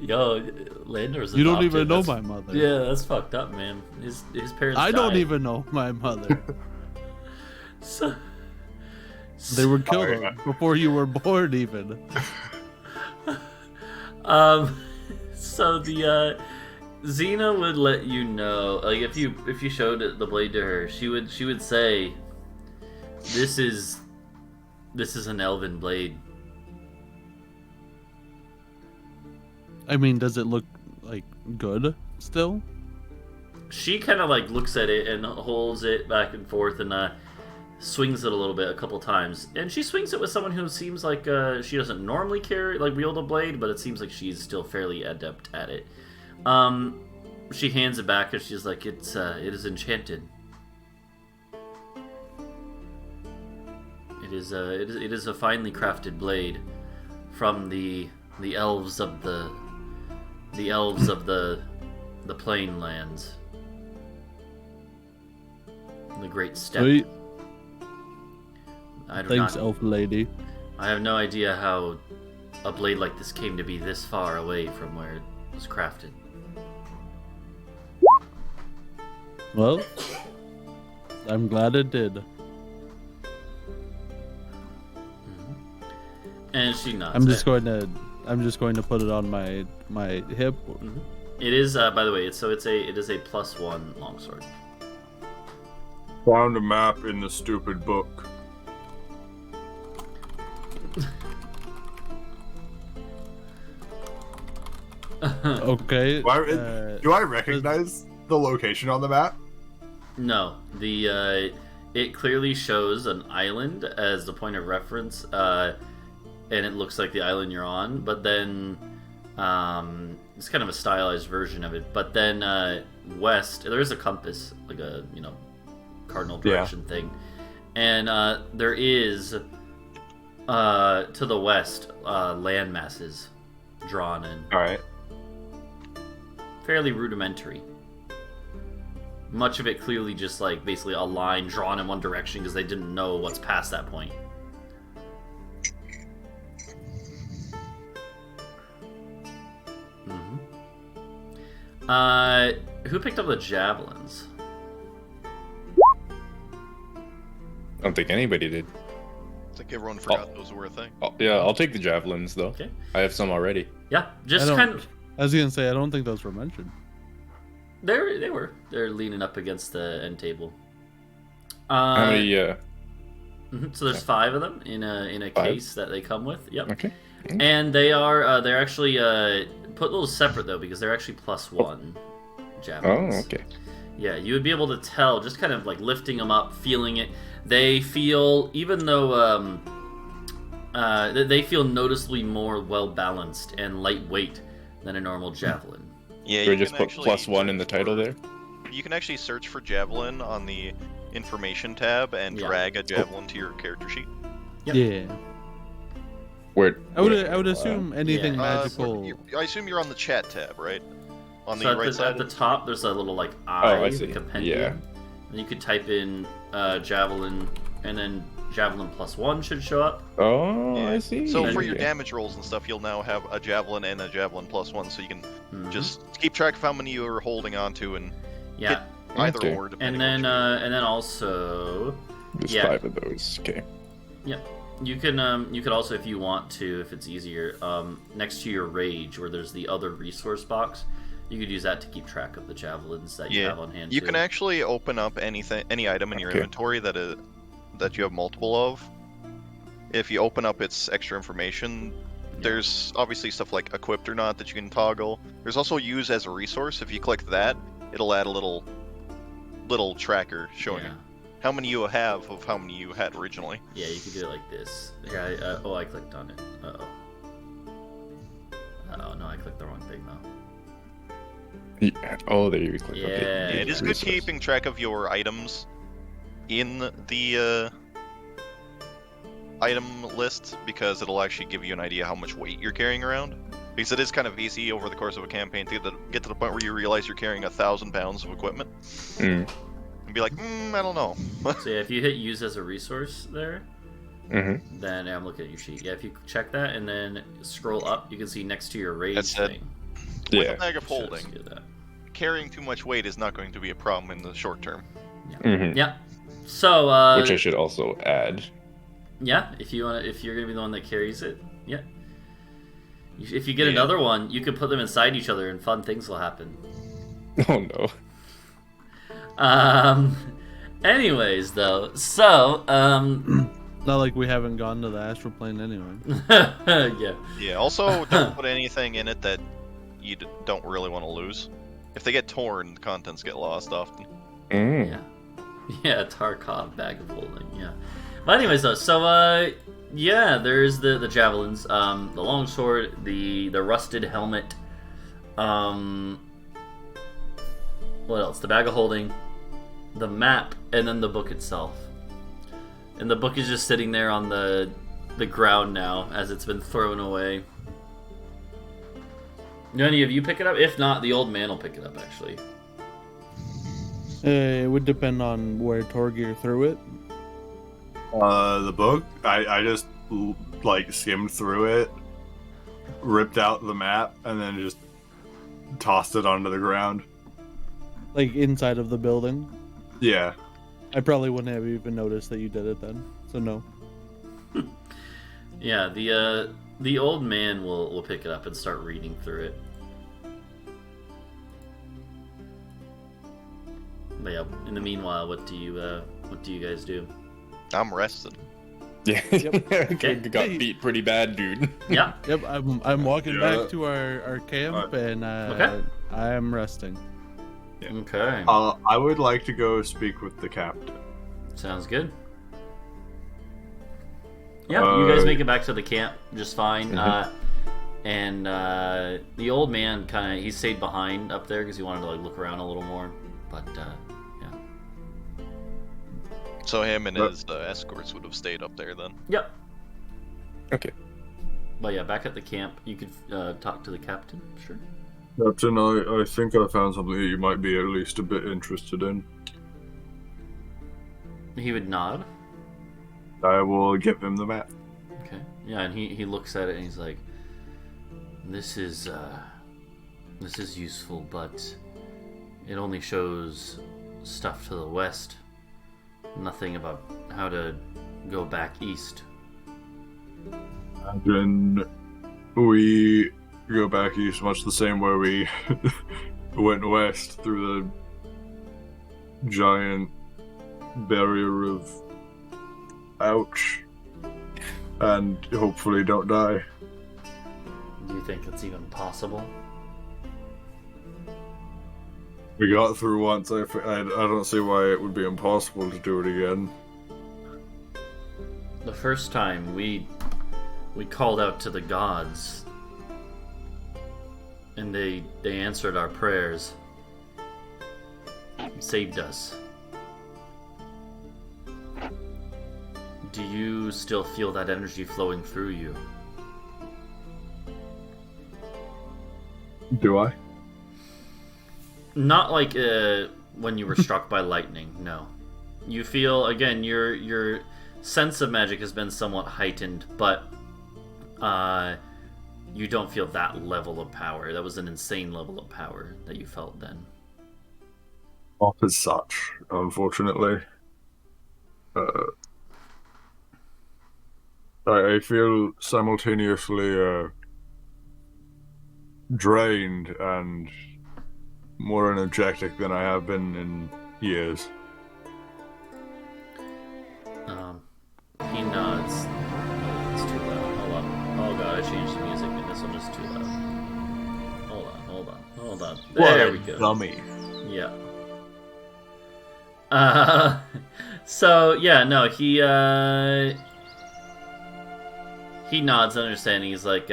A: Yo, Lander's
E: You don't even
A: adopted.
E: know
A: That's-
E: my mother.
A: Yeah, that's fucked up, man. His parents.
E: I don't
A: died.
E: even know my mother.
A: So,
E: They were killed
C: Sorry.
E: before you were born, even.
A: so the Xena would let you know, like if you showed the blade to her, she would say, "This is an elven blade."
E: I mean, does it look like good still?
A: She kind of like looks at it and holds it back and forth and swings it a little bit a couple times. And she swings it with someone who seems like she doesn't normally wield a blade, but it seems like she's still fairly adept at it. She hands it back and she's like, it is enchanted. It is a finely crafted blade from the elves of the plain lands. The great steppe.
E: Sweet.
A: Thanks,
E: Elf lady.
A: I have no idea how a blade like this came to be this far away from where it was crafted.
E: Well, I'm glad it did.
A: And she nods.
E: I'm just going to put it on my hip.
A: It is, by the way, it is a +1 longsword.
C: Found a map in the stupid book.
E: Okay.
C: Do I recognize the location on the map?
A: No, it clearly shows an island as the point of reference, and it looks like the island you're on. But then, it's kind of a stylized version of it. But then west, there is a compass, like a cardinal direction thing, and there is to the west land masses drawn in.
C: All right.
A: Fairly rudimentary. Much of it clearly just like basically a line drawn in one direction because they didn't know what's past that point. Who picked up the javelins?
D: I don't think anybody did.
B: I think everyone forgot those were a thing.
D: Oh, yeah, I'll take the javelins though.
A: Okay.
D: I have some already.
A: Yeah, just
E: I don't-
A: kind of.
E: I was gonna say I don't think those were mentioned.
A: They're leaning up against the end table.
D: How many?
A: So there's 5 of them in a
D: 5?
A: case that they come with. Yep.
D: Okay.
A: And they're actually put those separate though because they're actually +1 javelins.
D: Oh, okay.
A: Yeah, you would be able to tell just kind of like lifting them up, feeling it. They feel, even though they feel noticeably more well balanced and lightweight than a normal javelin.
B: Yeah,
D: Do I
B: you
D: just
B: can
D: put
B: actually
D: +1 in the title there?
B: You can actually search for javelin on the information tab and
A: Yeah.
B: drag a javelin to your character sheet.
A: Yep.
E: Yeah. I would assume anything
A: Yeah.
E: magical.
B: I assume you're on the chat tab, right? On
A: So
B: the right side.
A: at the top, there's a little like eye,
D: I see.
A: the compendium.
D: Yeah.
A: And you could type in javelin, and then javelin +1 should show up.
D: Oh,
B: Yeah.
D: I see.
B: So for your
D: Okay.
B: damage rolls and stuff, you'll now have a javelin and a javelin +1, so you can
A: Mhm.
B: just keep track of how many you are holding on to and
A: Yeah,
B: either
D: Okay.
B: or. Depending
A: and then
B: on which
A: and then also
D: There's
A: yeah.
D: 5 of those. Okay.
A: you could also, if you want to, if it's easier, next to your rage where there's the other resource box, you could use that to keep track of the javelins that you
B: Yeah.
A: have on hand.
B: you
A: too.
B: can actually open up any item in your
D: Okay.
B: inventory that you have multiple of. If you open up its extra information, there's obviously stuff like equipped or not that you can toggle. There's also use as a resource. If you click that, it'll add a little tracker showing
A: Yeah.
B: you how many you have of how many you had originally.
A: Yeah, you could do it like this. Yeah, I clicked on it. Uh-oh, no, I clicked the wrong thing, though.
D: Yeah. Oh, there you click.
A: Yeah,
D: Okay.
B: Yeah, it is good
D: Resource.
B: keeping track of your items in the item list, because it'll actually give you an idea how much weight you're carrying around. Because it is kind of easy over the course of a campaign to get to the point where you realize you're carrying 1,000 pounds of equipment
D: Mm.
B: and be like, I don't know.
A: So yeah, if you hit use as a resource there,
D: Mm-hmm.
A: then I'm looking at your sheet. Yeah, if you check that and then scroll up, you can see next to your rage
B: That's it.
A: thing.
B: With
D: Yeah.
B: a bag of
A: Shows
B: holding,
A: you that.
B: carrying too much weight is not going to be a problem in the short term.
D: Mm-hmm.
A: Yeah. So
D: Which I should also add.
A: yeah, if you're gonna be the one that carries it, yeah. If you get
B: Yeah.
A: another one, you can put them inside each other, and fun things will happen.
D: Oh no.
A: Anyways, though, so
E: Not like we haven't gone to the astral plane anyway.
A: yeah.
B: Yeah, also don't put anything in it that you don't really want to lose. If they get torn, the contents get lost often.
D: Mm.
A: Yeah. Yeah, Tarkov bag of holding, yeah. But anyways though, so yeah, there's the javelins, the longsword, the rusted helmet, what else? The bag of holding, the map, and then the book itself. And the book is just sitting there on the ground now as it's been thrown away. Do any of you pick it up? If not, the old man will pick it up actually.
E: It would depend on where Torgir threw it.
C: The book, I just like skimmed through it, ripped out the map, and then just tossed it onto the ground.
E: Like inside of the building.
C: Yeah.
E: I probably wouldn't have even noticed that you did it then. So no.
A: Yeah, the old man will pick it up and start reading through it. But yeah, in the meanwhile, what do you guys do?
B: I'm rested.
D: Yeah.
A: Okay.
D: Got beat pretty bad, dude.
A: Yeah.
E: Yep, I'm walking
C: Yeah.
E: back to our camp and
A: Okay.
E: I am resting.
A: Okay.
C: I would like to go speak with the captain.
A: Sounds good. Yeah, you guys make it back to the camp just fine. And the old man he stayed behind up there because he wanted to like look around a little more. But yeah.
B: So him and his escorts would have stayed up there then.
A: Yep.
D: Okay.
A: But yeah, back at the camp, you could talk to the captain. Sure.
C: Captain, I think I found something that you might be at least a bit interested in.
A: He would nod.
C: I will give him the map.
A: Okay. Yeah, and he looks at it and he's like, "This is useful, but it only shows stuff to the west. Nothing about how to go back east."
C: And we go back east much the same way we went west through the giant barrier of ouch, and hopefully don't die.
A: Do you think it's even possible?
C: We got through once. I don't see why it would be impossible to do it again.
A: The first time we called out to the gods, and they answered our prayers, saved us. Do you still feel that energy flowing through you?
C: Do I?
A: Not like when you were struck by lightning. No, you feel again your sense of magic has been somewhat heightened, but you don't feel that level of power. That was an insane level of power that you felt then.
C: Not as such, unfortunately. I feel simultaneously drained and more energetic than I have been in years.
A: He nods. Oh, it's too loud. Hold on. Oh god, I changed the music and this one is too loud. Hold on. There we go.
C: Dummy.
A: Yeah. So yeah, no, he nods understanding. He's like,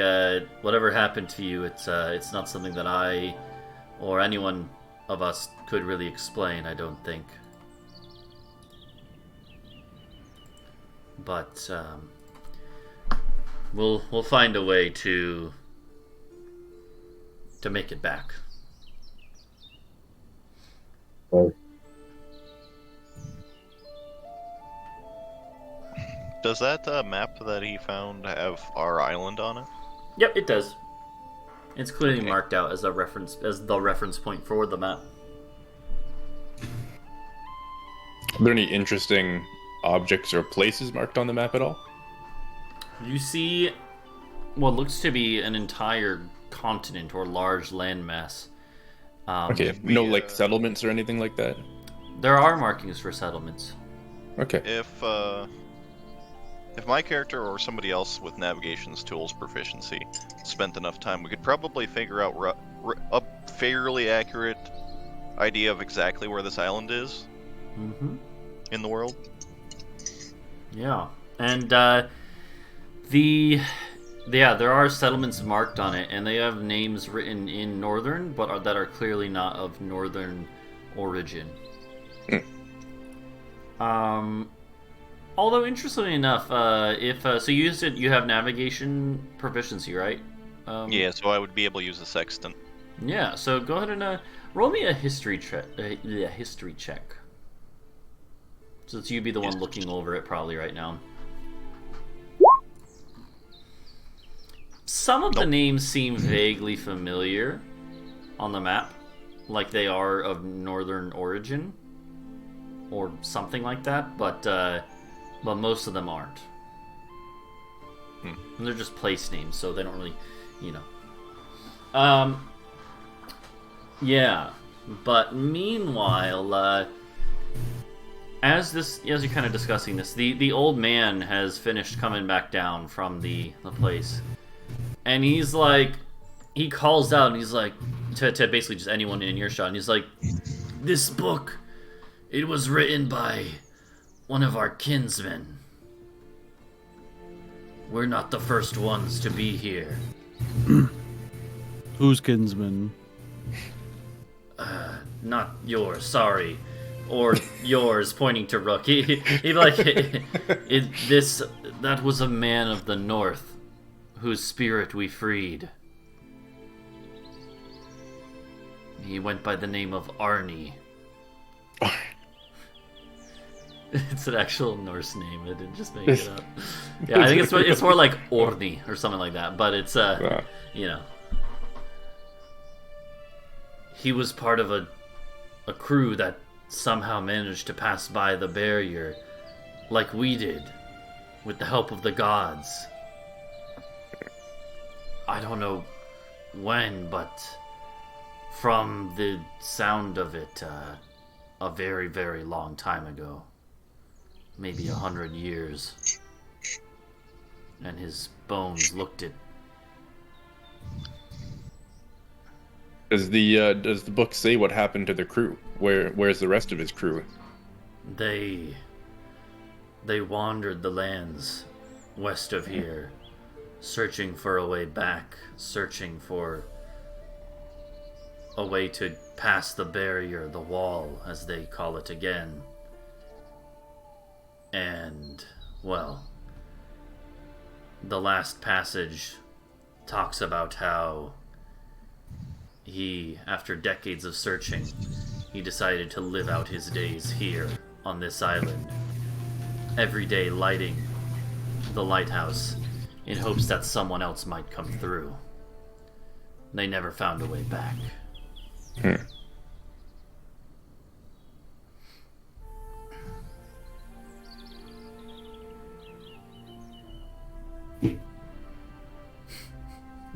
A: whatever happened to you, it's not something that I or anyone of us could really explain, I don't think. But we'll find a way to make it back.
C: Oh.
B: Does that map that he found have our island on it?
A: Yep, it does. It's clearly
B: Okay.
A: marked out as the reference point for the map.
D: Are there any interesting objects or places marked on the map at all?
A: You see what looks to be an entire continent or large landmass.
D: Okay, no like settlements or anything like that?
A: There are markings for settlements.
D: Okay.
B: If my character or somebody else with navigation's tools proficiency spent enough time, we could probably figure out a fairly accurate idea of exactly where this island is in the world.
A: Yeah, and there are settlements marked on it, and they have names written in Northern, but that are clearly not of Northern origin. Although interestingly enough, so you have navigation proficiency, right?
B: Yeah, so I would be able to use the sextant.
A: Yeah. So go ahead and roll me a history check. History check. Since you'd be the one looking over it probably right now. Some of the names seem vaguely familiar on the map, like they are of Northern origin, or something like that. But most of them aren't. And they're just place names, so they don't really, Yeah, but meanwhile, as you're kind of discussing this, the old man has finished coming back down from the place, and he's like, he calls out, and he's like, to basically just anyone in earshot, and he's like, "This book, it was written by one of our kinsmen. We're not the first ones to be here."
E: Who's kinsman?
A: Not yours, sorry. Or yours, pointing to Rook. He'd be like, that was a man of the north, whose spirit we freed. He went by the name of Arnie. It's an actual Norse name. I didn't just make it up. Yeah, I think it's more like Orni or something like that. But it's he was part of a crew that somehow managed to pass by the barrier, like we did, with the help of the gods. I don't know when, but from the sound of it, a very, very long time ago. Maybe 100 years. And his bones looked it.
D: Does the book say what happened to the crew? Where's the rest of his crew?
A: They wandered the lands west of here, searching for a way back, searching for a way to pass the barrier, the wall, as they call it again. And, well, the last passage talks about how he, after decades of searching, he decided to live out his days here on this island, every day lighting the lighthouse in hopes that someone else might come through. They never found a way back.
E: It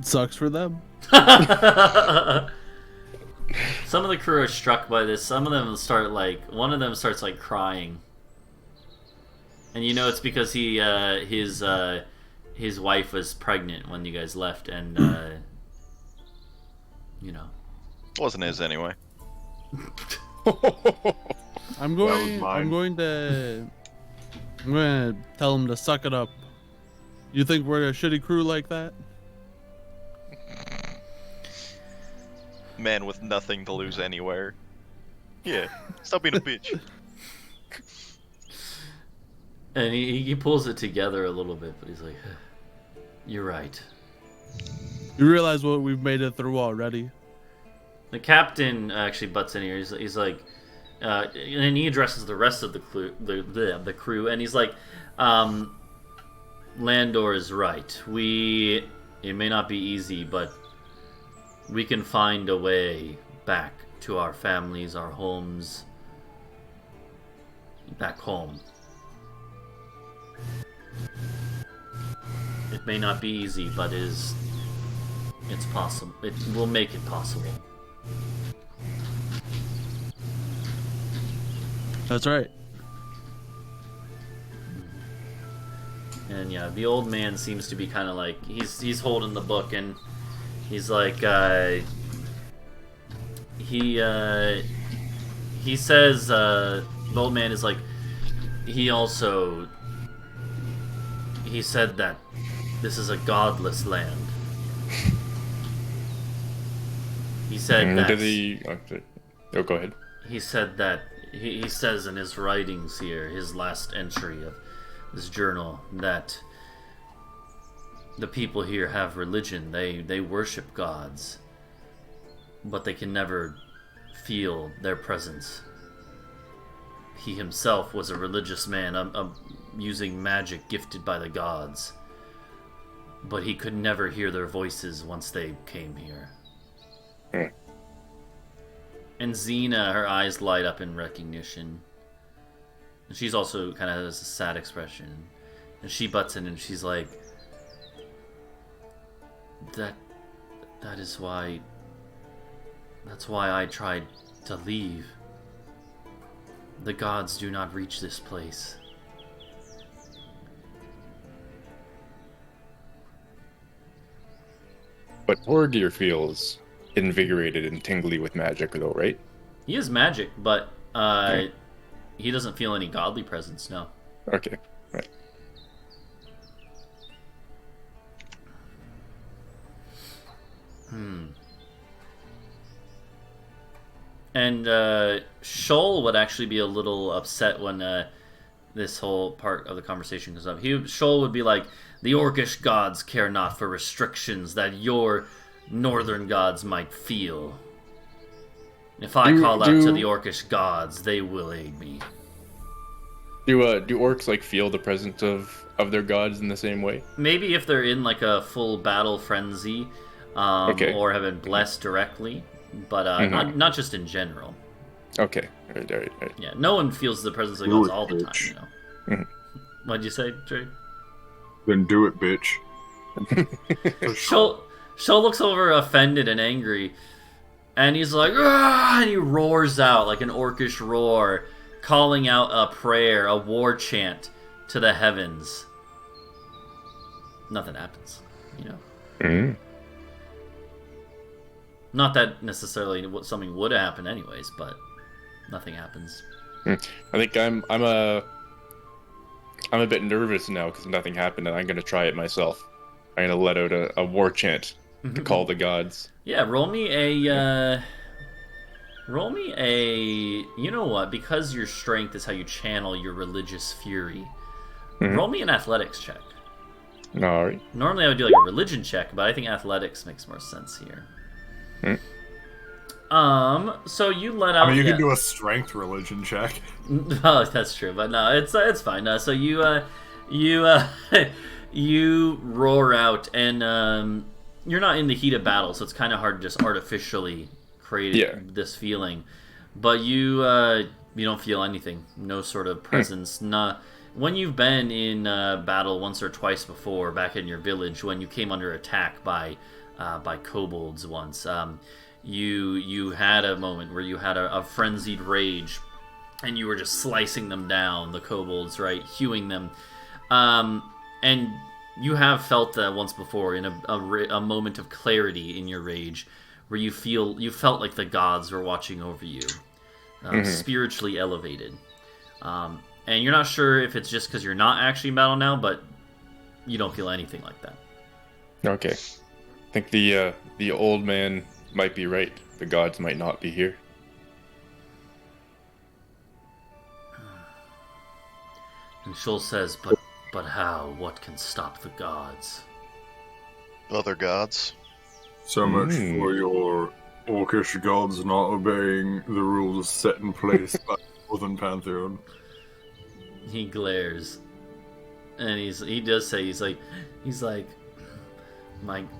E: sucks for them.
A: Some of the crew are struck by this. Some of them start one of them starts crying, and you know it's because his wife was pregnant when you guys left, and you know,
B: Wasn't his anyway.
E: I'm going to tell him to suck it up. You think we're a shitty crew like that?
B: Man with nothing to lose anywhere. Yeah, stop being a bitch.
A: and he pulls it together a little bit, but he's like, "You're right."
E: You realize what we've made it through already?
A: The captain actually butts in here. He's like, and he addresses the rest of the crew, and he's like, Landor is right. It may not be easy, but we can find a way back to our families, our homes, back home. It may not be easy, but it's possible. It will make it possible.
E: That's right.
A: And yeah, the old man seems to be kind of like he's holding the book, and he's like he says the old man is like he said that this is a godless land. He said that.
D: Oh, go ahead.
A: He said that he says in his writings here, his last entry of this journal, that the people here have religion. They worship gods, but they can never feel their presence. He himself was a religious man, using magic gifted by the gods, but he could never hear their voices once they came here. And Xena, her eyes light up in recognition. And she's also kind of has a sad expression. And she butts in and she's like, That's why I tried to leave. The gods do not reach this place.
D: But Orgir feels invigorated and tingly with magic, though, right?
A: He is magic, but he doesn't feel any godly presence, no.
D: Okay, right.
A: And Shoal would actually be a little upset when this whole part of the conversation comes up. Shoal would be like, the Orcish gods care not for restrictions that your northern gods might feel. If I call out to the Orcish gods, they will aid me.
D: Do orcs feel the presence of their gods in the same way?
A: Maybe if they're in a full battle frenzy, or have been blessed directly, but not just in general.
D: Okay, right.
A: Yeah, no one feels the presence of gods all the time, you know. What'd you say, Trey?
C: Then do it, bitch.
A: Shoal looks over offended and angry, and he's like, "Ah!" And he roars out like an orcish roar, calling out a prayer, a war chant to the heavens. Nothing happens, you know. Not that necessarily something would happen anyways, but nothing happens.
D: I think I'm a bit nervous now because nothing happened, and I'm gonna try it myself. I'm gonna let out a war chant to call the gods.
A: Yeah, roll me a. You know what? Because your strength is how you channel your religious fury. Roll me an athletics check.
D: All right.
A: Normally I would do a religion check, but I think athletics makes more sense here. So you let out.
C: I mean, you
A: yeah.
C: can do a strength religion check.
A: Oh, that's true, but no, it's fine. So you you roar out, and you're not in the heat of battle, so it's kind of hard to just artificially create this feeling. But you don't feel anything, no sort of presence. Not when you've been in battle once or twice before, back in your village, when you came under attack by kobolds once. You had a moment where you had a frenzied rage, and you were just slicing them down, the kobolds, right, hewing them, and you have felt that once before in a moment of clarity in your rage, where you felt like the gods were watching over you, spiritually elevated, and you're not sure if it's just because you're not actually in battle now, but you don't feel anything like that.
D: Okay, I think the old man might be right. The gods might not be here.
A: And Shoal says, but how? What can stop the gods?
B: Other gods.
C: So much for your orcish gods not obeying the rules set in place by the Northern Pantheon.
A: He glares, and he does say he's like.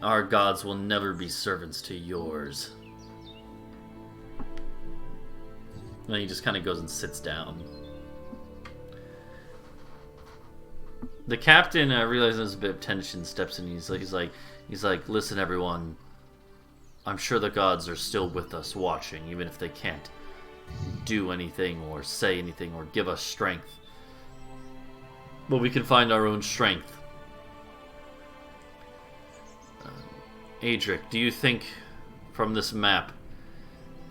A: Our gods will never be servants to yours. And he just kind of goes and sits down. The captain realizes there's a bit of tension, steps in. He's like, listen, everyone. I'm sure the gods are still with us, watching, even if they can't do anything or say anything or give us strength. But we can find our own strength. Adric, do you think from this map,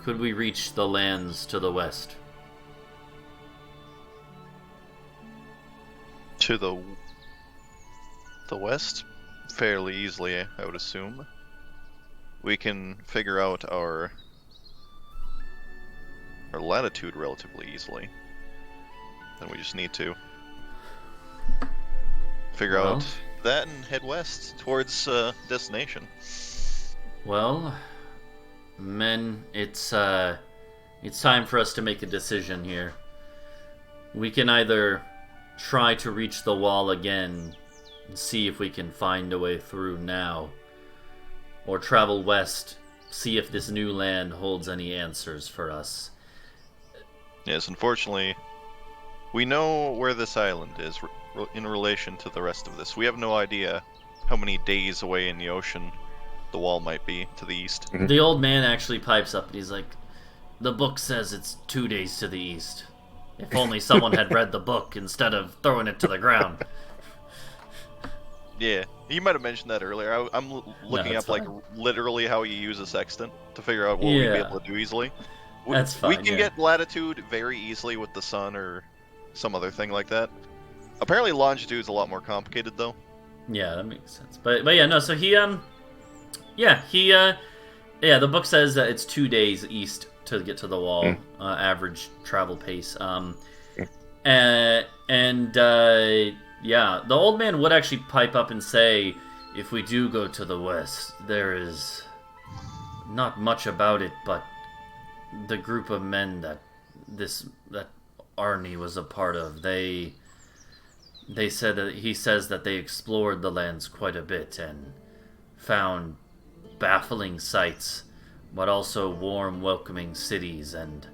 A: could we reach the lands to the west?
B: To the west? Fairly easily, I would assume. We can figure out our latitude relatively easily. Then we just need to figure out that and head west towards destination.
A: Well, men, it's time for us to make a decision here. We can either try to reach the wall again and see if we can find a way through now, or travel west, see if this new land holds any answers for us.
B: Yes, unfortunately, we know where this island is in relation to the rest of this. We have no idea how many days away in the ocean the wall might be to the east.
A: The old man actually pipes up and he's like, the book says it's 2 days to the east. If only someone had read the book instead of throwing it to the ground.
B: Yeah, you might have mentioned that earlier. I'm looking up like literally how you use a sextant to figure out what we'd be able to do easily.
A: That's fine.
B: We can get latitude very easily with the sun or some other thing like that. Apparently longitude's a lot more complicated though.
A: Yeah, that makes sense. But yeah, no, so the book says that it's 2 days east to get to the wall, average travel pace. The old man would actually pipe up and say, if we do go to the west, there is not much about it, but the group of men that Arnie was a part of, he says that they explored the lands quite a bit and found baffling sights, but also warm, welcoming cities and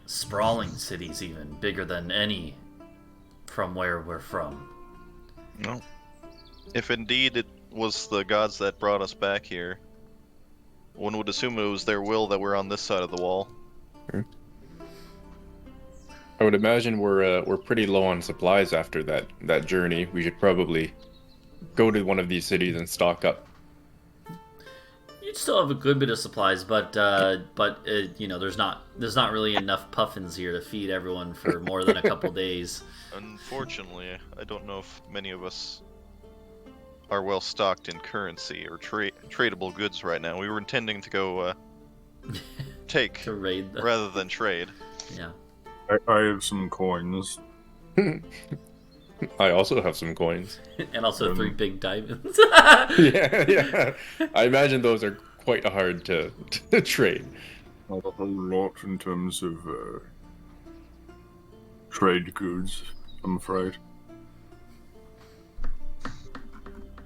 A: sprawling cities, even bigger than any from where we're from.
B: No. If indeed it was the gods that brought us back here, one would assume it was their will that we're on this side of the wall.
D: I would imagine we're pretty low on supplies after that journey. We should probably go to one of these cities and stock up.
A: You'd still have a good bit of supplies, but there's not really enough puffins here to feed everyone for more than a couple days.
B: Unfortunately, I don't know if many of us are well stocked in currency or tradable goods right now. We were intending to go take
A: to raid them.
B: Rather than trade.
A: Yeah.
C: I have some coins.
D: I also have some coins.
A: And also 3 big diamonds.
D: yeah. I imagine those are quite hard to trade.
C: Not a whole lot in terms of trade goods, I'm afraid.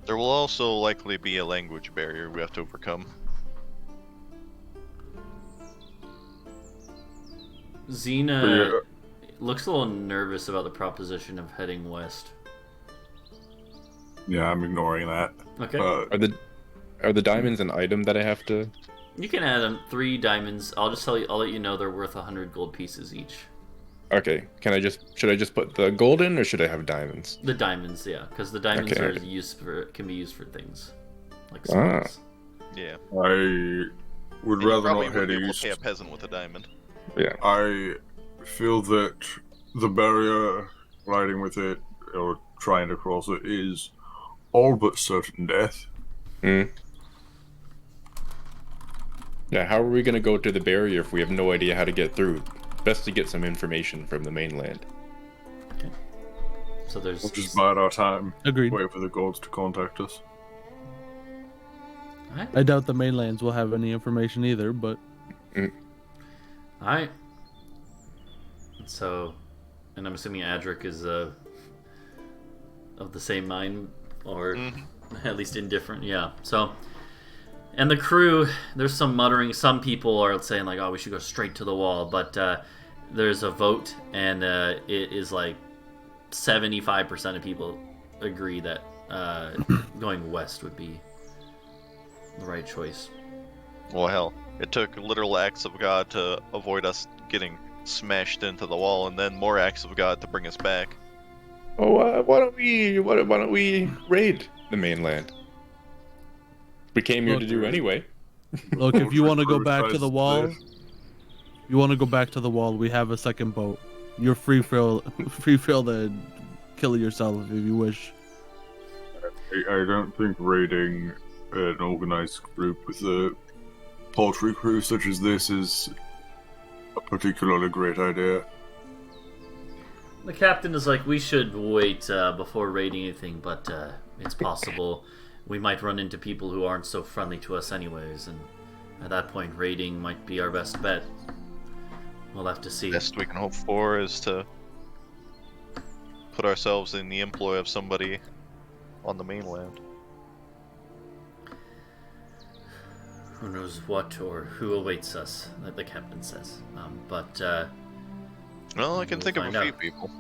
B: There will also likely be a language barrier we have to overcome.
A: Xena looks a little nervous about the proposition of heading west.
C: Yeah, I'm ignoring that.
A: Okay.
D: Are the diamonds an item that I have to?
A: You can add them 3 diamonds. I'll let you know they're worth 100 gold pieces each.
D: Okay. Should I just put the gold in, or should I have diamonds?
A: The diamonds, yeah, because the diamonds can be used for things like spells.
B: Yeah.
C: I would
B: And
C: rather
B: you probably
C: not
B: wouldn't
C: head
B: be able
C: east.
B: to pay a peasant with a diamond.
D: Yeah.
C: I feel that the barrier, riding with it, or trying to cross it, is all but certain death.
D: Yeah, how are we going to go to the barrier if we have no idea how to get through? Best to get some information from the mainland.
A: Okay. So there's...
C: We'll just bide our time.
E: Agreed.
C: Wait for the gods to contact us.
A: Alright.
E: I doubt the mainlands will have any information either, but
A: Alright. So, and I'm assuming Adric is of the same mind, or at least indifferent, yeah. So, and the crew, there's some muttering. Some people are saying like, oh, we should go straight to the wall, but there's a vote, and it is like 75% of people agree that going west would be the right choice.
B: Well, hell, it took literal acts of God to avoid us getting smashed into the wall, and then more acts of God to bring us back.
D: Oh, why don't we raid the mainland? We came here to do anyway.
E: look, if you want to go back to the wall, we have a second boat. You're free to kill yourself if you wish.
C: I don't think raiding an organized group with a paltry crew such as this is a particularly great idea.
A: The captain is like, we should wait before raiding anything, but it's possible we might run into people who aren't so friendly to us anyways, and at that point raiding might be our best bet. We'll have to see.
B: Best we can hope for is to put ourselves in the employ of somebody on the mainland.
A: Who knows what or who awaits us, like the captain says.
B: Well, I can
A: We'll
B: think of a
A: find
B: few
A: out.
B: people.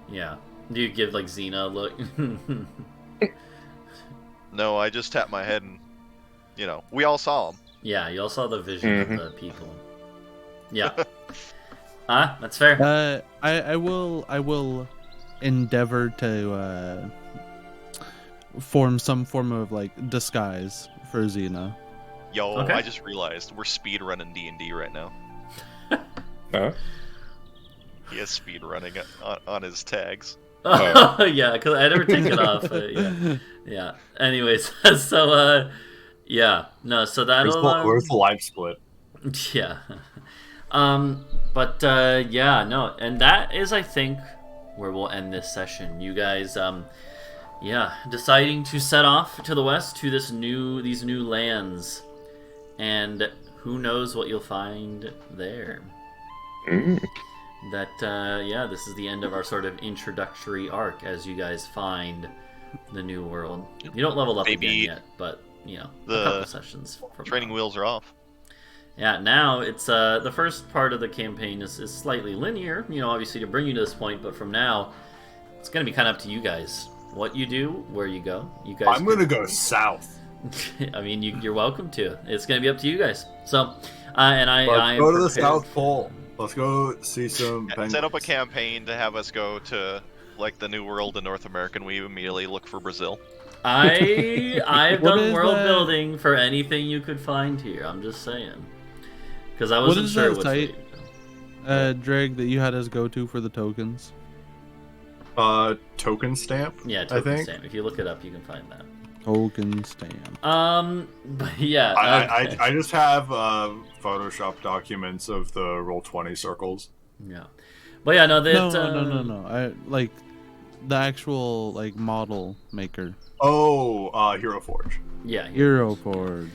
A: Yeah. Do you give like Xena a look?
B: No, I just tapped my head and, we all saw them.
A: Yeah, you all saw the vision of the people. Yeah. That's fair.
E: I will endeavor to form some form of like disguise for Xena.
B: Yo,
A: Okay.
B: I just realized we're speed running D&D right now.
D: Huh?
B: He has speed running on his tags.
A: Yeah, because I never take it off. Yeah. Anyways, so no, so that'll.
C: Where's the live split?
A: Yeah. Yeah, no, and that is, I think, where we'll end this session. You guys, deciding to set off to the west to these new lands, and who knows what you'll find there. That, this is the end of our sort of introductory arc as you guys find the new world. You don't level up
B: Maybe
A: again yet, but, a
B: the
A: couple sessions from
B: Training
A: now.
B: wheels are off.
A: Yeah, now it's the first part of the campaign is slightly linear, obviously to bring you to this point, but from now, it's going to be kind of up to you guys. What you do, where you go. You guys.
C: I'm gonna go south.
A: I mean, you're welcome to. It's going to be up to you guys. So, and I
C: Let's
A: am
C: go to the
A: prepared.
C: South Pole. Let's go see some penguins.
B: Set up a campaign to have us go to, like, the New World in North America, and we immediately look for Brazil.
A: I've
E: What
A: done
E: is
A: world
E: that?
A: building for anything you could find here. I'm just saying. Because I
E: What
A: wasn't
E: is
A: sure
E: that
A: which
E: site?
A: way.
E: Drake, that you had us go to for the tokens.
C: Token stamp.
A: Yeah,
C: I
A: token
C: think.
A: stamp. If you look it up, you can find that.
E: Token stamp.
A: But yeah. okay.
C: I just have Photoshop documents of the Roll20 circles.
A: Yeah. But yeah, no,
E: No. I like The actual like model maker.
C: Oh, Hero Forge.
A: Yeah.
E: Hero Forge.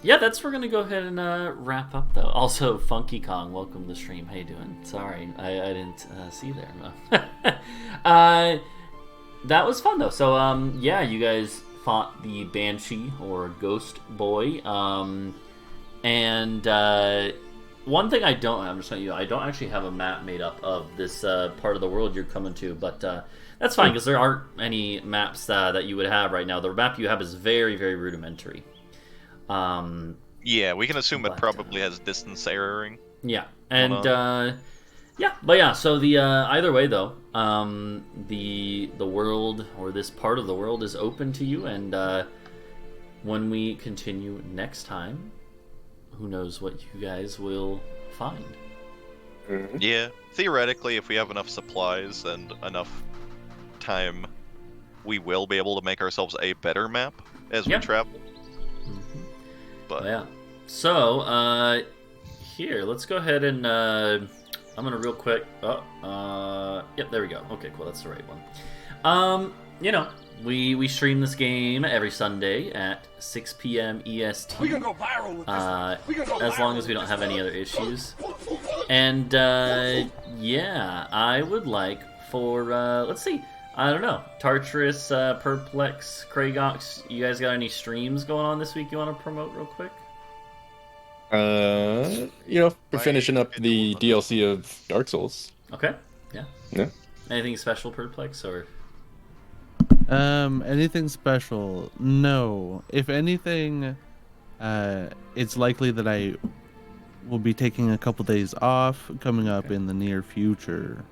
A: Yeah, that's we're gonna go ahead and wrap up though. Also, Funky Kong, welcome to the stream. How you doing? Sorry, I didn't see you there. That was fun though. So yeah, you guys fought the Banshee or Ghost Boy. And one thing I'm just telling you, I don't actually have a map made up of this part of the world you're coming to, but that's fine because there aren't any maps that you would have right now. The map you have is very, very rudimentary.
B: Yeah, we can assume it probably has distance erroring.
A: Yeah, and so the either way though, the world or this part of the world is open to you, and when we continue next time, who knows what you guys will find.
B: Yeah, theoretically, if we have enough supplies and enough time, we will be able to make ourselves a better map as we travel. But
A: yeah, so here, let's go ahead and I'm gonna real quick. Yep, there we go. Okay, cool, that's the right one. You know, we stream this game every Sunday at 6 p.m. EST.
G: We can go viral with this.
A: As long as we don't have any other issues. And yeah, I would like for let's see. I don't know. Tartarus, Perplex, Kragox, you guys got any streams going on this week you want to promote real quick?
D: You know, we're finishing up the DLC of Dark Souls.
A: Okay. Yeah.
D: Yeah.
A: Anything special, Perplex, or?
E: Anything special? No. If anything, it's likely that I will be taking a couple days off coming up in the near future.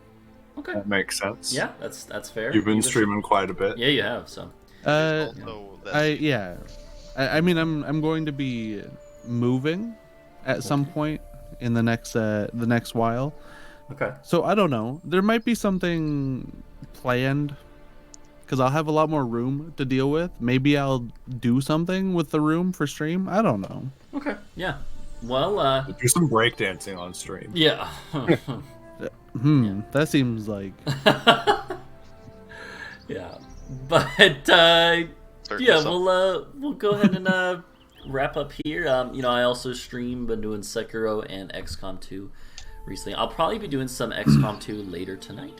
A: Okay.
C: That makes sense.
A: Yeah, that's fair.
C: You've been streaming quite a bit.
A: Yeah, you have. So.
E: I mean, I'm going to be moving at some point in the next while.
A: Okay.
E: So I don't know. There might be something planned because I'll have a lot more room to deal with. Maybe I'll do something with the room for stream. I don't know.
A: Okay. Yeah. Well.
C: Do some breakdancing on stream.
A: Yeah.
E: That seems like.
A: Yeah, but yeah, we'll go ahead and wrap up here. You know, I also been doing Sekiro and XCOM 2 recently. I'll probably be doing some XCOM 2 later tonight.